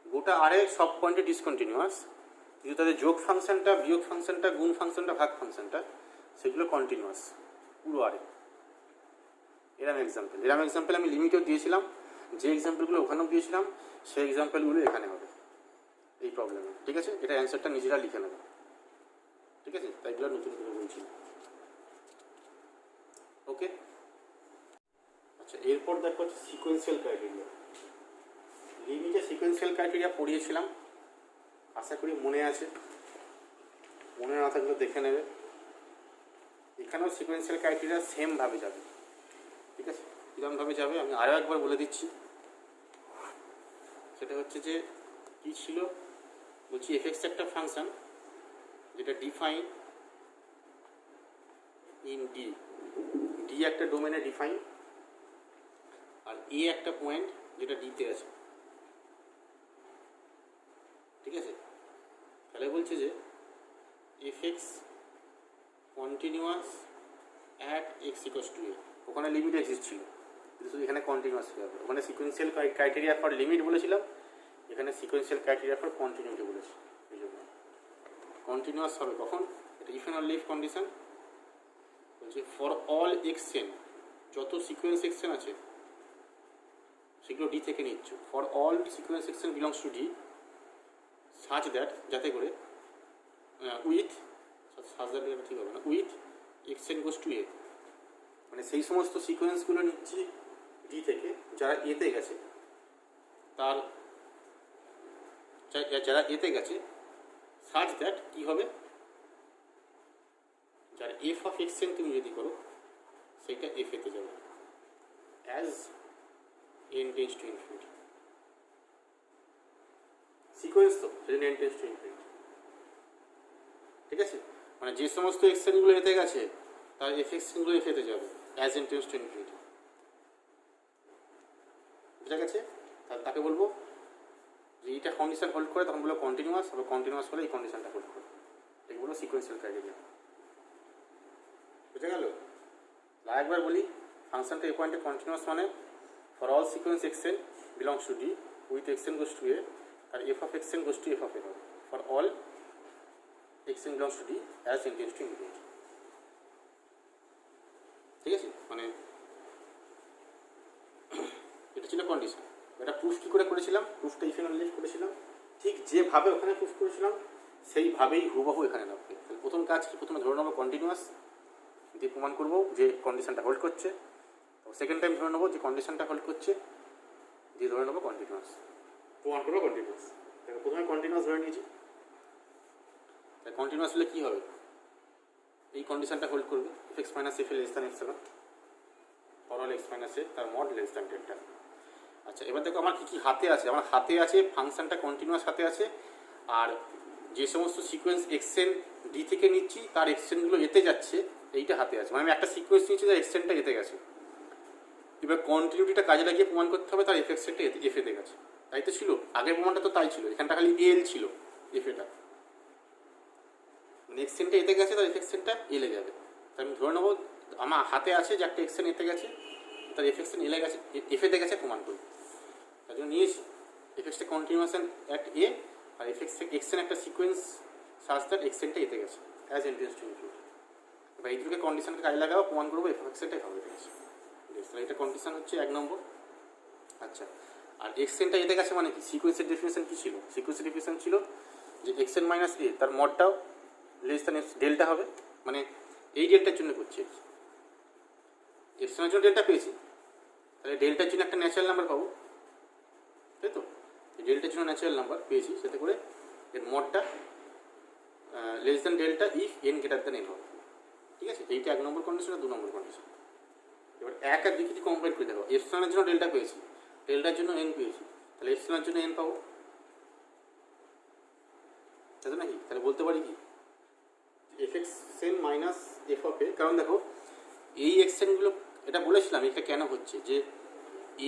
গোটা আরে সব পয়েন্টে ডিসকন্টিনিউয়াস, কিন্তু তাদের যোগ ফাংশনটা, বিয়োগ ফাংশনটা, গুণ ফাংশনটা, ভাগ ফাংশনটা সেগুলো কন্টিনিউয়াস পুরো আরে। এরম এক্সাম্পল আমি লিমিটেও দিয়েছিলাম, যে এক্সাম্পলগুলো ওখানেও দিয়েছিলাম সেই এক্সাম্পলগুলো এখানে হবে এই প্রবলেমে। ঠিক আছে, এটা অ্যান্সারটা নিজেরা লিখে নেবে। ঠিক আছে, তাই এগুলো নতুন করে বলছি। ওকে, আচ্ছা এরপর দেখো হচ্ছে সিকোয়েন্সিয়াল ক্রাইটেরিয়া। লিমিটে সিকোয়েন্সিয়াল ক্রাইটেরিয়া পড়িয়েছিলাম, আশা করি মনে আছে, মনে না থাকলে দেখে নেবে। এখানেও সিকোয়েন্সিয়াল ক্রাইটেরিয়া সেমভাবে যাবে। ঠিক আছে, কীরকমভাবে যাবে আমি আরও একবার বলে দিচ্ছি, সেটা হচ্ছে যে কী ছিল, বলছি fx একটা ফাংশন, যেটা ডিফাইন ইন ডি, ডি একটা ডোমেনে ডিফাইন, আর এ একটা পয়েন্ট যেটা ডিতে আছে, ঠিক আছে। তাহলে বলছে যে f x continuous at x equals to a, ওখানে লিমিট এক্সিস্ট ছিল কিন্তু শুধু এখানে কন্টিনিউয়াস হয়ে যাবে। ওখানে সিকোয়েন্সিয়াল ক্রাইটেরিয়া ফর লিমিট বলেছিলাম, এখানে সিকোয়েন্সিয়াল ক্রাইটেরিয়া ফর কন্টিনিউটি বলেছি। এই জন্য কন্টিনিউয়াস হবে কখন, এটা if and only if condition. বলছে ফর অল এক্সএন, যত সিকোয়েন্স এক্সএন আছে সেগুলো ডি থেকে নিচ্ছ, for all sequence x n belongs to D such that, যাতে করে উইথ, সাচ দ্যাট ঠিক হবে না, উইথ এক্সএন গোস টু এ, মানে সেই সমস্ত সিকোয়েন্সগুলো নিচ্ছি ডি থেকে যারা এতে গেছে, তার যারা এতে গেছে সাচ দ্যাট কী হবে, যার এফ অফ এক্সএন তুমি যদি করো সেইটা এফ এতে যাবে as n tends to infinity. Sequence তো সেজন্য এন টেন্স টু ইনফিনিটি, ঠিক আছে। মানে যে সমস্ত এক্সএনগুলো এতে গেছে তার এফ এক্সএনগুলো এফ এতে যাবে as n tends to infinity, বুঝা গেছে। তাকে বলবো যে এইটা কন্ডিশন হোল্ড করে তখন বলবো কন্টিনিউয়াস, আবার কন্টিনিউয়াস হলে এই কন্ডিশনটা হোল্ড করে, এগুলো বলবো সিকোয়েন্সিয়াল ক্রাইটেরিয়া, বুঝা গেল। আরেকবার বলি, ফাংশনটা এ পয়েন্টে কন্টিনিউয়াস মানে for all sequence x n belongs to D with x n goes to a, আর f of x n goes to f of a হবে for all x n belongs to D as n tends to infinity, ঠিক আছে। মানে এটা ছিল condition. এটা proof কী করে করেছিলাম, প্রুফটা ইফ অ্যান্ড অনলি ইফ করেছিলাম, ঠিক যেভাবে ওখানে প্রুফ করেছিলাম সেইভাবেই হুবহু এখানে নামবে। প্রথম কাজ কি, প্রথমে ধরে নেবো কন্টিনিউয়াস, দিয়ে প্রমাণ করবো যে কন্ডিশনটা হোল্ড করছে। সেকেন্ড টাইম ধরে নেবো যে কন্ডিশনটা হোল্ড করছে, দিয়ে ধরে নেবো কন্টিনিউয়াস, প্রমাণ করবো কন্টিনিউয়াস। দেখো প্রথমে কন্টিনিউয়াস ধরে নিয়েছি, তাই কন্টিনিউয়াস হলে কী হবে, এই কন্ডিশনটা হোল্ড করবে f x minus f a less than epsilon for all x minus a, তার মড লেস দ্যান ডেল্টা। আচ্ছা এবার দেখো আমার কী কী হাতে আছে, আমার হাতে আছে ফাংশনটা কন্টিনিউয়াস হাতে আছে, আর যে সমস্ত সিকোয়েন্স এক্সেন ডি থেকে নিচ্ছি তার এক্সেনগুলো এতে যাচ্ছে এইটা হাতে আছে। মানে আমি একটা সিকোয়েন্স নিচ্ছি তার এক্সেনটা এতে গেছে, এবার কন্টিনিউটিটা কাজে লাগিয়ে প্রমাণ করতে হবে তার এফ এক্সেনটা এফ এতে গেছে। তাই তো ছিল আগের প্রমাণটা, তো তাই ছিল, এখানটা খালি এল ছিল এফ এটা, মানে এক্সেনটা এতে গেছে তার এফ এক্সেনটা এলে যাবে। তাই আমি ধরে নেবো আমার হাতে আছে যে একটা এক্সেন এতে গেছে তার এফ এক্সেন এলে গেছে, এফ এতে গেছে প্রমাণ করব। তার জন্য নিয়েছি এফ এক্সটা কন্টিনিউয়াস অ্যাট এ, আর এফ এক্স এক্সেন একটা সিকোয়েন্স সাজ দ্যাট এক্সেনটা এতে গেছে as n tends to infinity. এবার এই দুটোকে কন্ডিশনকে কাজে লাগাবো, প্রমাণ করবো এফ এক্সেনটা এভাবে গেছে। তাহলে এটা কন্ডিশন হচ্ছে 1 নম্বর। আচ্ছা আর এক্সেনটা এতে গেছে মানে কি, সিকোয়েন্সের ডেফিনেশন কী ছিল, সিকোয়েন্সের ডেফিনেশন ছিল যে এক্সএন মাইনাস এ তার মডটাও লেস দ্যান ডেল্টা হবে, মানে এই ডেল্টার জন্য করছি, এক্সএনের জন্য ডেল্টা পেয়েছি, তাহলে ডেল্টার জন্য একটা ন্যাচারাল নাম্বার পাবো, তাই তো। এই ডেল্টার জন্য ন্যাচারাল নাম্বার পেয়েছি, সাথে করে এর মডটা less than delta if n greater than n হবে, ঠিক আছে। এইটা 1 নম্বর কন্ডিশন আর 2 নম্বর কন্ডিশন। এবার 1 আর 2 কি কম্পেয়ার করে দেখো, এপসিলনের জন্য ডেল্টা পেয়েছি, ডেল্টার জন্য এন পেয়েছি, তাহলে এপসিলনের জন্য এন পাবো, তাই তো নাকি। তাহলে বলতে পারি কি f x n minus f of a, কারণ দেখো এই এক্সএনগুলো এটা বলেছিলাম এটা কেন হচ্ছে, যে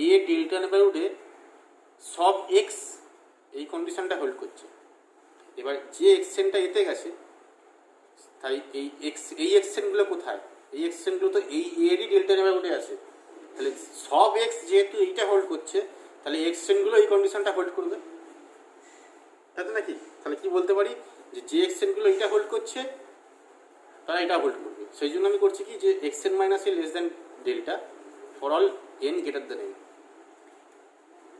এ ডেল্টা নেবারহুডে সব এক্স এই কন্ডিশনটা হোল্ড করছে। এবার যে এক্সএনটা এতে গেছে তাই এই এক্সএনগুলো কোথায়, এই এক্সএনগুলো তো এই এরই ডেল্টা নেবারহুডে আছে, তাহলে সব এক্স যেহেতু এইটা হোল্ড করছে তাহলে এক্সএনগুলো এই কন্ডিশনটা হোল্ড করবে, তাই তো নাকি। তাহলে কি বলতে পারি যে এক্সএনগুলো এইটা হোল্ড করছে তারা এটা হোল্ড করবে, সেই জন্য আমি করছি কি যে XN minus a less than delta for all n greater than N,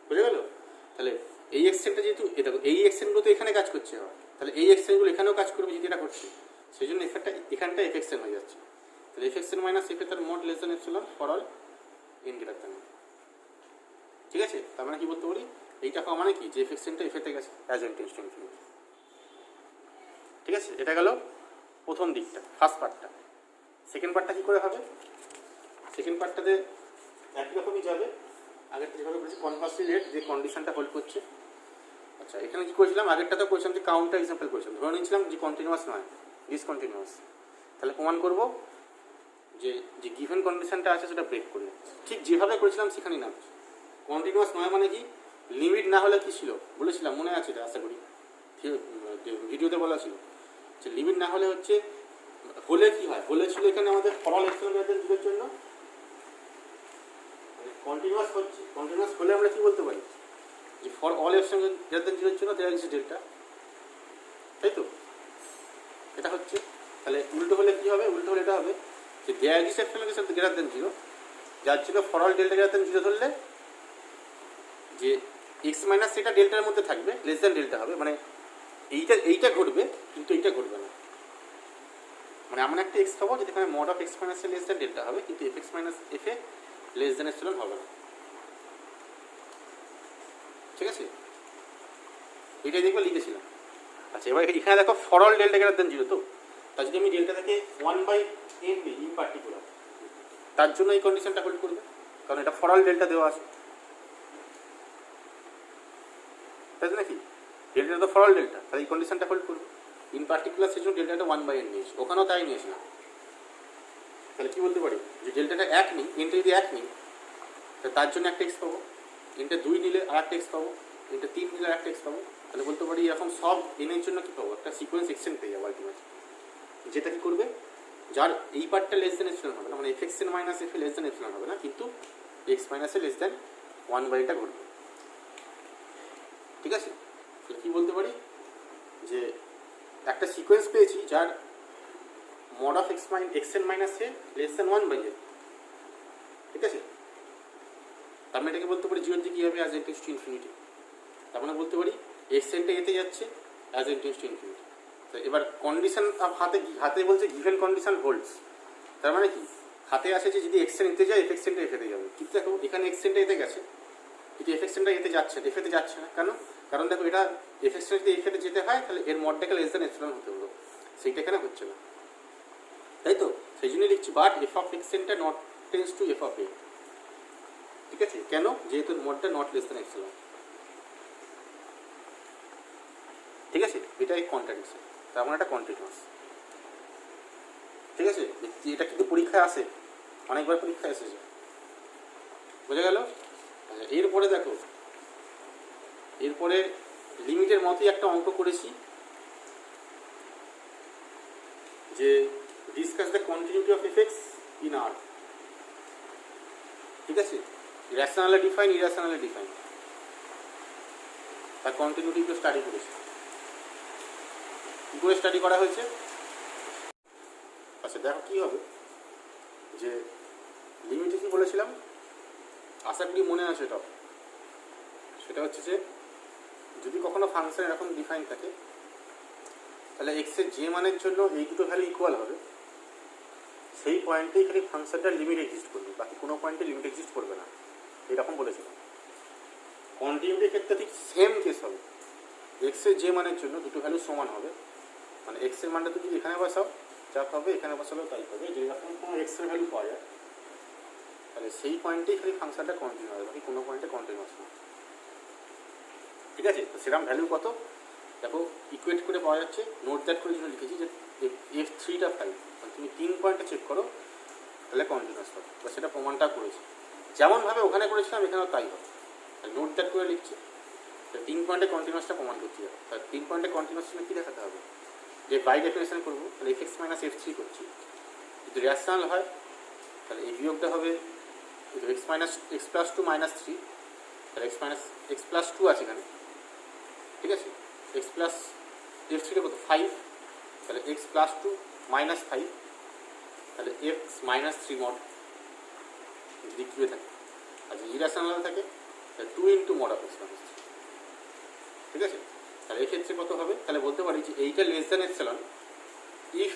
বুঝে গেল। তাহলে এই এক্সএনটা যেহেতু দেখো এই এক্সএনগুলো তো এখানে কাজ করছে, তাহলে এই এক্সএনগুলো এখানেও কাজ করবে যদি এটা করছে, সেই জন্য এখানটা এফ এক্সএন হয়ে যাচ্ছে। তাহলে f x n minus f a তার mod less than epsilon for all n greater than n, ঠিক আছে। তার মানে কি বলতে পারি, এইটা পাওয়া মানে কি যে এফ এক্সএনটা এফ এতে গেছে as n tends to infinity, ঠিক আছে। এটা গেল প্রথম দিকটা, ফার্স্ট পার্টটা। সেকেন্ড পার্টটা কী করে হবে, সেকেন্ড পার্টটাতে একই রকমই যাবে, আগেরটা যেভাবে বলেছি কনভার্সলি রেট যে কন্ডিশনটা হোল্ড করছে। আচ্ছা এখানে কী করেছিলাম, আগেরটাতেও করেছিলাম যে কাউন্টার এক্সাম্পল করেছিলাম, ধরে নিয়েছিলাম যে কন্টিনিউয়াস নয়, ডিসকন্টিনিউয়াস। তাহলে প্রমাণ করব যে যে গিভেন কন্ডিশনটা আছে সেটা ব্রেক করলে, ঠিক যেভাবে করেছিলাম সেখানেই নাম। কন্টিনিউয়াস নয় মানে কি, লিমিট না হলে কি ছিল বলেছিলাম, মনে আছে এটা আশা করি ভিডিওতে বলা ছিল যে লিমিট না হলে হচ্ছে হলে কি হয়, হলে ছিল এখানে আমাদের ফর অল এপসিলন গ্রেটার দেন জিরোর জন্য কন্টিনিউয়াস হচ্ছে, কন্টিনিউয়াস হলে আমরা কি বলতে পারি যে ফর অল এপসিলন গ্রেটার দেন জিরোর জন্য দেয়ার ইজ ডেল্টা, তাই তো এটা হচ্ছে। তাহলে উল্টো হলে কি হবে, উল্টো হলে এটা হবে যে there is epsilon greater than zero, যার ছিল for all delta greater than zero ধরলে যে এক্স মাইনাস এটা ডেল্টার মধ্যে থাকবে, লেস দেন ডেল্টা হবে, মানে এইটা ঘটবে কিন্তু এইটা ঘটবে না, মানে এমন একটা এক্স পাবো যেখানে mod of x minus less than delta হবে কিন্তু F x minus f a less than epsilon হবে না, ঠিক আছে, এটাই দেখবো লিখেছিলাম। আচ্ছা এবার এখানে দেখো for all delta greater than zero, তো তার যদি আমি ডেল্টাটাকে 1/n দিই ইন পার্টিকুলার, তার জন্য এই কন্ডিশনটা হোল্ড করবে, কারণ এটা ফর অল ডেল্টা দেওয়া আছে, তাই তো নাকি, ডেল্টা তো ফর অল ডেল্টা, তাহলে এই কন্ডিশনটা হোল্ড করবে ইন পার্টিকুলার, সেই জন্য ডেল্টাটা 1/n নিয়েছি, ওখানেও তাই নিয়েছিলাম। তাহলে কি বলতে পারি যে ডেল্টাটা এক নিই, এনটা যদি এক নিই তার জন্য একটা এক্স পাবো, এনটা 2 নিলে আর একটা এক্স পাবো, এনটা 3 নিলে আর একটা এক্স পাবো, তাহলে বলতে পারি এখন সব এনের জন্য কি পাবো, একটা সিকোয়েন্স এক্সটেন্ড পেয়ে যাবো আলটিমেটলি, যেটা কি করবে যার এই পার্টটা লেস দেন এপসিলন হবে না, মানে F x N minus f a less than epsilon হবে না, কিন্তু এক্স মাইনাস এ লেস দেন 1/এটা ঘটবে, ঠিক আছে। তাহলে কি বলতে পারি যে একটা সিকোয়েন্স পেয়েছি যার mod of x N minus a less then 1/a, ঠিক আছে, তার মানে এটাকে বলতে পারি জিরোর দিকে কী হবে, as n tends to infinity, তার মানে বলতে পারি এক্স এনটা এতে যাচ্ছে as n tends to infinity. তো এবার কন্ডিশন হাতে বলছে গিভেন কন্ডিশন হোল্ডস, তার মানে কি হাতে আসে যে যদি এক্স এন এতে যায় এফ এক্স এনটা এফ এতে যাবে, কিন্তু দেখো এখানে এক্স এনটা এতে গেছে কিন্তু এফ এক্স এনটা এতে যাচ্ছে এফ এতে যাচ্ছে না, কেন, কারণ দেখো এটা এফ এক্স যদি এফ এতে যেতে হয় তাহলে এর মডটাকে লেস দেন এপসিলন হতে হলো, সেইটা এখানে হচ্ছে না, তাই তো, সেই জন্যই লিখছি বাট এফ অফ এক্স এনটা not tends to f of a, ঠিক আছে, কেন, যেহেতু মডটা নট লেস দেন এপসিলন, ঠিক আছে, এটাই কন্ট্রাডিকশন, তার মানে এটা কন্টিনিউয়াস, ঠিক আছে, এটা কিন্তু পরীক্ষায় আসে, অনেকবার পরীক্ষায় এসেছে, বোঝা গেল। আচ্ছা এরপরে দেখো, এরপরে লিমিটের মতোই একটা অঙ্ক করেছি যে discuss the continuity of f x in R, ঠিক আছে, রেশনালে ডিফাইন ইরেশনালে ডিফাইন, তার কন্টিনিউটি তো স্টাডি করেছি, কী করে স্টাডি করা হয়েছে। আচ্ছা দেখো কী হবে যে লিমিটে কী বলেছিলাম, আশা করি মনে আছে এটা, সেটা হচ্ছে যে যদি কখনো ফাংশন এরকম ডিফাইন থাকে তাহলে এক্সের যে মানের জন্য এই দুটো ভ্যালু ইকুয়াল হবে সেই পয়েন্টেই খালি ফাংশনটার লিমিট এক্সিস্ট করবে, বাকি কোনো পয়েন্টে লিমিট এক্সিস্ট করবে না, এরকম বলেছিলাম। কন্টিনিউটির ক্ষেত্রে ঠিক সেম কেস হবে, এক্সের যে মানের জন্য দুটো ভ্যালু সমান হবে, মানে এক্সের মানটা তুমি এখানে বসাও যা পাবে এখানে বসালেও তাই পাবে, যেরকম কোনো এক্সের ভ্যালু পাওয়া যায় তাহলে সেই পয়েন্টেই খালি ফাংশনটা কন্টিনিউ হবে, বাকি কোনো পয়েন্টে কন্টিনিউয়াস না, ঠিক আছে। তো সেরকম ভ্যালু কত দেখো ইকুয়েট করে পাওয়া যাচ্ছে, নোট দ্যাট করে জন্য লিখেছি যে এফ 3টা 5, মানে তুমি 3 পয়েন্টে চেক করো তাহলে কন্টিনিউয়াস হবে, বা সেটা প্রমাণটা করেছি, যেমনভাবে ওখানে করেছিলাম এখানেও তাই হবে, নোট দ্যাট করে লিখছি, 3 পয়েন্টে কন্টিনিউয়াসটা প্রমাণ করছি, তার 3 পয়েন্টে কন্টিনিউয়াস কী দেখাতে হবে যে বাই ডেফিনেশন করবো, তাহলে এফ এক্স মাইনাস এফ 3 করছি, যদি রেশনাল হয় তাহলে এই বিয়োগটা হবে x minus x plus 2 minus 3, তাহলে এক্স মাইনাস এক্স প্লাস 2 আছে এখানে, ঠিক আছে, এক্স প্লাস এফ 3টা কত 5, তাহলে এক্স প্লাস 2 মাইনাস 5, তাহলে এক্স মাইনাস 3 মড যদি কিউ থাকে, আর যদি ইরেশনাল থাকে তাহলে 2 into mod of x minus 3, ঠিক আছে। তাহলে এক্ষেত্রে কত হবে, তাহলে বলতে পারি যে এইটা লেস দেন এপসিলন ইফ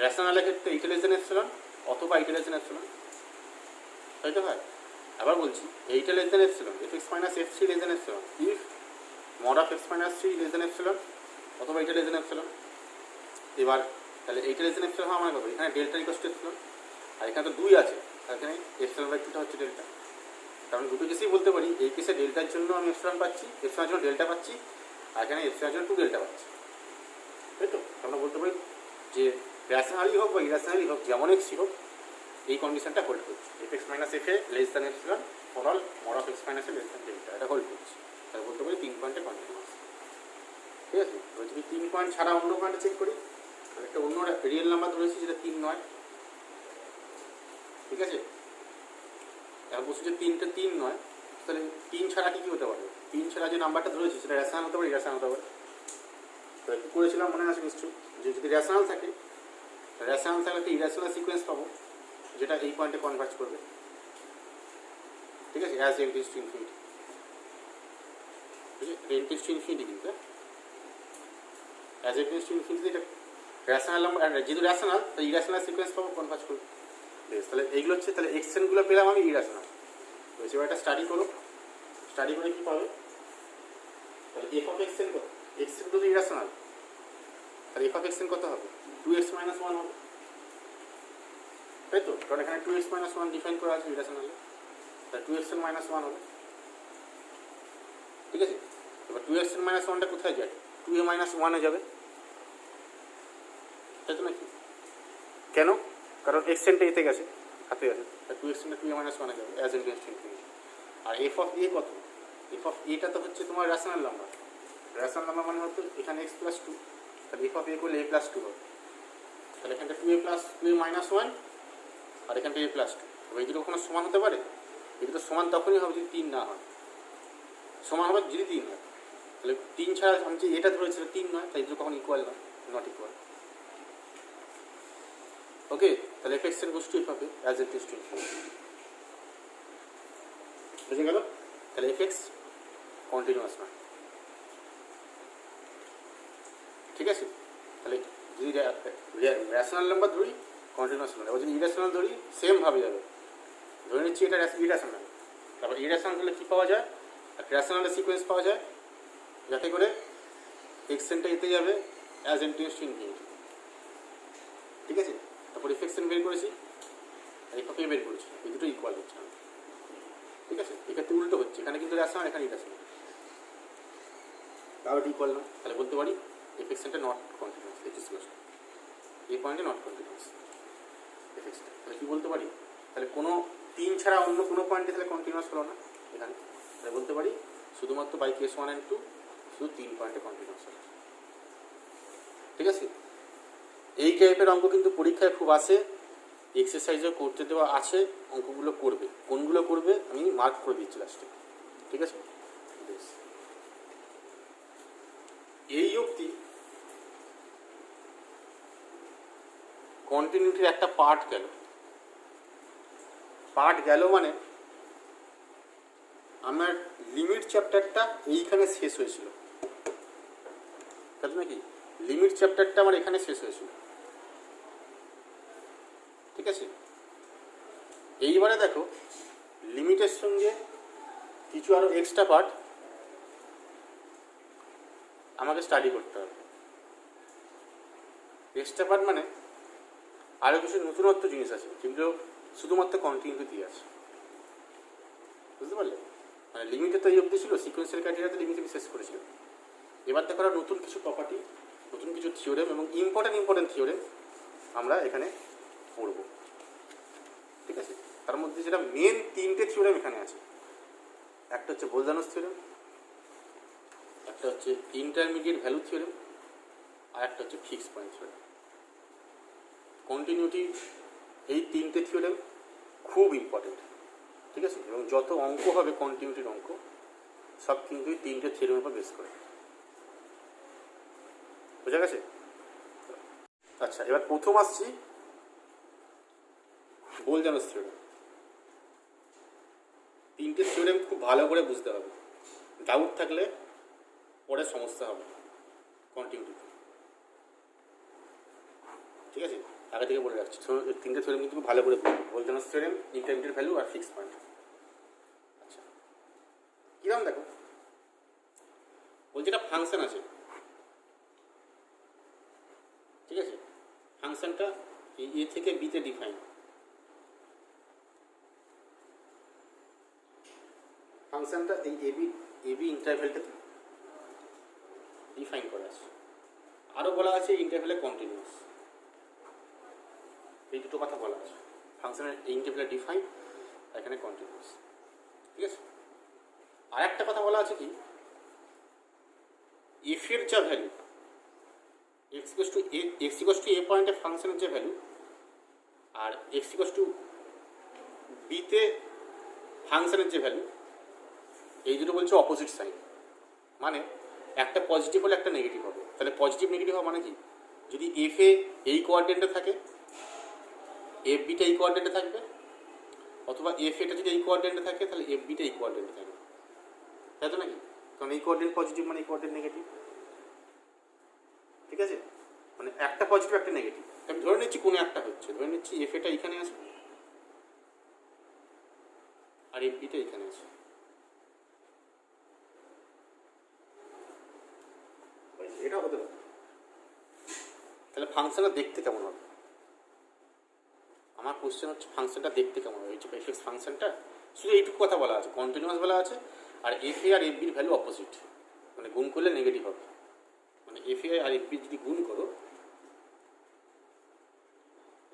রেশনালের ক্ষেত্রে এইটা লেস দেন এপসিলন অথবা এইটা লেস দেন এপসিলন, তাই তো হয়। আবার বলছি এইটা less than epsilon F x minus F 3 less than epsilon if mod of x minus 3 less than epsilon অথবা এইটা লেস দেন এপসিলন। এবার তাহলে এইটা লেস দেন এপসিলন হওয়া মানে কত, এখানে ডেল্টা ইকুয়াল টু এপসিলন, আর এখানে তো 2 আছে, আর এখানে এপসিলন বাই 2টা হচ্ছে ডেল্টা, কারণ দুটো কেসেই বলতে পারি এই কেসে ডেল্টার জন্য আমি এপসিলন পাচ্ছি, এপসিলনের জন্য ডেল্টা পাচ্ছি, আর এখানে এপসিলনের জন্য 2 ডেল্টা পাচ্ছি, তাই তো। আমরা বলতে পারি যে র্যাশনালি হোক বা ইরাশনালি হোক যেমন এক্সই হোক এই কন্ডিশনটা হোল্ড করছে F x minus f a less than epsilon for all mod of x minus a less than delta, এটা হোল্ড করছে। তাহলে বলতে পারি 3 পয়েন্টে কন্টিনিউয়াস। ঠিক আছে, এবার যদি 3 পয়েন্ট ছাড়া অন্য পয়েন্টে চেক করি, একটা অন্য রিয়েল নাম্বার ধরেছি যেটা 3 নয়। ঠিক আছে, এখন বলছি যে 3টা 3 নয়, তাহলে 3 ছাড়া কী হতে পারে? 3 ছাড়া যে নাম্বারটা ধরেছি সেটা র্যাশনাল হতে পারে, ইরাশনাল হতে পারে। তো কী করেছিলাম মনে আছে নিশ্চয়ই, যে যদি র্যাশনাল থাকে, র্যাশনাল থাকলে একটা ইরাশনাল সিকোয়েন্স পাবো যেটা এই পয়েন্টে কনভার্জ করবে। ঠিক আছে, as n tends to infinity. ঠিক আছে, এন টেন্ডস টু ইনফিনিটি কিন্তু as n tends to infinity এটা র্যাশনাল নাম্বার, যেহেতু র্যাশনাল তাই ইরাশনাল সিকোয়েন্স পাবো কনভার্জ করবে। বেশ, তাহলে এইগুলো হচ্ছে, তাহলে এক্সেনগুলো পেলাম আমি ইরাশনাল। তো এবার একটা স্টাডি করো, স্টাডি করে কী পাবে? তাহলে এফ অফ এক্সেন কত? এক্সেন যদি ইরাশনাল, তাহলে এফ অফ এক্সেন কত হবে? 2x মাইনাস 1 হবে, তাই তো? কারণ এখানে 2x মাইনাস 1 ডিফাইন করা আছে ইরাশনালে, তাহলে 2x মাইনাস 1 হবে। ঠিক আছে, এবার 2x মাইনাস 1টা কোথায় যায়? 2a মাইনাস 1-এ যাবে, তাই তো নাকি? কেন? কারণ এক্সেনটা এতে গেছে, হাতে গেছে, তাই 2x 2a মাইনাস 1-এ যাবে as n tends to infinity. আর এফ অফ এ কত? এফ অফ এটা তো হচ্ছে তোমার র্যাশনাল নাম্বার। র্যাশনাল নাম্বার মানে হতো এখানে x প্লাস 2, তাহলে এফ অফ এ করলে a প্লাস 2 হবে। তাহলে এখানটা 2a মাইনাস 1 আর এখানটা a প্লাস 2। তবে এই দুটো কখনো সমান হতে পারে? এই দুটো সমান তখনই হবে যদি 3 না হয়, সমান হবে যদি 3 হয়। তাহলে 3 ছাড়া আমি যে এটা ধরেছিল 3 নয়, তাই দুটো কখনো ইকুয়াল নয়, নট ইকুয়াল। ওকে, তাহলে এফ এক্স এর গোস টু এফ হবে as a tends to infinity. বুঝে গেল? তাহলে এফ এক্স কন্টিনিউয়াস নয়। ঠিক আছে, তাহলে যদি র্যাশনাল নাম্বার ধরি কন্টিনিউয়াস নয়, এবার যদি ইরাশনাল ধরি সেমভাবে যাবে। ধরে নিচ্ছি এটা ইরাশনাল, তারপর ইরাশনাল হলে কী পাওয়া যায়? একটা র্যাশনালের সিকোয়েন্স পাওয়া যায় যাতে করে এক্সেনটা এতে যাবে as n tends to infinity. ঠিক আছে, তারপর এফ এক্সেন বের করেছি আর এফ অফ এ বের করেছি, এই দুটো ইকুয়াল হচ্ছে না। ঠিক আছে, এক্ষেত্রে উল্টো হচ্ছে, এখানে কিন্তু র্যাশনাল, এখানে ইরাশনাল, তাহলে ইকুয়াল না। তাহলে বলতে পারি এফ এক্সেনটা নট কন্টিনিউয়াস, এই পয়েন্টে নট কন্টিনিউয়াস এফ এক্সেনটা। তাহলে কী বলতে পারি? তাহলে কোনো 3 ছাড়া অন্য কোনো পয়েন্টে তাহলে কন্টিনিউয়াস হলো না এখানে। তাহলে বলতে পারি শুধুমাত্র বাই কেস 1 and 2 শুধু 3 পয়েন্টে কন্টিনিউয়াস হলো। ঠিক আছে, এই টাইপের অঙ্ক কিন্তু পরীক্ষায় খুব আসে, এক্সারসাইজও করতে দেওয়া আছে, অঙ্কগুলো করবে। কোনগুলো করবে আমি মার্ক করে দিচ্ছি লাস্টে। ঠিক আছে, বেশ, এই অবধি কন্টিনিউটির একটা পার্ট গেল। পার্ট গেল মানে আমার লিমিট চ্যাপ্টারটা এইখানে শেষ হয়েছিল, তাই নাকি? লিমিট চ্যাপ্টারটা আমার এখানে শেষ হয়েছিল। ঠিক আছে, এইবারে দেখো লিমিটের সঙ্গে কিছু আরও এক্সট্রা পার্ট আমাকে স্টাডি করতে হবে। এক্সট্রা পার্ট মানে আরও কিছু নতুনত্ব জিনিস আছে যেগুলো শুধুমাত্র কন্টিনিউটি দিয়ে আছে। বুঝতে পারলে? মানে লিমিটে তো এই অবধি ছিল, সিকোয়েন্সিয়াল ক্রাইটেরিয়াতে লিমিটে শেষ করেছিল। এবার দেখো নতুন কিছু প্রপার্টি, নতুন কিছু থিওরেম এবং ইম্পর্টেন্ট থিওরেম আমরা এখানে পড়ব। ঠিক আছে, তার মধ্যে যেটা মেন 3টে থিওরেম এখানে আছে। একটা হচ্ছে বোলজানোস থিওরেম, একটা হচ্ছে ইন্টারমিডিয়েট ভ্যালু থিওরেম, আর একটা হচ্ছে ফিক্স পয়েন্ট থিওরেম। কন্টিনিউটি এই 3টে থিওরেম খুব ইম্পর্টেন্ট। ঠিক আছে, এবং যত অঙ্ক হবে কন্টিনিউটির অঙ্ক সব কিন্তু এই 3টে থিওরেমের উপর বেস করে। বোঝা গেছে? আচ্ছা, এবার প্রথম আসছি বোলজানোস থিওরেম। 3টে থিওরেম খুব ভালো করে বুঝতে হবে, ডাউট থাকলে পরে সমস্যা হবে কন্টিনিউটিতে। ঠিক আছে, আগে থেকে বলে রাখছি, 3টে থিওরেম কিন্তু খুব ভালো করে বুঝবে। বোলজানোস থিওরেম, ইন্টারমিডিয়েট ভ্যালু আর ফিক্স পয়েন্ট। আচ্ছা, কিরকম দেখো, বলছি একটা ফাংশন আছে। ঠিক আছে, ফাংশনটা এই এ থেকে বিতে ডিফাইন। ফাংশনটা এই এবি ইন্টারভ্যালটাতে ডিফাইন করা আছে। আরও বলা আছে ইন্টারভ্যালে কন্টিনিউয়াস। এই দুটো কথা বলা আছে, ফাংশনের ইন্টিগ্রাল ডিফাইন, এখানে কন্টিনিউয়াস। ঠিক আছে, আর একটা কথা বলা আছে কি, এফ এর যা value x equals to a পয়েন্টে ফাংশনের যে ভ্যালু আর এক্স ইকোয়াস টু বিতে ফাংশনের যে ভ্যালু, এই দুটো বলছে অপোজিট সাইন। মানে একটা পজিটিভ হলে একটা নেগেটিভ হবে। তাহলে পজিটিভ নেগেটিভ হওয়া মানে কি, যদি এফ এ এই কোয়াড্রেন্টে থাকে, এফ বিটা এই কোয়াড্রেন্টে থাকবে, অথবা এফ এটা যদি এই কোয়াড্রেন্টে থাকে তাহলে এফ বিটা এই কোয়াড্রেন্টে থাকবে, তাই তো নাকি? কারণ এই কোয়াড্রেন্ট পজিটিভ মানে এই কোয়াড্রেন্ট নেগেটিভ। ঠিক আছে, মানে একটা পজিটিভ একটা নেগেটিভ। আমি ধরে নিচ্ছি কোনো একটা হচ্ছে, ধরে নিচ্ছি এফ এটা এখানে আছে আর এফ বিটা এখানে আছে। এটা হতে পারে। তাহলে ফাংশনটা দেখতে কেমন হবে? আমার কোশ্চেন হচ্ছে ফাংশনটা দেখতে কেমন হবে। এফ এক্স ফাংশনটা শুধু এইটুকু কথা বলা আছে, কন্টিনিউয়াস বলা আছে, আর এফ এ আর এফ বির ভ্যালু অপোজিট, মানে গুণ করলে নেগেটিভ হবে। মানে এফ এ আর এফ বি যদি গুণ করো,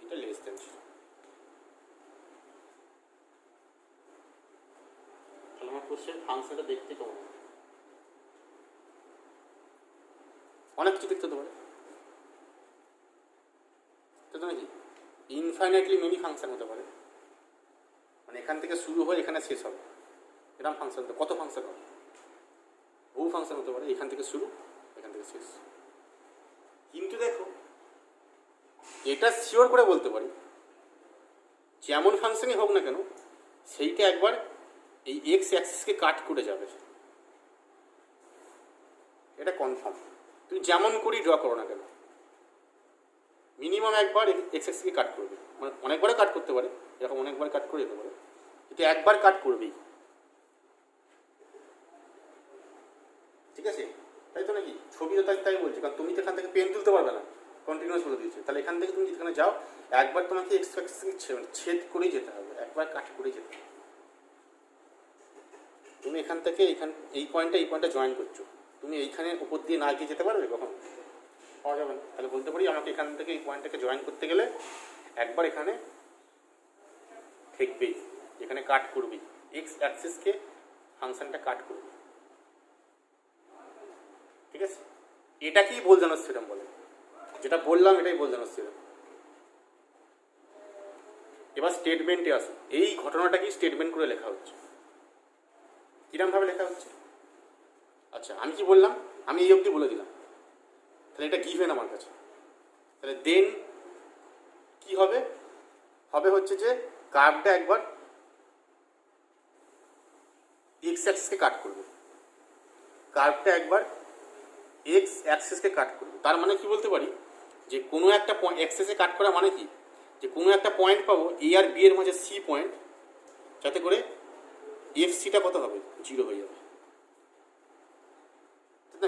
এটা লেস দেন, তাহলে আমার কোশ্চেন ফাংশনটা দেখতে কেমন হবে? অনেক কিছু দেখতে হতে পারে, তো নাকি ইনফাইনাইটলি মেনি ফাংশন হতে পারে। মানে এখান থেকে শুরু হয়ে এখানে শেষ হবে, এরকম ফাংশন হতে কত ফাংশন হবে, বহু ফাংশন হতে পারে, এখান থেকে শুরু এখান থেকে শেষ। কিন্তু দেখো, এটা শিওর করে বলতে পারি, যেমন ফাংশনই হোক না কেন সেইটা একবার এই এক্স অ্যাক্সিসকে কাট করে যাবে, এটা কনফার্ম। তুমি যেমন করেই ড্র করো না কেন, মিনিমাম একবার এক্স অ্যাক্সিসকে কাট করবে। মানে অনেকবারে কাট করতে পারে, এরকম অনেকবার কাট করে যেতে পারে, কিন্তু একবার কাট করবেই। ঠিক আছে, তাই তো নাকি? ছবি তো তাই বলছি, কারণ তুমি তো এখান থেকে পেন তুলতে পারবে না, কন্টিনিউয়াস বলে দিয়েছে। তাহলে এখান থেকে তুমি যেখানে যাও একবার তোমাকে এক্স অ্যাক্সিসকে ছেদ করেই যেতে হবে, একবার কাট করেই যেতে হবে। তুমি এখান থেকে এই পয়েন্টটা জয়েন করছো, তুমি এইখানে উপর দিয়ে না গিয়ে যেতে পারবে? কখন পাওয়া যাবে না। তাহলে বলতে পারি আমাকে এখান থেকে এই পয়েন্টটাকে জয়েন করতে গেলে একবার এখানে ঠেকবেই, এখানে কাট করবেই, এক্স অ্যাক্সিসকে ফাংশনটা কাট করবে। ঠিক আছে, এটাকেই বোলজানোস থিওরেম বলে, যেটা বললাম এটাই বোলজানোস থিওরেম। এবার স্টেটমেন্টে আসো, এই ঘটনাটাকেই স্টেটমেন্ট করে লেখা হচ্ছে। কিরমভাবে লেখা হচ্ছে? আচ্ছা, আমি কি বললাম, আমি এই অবধি বলে দিলাম, তাহলে এটা গিভেন আমার কাছে। তাহলে দেন কি হবে? হবে হচ্ছে যে কার্ভটা একবার এক্স অ্যাক্সিসকে কাট করবে, কার্ভটা একবার এক্স অ্যাক্সিসকে কাট করবে। তার মানে কি বলতে পারি, যে কোনো একটা পয়েন্ট অ্যাক্সিসে কাট করা মানে কি, যে কোনো একটা পয়েন্ট পাবো এ আর বি এর মাঝে সি পয়েন্ট, যাতে করে এফ সিটা কত হবে, 0 হয়ে যাবে,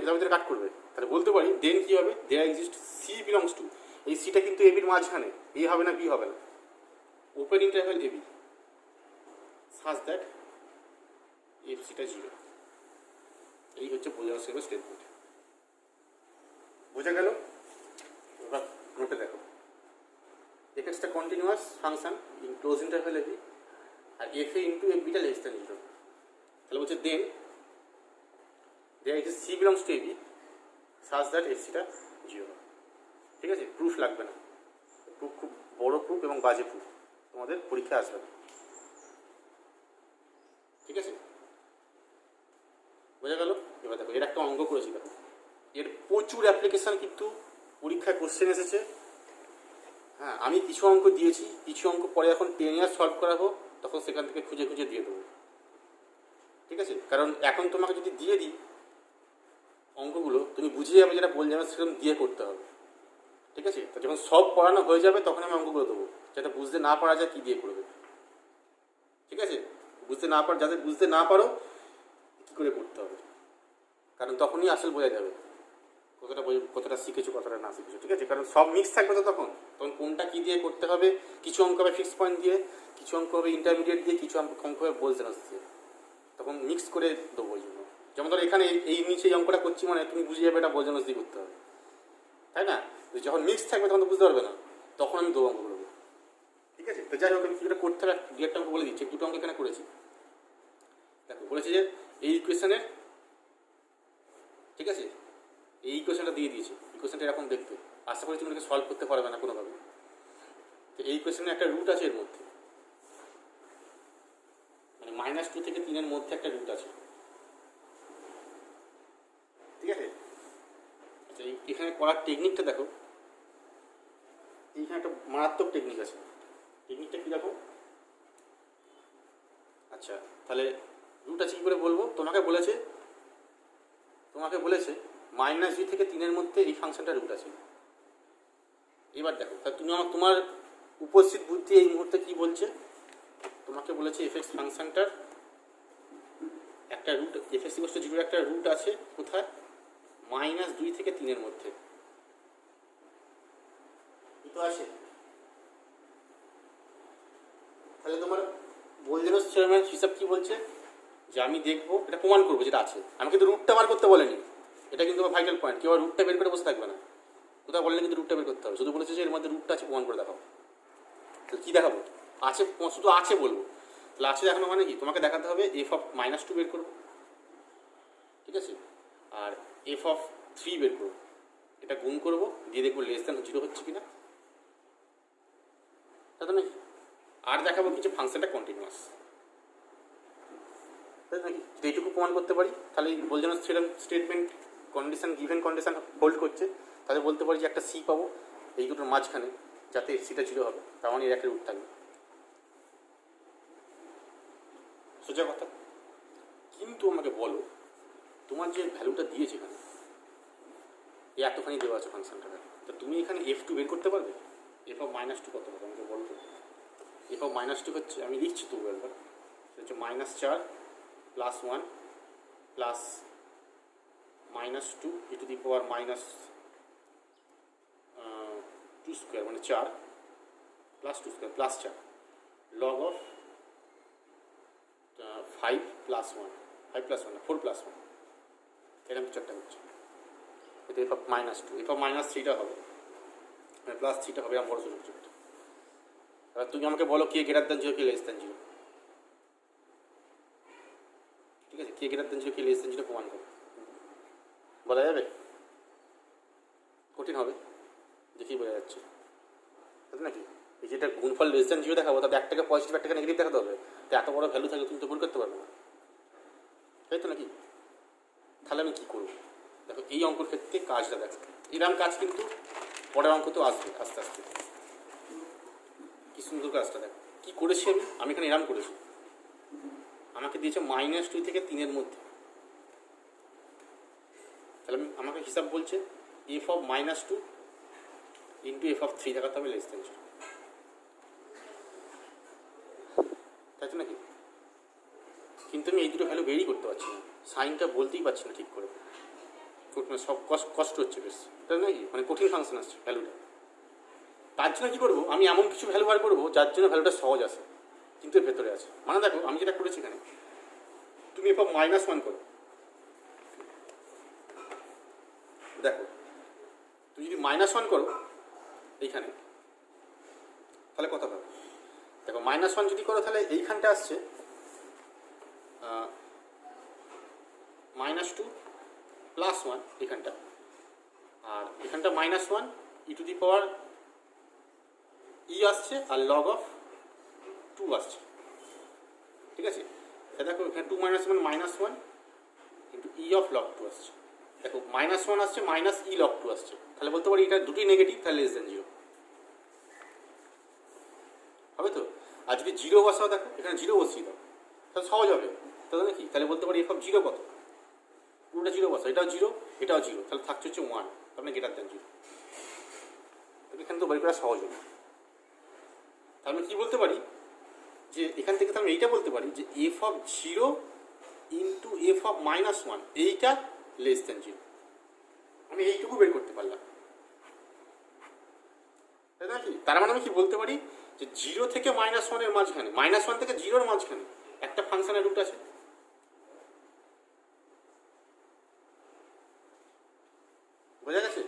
যার ভিতরে কাট করবে। তাহলে বলতে পারি দেন কি হবে, there exist c belongs to, এই সিটা কিন্তু এ বির মাঝখানে, এ হবে না বি হবে না, open interval a b, such that f সিটা 0। এই হচ্ছে বোঝানোর সেবা স্টেটমেন্ট। বোঝা গেল? এবার নোটে দেখো, এফ এক্সটা continuous function in close interval a b, আর এফ এ ইন্টু এফ বিটা লেস দ্যান 0। তাহলে বলছে then there exist c belongs to a b such that f সিটা 0। ঠিক আছে, প্রুফ লাগবে না, প্রুফ খুব বড় প্রুফ এবং বাজে প্রুফ তোমাদের পরীক্ষায় আসবে। ঠিক আছে, বোঝা গেল? এবার দেখো, এর একটা অঙ্ক করেছি, দেখো এর প্রচুর অ্যাপ্লিকেশান কিন্তু পরীক্ষায় কোশ্চেন এসেছে। হ্যাঁ, আমি কিছু অঙ্ক দিয়েছি, কিছু অঙ্ক পরে এখন 10 ইয়ার সলভ করাবো, তখন সেখান থেকে খুঁজে খুঁজে দিয়ে দেবো। ঠিক আছে, কারণ এখন তোমাকে যদি দিয়ে দিই অঙ্কগুলো, তুমি বুঝে যাবে যেটা বলে যাবে সেরকম দিয়ে করতে হবে। ঠিক আছে, তো যখন সব পড়ানো হয়ে যাবে তখন আমি অঙ্কগুলো দেবো, যাতে বুঝতে না পারা যায় কী দিয়ে করবে। ঠিক আছে, যাতে বুঝতে না পারো কী করে করতে হবে, কারণ তখনই আসল বোঝা যাবে কতটা শিখেছো কতটা না শিখেছো। ঠিক আছে, কারণ সব মিক্স থাকবে তো তখন কোনটা কী দিয়ে করতে হবে। কিছু অঙ্ক হবে ফিক্স পয়েন্ট দিয়ে, কিছু অঙ্ক হবে ইন্টারমিডিয়েট দিয়ে, কিছু অঙ্ক হবে বোলজানোস দিয়ে, তখন মিক্স করে দেবো। ওই জন্য যেমন ধরো এখানে এই নিচে এই অঙ্কটা করছি, মানে তুমি বুঝে যাবে এটা বোলজানোস দিয়ে করতে হবে, তাই না? যখন মিক্স থাকবে তখন তো বুঝতে পারবে না, তখন আমি দেবো অঙ্কগুলো। আছে? তো যাই হোক, আমি যেটা করতে হবে দু একটা অঙ্ক বলে দিচ্ছি, দুটো অঙ্ক এখানে করেছি। দেখো বলেছে যে এই ইকুয়েশনের, ঠিক আছে, এই ইকুয়েশনটা দিয়ে দিয়েছে, ইকুয়েশনটা এরকম দেখতে, আশা করি তুমি সলভ করতে পারবে না কোনোভাবে। তো এই ইকুয়েশনের একটা রুট আছে এর মধ্যে, মানে -2 থেকে 3 এর মধ্যে একটা রুট আছে, ঠিক আছে? আচ্ছা, এখানে করার টেকনিকটা দেখো, এইখানে একটা মারাত্মক টেকনিক আছে। টেকনিকটা কীরকম? আচ্ছা, তাহলে রুট আছে কী করে বলবো? তোমাকে বলেছে -2 থেকে 3 এর মধ্যে এই ফাংশনটা রুট আছে। এবার দেখো, তা তুমি তোমার উপস্থিত বুদ্ধি এই মুহূর্তে কি বলছে? তোমাকে বলেছে এফএক্স ফাংশনটার একটা রুট, এফএক্স = 0 একটা রুট আছে কোথায়? -2 থেকে 3 এর মধ্যে। তো আছে, তাহলে তোমার বোলজেরস থিওরেমের হিসাব কি বলছে? যে আমি দেখবো, এটা প্রমাণ করবো যেটা আছে। আমি কিন্তু রুটটা বার করতে বলেনি, এটা কিন্তু ভাইটাল পয়েন্ট। কেউ রুটটা বের করে বসে থাকবে না, কোথাও বললে কিন্তু রুটটা বের করতে হবে। শুধু বলেছে যে এর মধ্যে রুটটা আছে, প্রমাণ করে দেখাও। তাহলে কী দেখাবো? আছে, শুধু আছে বলবো। তাহলে আছে দেখানো মানে কি? তোমাকে দেখাতে হবে f(-2) বের করবো, ঠিক আছে, আর f(3) বের করবো। এটা গুণ করবো, দিয়ে দেখবো <0 হচ্ছে কিনা, তাই তো নাকি? আর দেখাবো কিছু ফাংশনটা কন্টিনিউয়াস, তাই নাকি? যদি এইটুকু প্রমাণ করতে পারি, তাহলে Bolzano's theorem statement condition, given condition hold করছে, তাহলে বলতে পারি যে একটা সি পাবো এই দুটোর মাঝখানে, যাতে সিটা 0 হবে, তার মানে এর একটা রুট থাকবে। সোজা কথা। কিন্তু আমাকে বলো, তোমার যে ভ্যালুটা দিয়েছে এখানে, এই এতখানি দেওয়া আছে ফাংশনটাকে, তো তুমি এখানে f2 বের করতে পারবে? f(-2) কত হবে আমাকে বলতো? f(-2) হচ্ছে, আমি লিখছি তো একবার, হচ্ছে -4 + 1 প্লাস -2 e⁻² মানে 4 +2² প্লাস 4 log of 5 + 1, 5 + 1 না 4 + 1, এরকম কিছু একটা হচ্ছে। এটা f(-2), f(-3)টা হবে, মানে +3টা হবে, আমার বড় সূত্র। এবার তুমি আমাকে বলো k > 0, k <0, ঠিক আছে? k > 0, k <0 প্রমাণ করো, বলা যাবে? কঠিন হবে, দেখেই বোঝা যাচ্ছে, তাই নাকি? এই যেটা গুণফল <0 দেখাবো, তবে একটাকে পজিটিভ একটাকে নেগেটিভ দেখাতে হবে, তো এত বড় ভ্যালু থাকলে তুমি তো বের করতে পারবে না, তাই তো নাকি? তাহলে আমি কী করবো? দেখো, এই অঙ্কর ক্ষেত্রে কাজটা দেখো, এরকম কাজ কিন্তু পরের অঙ্ক তো আসবে আস্তে আস্তে। কি সুন্দর কাজটা দেখো, কী করেছি আমি এখানে এরকম করেছি, আমাকে দিয়েছে -2 থেকে 3 এর মধ্যে। তাহলে আমাকে হিসাব বলছে f(-2) × f(3) দেখাতে হবে <0, তাই তো নাকি? কিন্তু আমি এই দুটো ভ্যালু বেরই করতে পারছি না, সাইনটা বলতেই পারছি না ঠিক করে, সব কষ্ট হচ্ছে বেশ, তাই নাকি? মানে কঠিন ফাংশন আসছে ভ্যালুটা। তার জন্য কী করবো? আমি এমন কিছু ভ্যালু বার করবো যার জন্য ভ্যালুটা সহজ আসে, কিন্তু এর ভেতরে আছে। মানে দেখো, আমি যেটা করেছি এখানে, তুমি f(-1) করো, দেখো, তুমি যদি -1 করো এইখানে, তাহলে কত হবে? দেখো, -1 যদি করো, তাহলে এইখানটা আসছে -2 + 1 এখানটা, আর এখানটা -1 e আসছে, আর log of 2 আসছে, ঠিক আছে? তাই দেখো, এখানে 2 - 1 -1 × e of log 2 আসছে। দেখো, -1 আসছে, -e log 2 আসছে, তাহলে বলতে পারি এটা দুটোই নেগেটিভ, তাহলে <0 হবে তো। আর যদি 0 বসাও, দেখো এখানে 0 বসিয়ে দাও, তাহলে সহজ হবে, তাহলে নাকি? তাহলে বলতে পারি f(0) কত? পুরোটা 0 বসা, এটাও 0, এটাও 0, তাহলে থাকছে হচ্ছে 1, তার মানে <0। এখানে তো বের করা সহজ হবে। তাহলে আমি কী বলতে পারি? যে এখান থেকে তো আমি এইটা বলতে পারি যে f(0) × f(-1) এইটা <0, আমি এইটুকু বের করতে পারলাম, তাই নাকি? তার মানে আমি কি বলতে পারি? যে 0 থেকে -1 এর মাঝখানে, -1 থেকে 0 এর মাঝখানে একটা ফাংশনের রুট আছে। বোঝা গেছে?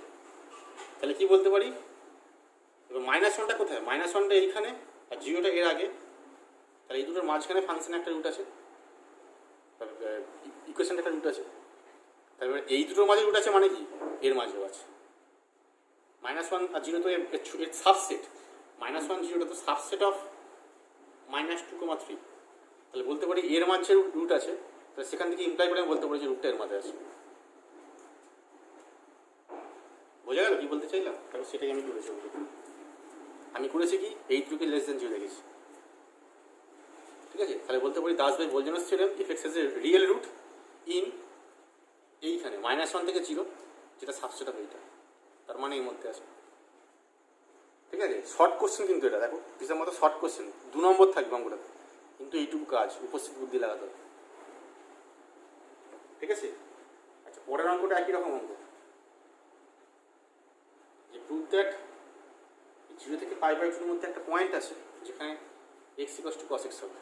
তাহলে কি বলতে পারি? এবার -1টা কোথায়? -1টা এইখানে, আর জিরোটা এর আগে, তাহলে এই দুটোর মাঝখানে ফাংশনে একটা রুট আছে, ইকুয়েশনটা একটা রুট আছে। তারপরে এই দুটোর মাঝে রুট আছে মানে কি, এর মাঝেও আছে। -1 আর 0 তো এর সাবসেট, -1 0টা তো সাবসেট অফ -2, 3। তাহলে বলতে পারি এর মাঝে রুট আছে, তাহলে সেখান থেকে ইমপ্লাই করে আমি বলতে পারি যে রুটটা এর মাঝে আছে। বোঝা গেল কি বলতে চাইলাম? তাহলে সেটাই আমি করেছি। আমি করেছি কি, এই দুটোকে লেস দেন 0 দেখেছি, ঠিক আছে? তাহলে বলতে পারি Das by Boltzmann's theorem, FX এর রিয়েল রুট ইন এইখানে -1 থেকে 0, যেটা সাবসেট অফ এইটা, তার মানে এই মধ্যে আছে। ঠিক আছে, শর্ট কোশ্চেন কিন্তু এটা, দেখো পিসের মতো শর্ট কোশ্চেন, 2 নম্বর থাকবে অঙ্কটাতে, কিন্তু এইটুকু কাজ উপস্থিত বুদ্ধি লাগাতে হবে। ঠিক আছে, আচ্ছা পরের অঙ্কটা একই রকম অঙ্ক, যে প্রুভ দ্যাট 0 থেকে π/2 এর মধ্যে একটা পয়েন্ট আছে যেখানে x = cos x হবে।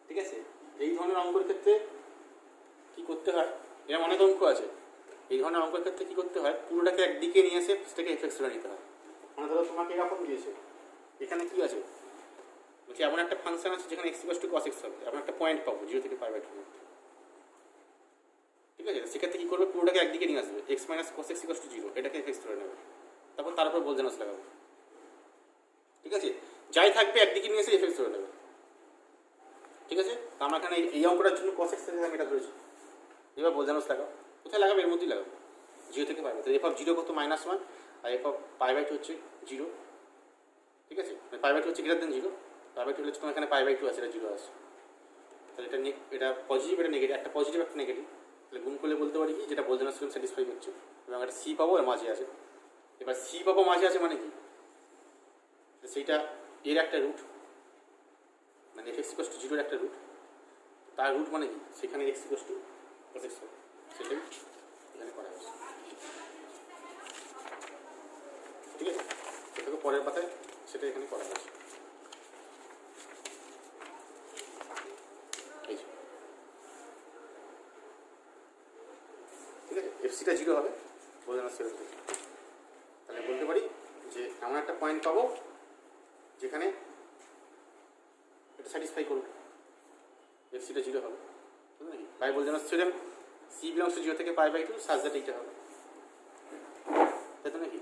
ঠিক আছে, এই ধরনের অঙ্কের ক্ষেত্রে কি করতে হয়, এরকম অনেক অঙ্ক আছে, এই ধরনের অঙ্কের ক্ষেত্রে কি করতে হয়, পুরোটাকে একদিকে নিয়ে এসে সেটাকে এফএক্স ধরে নিতে হয়। মানে ধরো তোমাকে এরকম দিয়েছে, এখানে কি আছে, বলছি এমন একটা ফাংশন আছে যেখানে x = cos x হবে, এমন একটা পয়েন্ট পাবো 0 থেকে π/2 এর মধ্যে। ঠিক আছে, সেক্ষেত্রে কি করবে, পুরোটাকে একদিকে নিয়ে আসবে, x - cos x = 0, এটাকে এফএক্স ধরে নেবে, তারপর তার উপর বোলজম্যানস লাগাবে। ঠিক আছে, যাই থাকবে একদিকে নিয়ে এসে এফএক্স ধরে নেবে। ঠিক আছে, তো আমরা এখানে এই অঙ্কটার জন্য cos x থেকে আমি এটা ধরেছি। এবার বোলজম্যানস লাগাও, কোথায় লাগাবে, এর মধ্যেই লাগাবো, 0 থেকে π/2। তো f(0) কত, -1, আর f(π/2) হচ্ছে 0। ঠিক আছে, π/2 হচ্ছে > 0, π/2 হলে তোমার এখানে π/2 আছে, এটা 0 আছে। তাহলে এটা পজিটিভ, এটা নেগেটিভ, একটা পজিটিভ একটা নেগেটিভ, তাহলে গুণ করলে বলতে পারি কি, যেটা বোলজম্যানস থিওরেম স্যাটিসফাই করছে। এবং একটা সি পাবো, এর মাঝে আছে। এবার সি পাবো মাঝে আছে মানে কি, সেইটা এর একটা রুট, মানে f(x = 0) এর একটা রুট, তার রুট মানে কি, সেখানে x = cos x হবে, সেটাই এখানে করা হয়েছে। ঠিক আছে, সেটাকে পরের পাতায় সেটা এখানে করা হয়েছে। ঠিক আছে, এফসিটা 0 হবে বোলজম্যানস থিওরেম থেকে। তাহলে বলতে পারি যে এমন একটা পয়েন্ট পাবো যেখানে এটা স্যাটিসফাই করবে, এফসিটা 0 হবে, বুঝলেন নাকি? By Boltzmann's theorem c belongs to 0 থেকে π/2 সাজ দ্যাট এইটা হবে, তাই তো নাকি?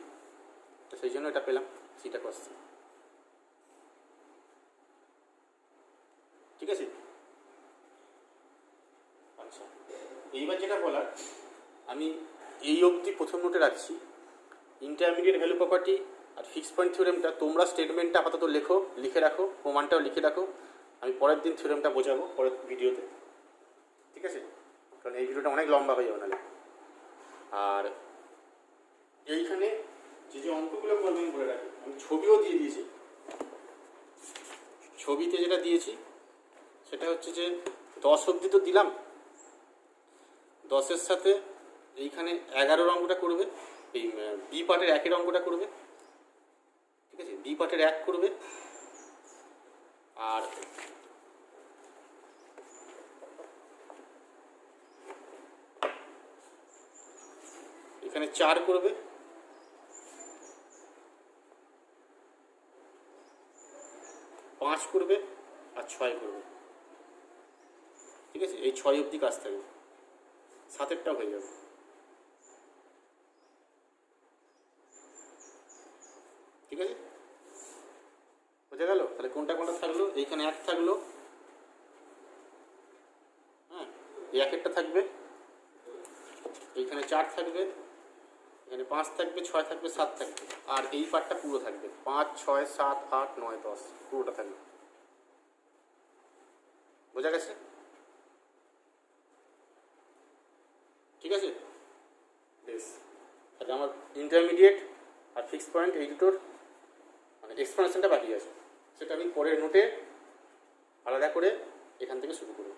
তো সেই জন্য এটা পেলাম, সিটা cos c। ঠিক আছে, আচ্ছা এইবার যেটা বলার, আমি এই অবধি প্রথম নোটে রাখছি, ইন্টারমিডিয়েট ভ্যালু প্রপার্টি আর ফিক্স পয়েন্ট থিওরেমটা তোমরা স্টেটমেন্টটা আপাতত লিখে রাখো, প্রমাণটাও লিখে রাখো, আমি পরের দিন থিওরেমটা বোঝাবো পরের ভিডিওতে। ঠিক আছে, কারণ এই ভিডিওটা অনেক লম্বা হয়ে যাবে নাহলে। আর এইখানে যে অঙ্কগুলো করবে আমি বলে রাখি, আমি ছবিও দিয়ে দিয়েছি। ছবিতে যেটা দিয়েছি সেটা হচ্ছে যে 10 অবধি তো দিলাম, 10-এর সাথে এইখানে 11 অঙ্কটা করবে, এই বি পার্টের 1-এর অঙ্কটা করবে। ঠিক আছে, বি পার্টের 1 করবে, আর এখানে 4 করবে, 5 করবে, আর 6 করবে। ঠিক আছে, এই 6 অবধি কাজ থাকবে, 7-এরটাও হয়ে যাবে। ঠিক আছে, বোঝা গেল? তাহলে কোনটা কোনটা থাকলো, এইখানে 1 থাকলো, হ্যাঁ এই 1-এরটা থাকবে, এইখানে 4 থাকবে, এখানে 5 থাকবে, 6 থাকবে, 7 থাকবে, আর এই পার্টটা পুরো থাকবে, 5, 6, 7, 8, 9, 10 পুরোটা থাকবে। বোঝা গেছে? ঠিক আছে, বেশ। তাহলে আমার ইন্টারমিডিয়েট আর ফিক্স পয়েন্ট এই দুটোর মানে এক্সপ্লেনেশনটা বাকি আছে, সেটা আমি পরের নোটে আলাদা করে এখান থেকে শুরু করব।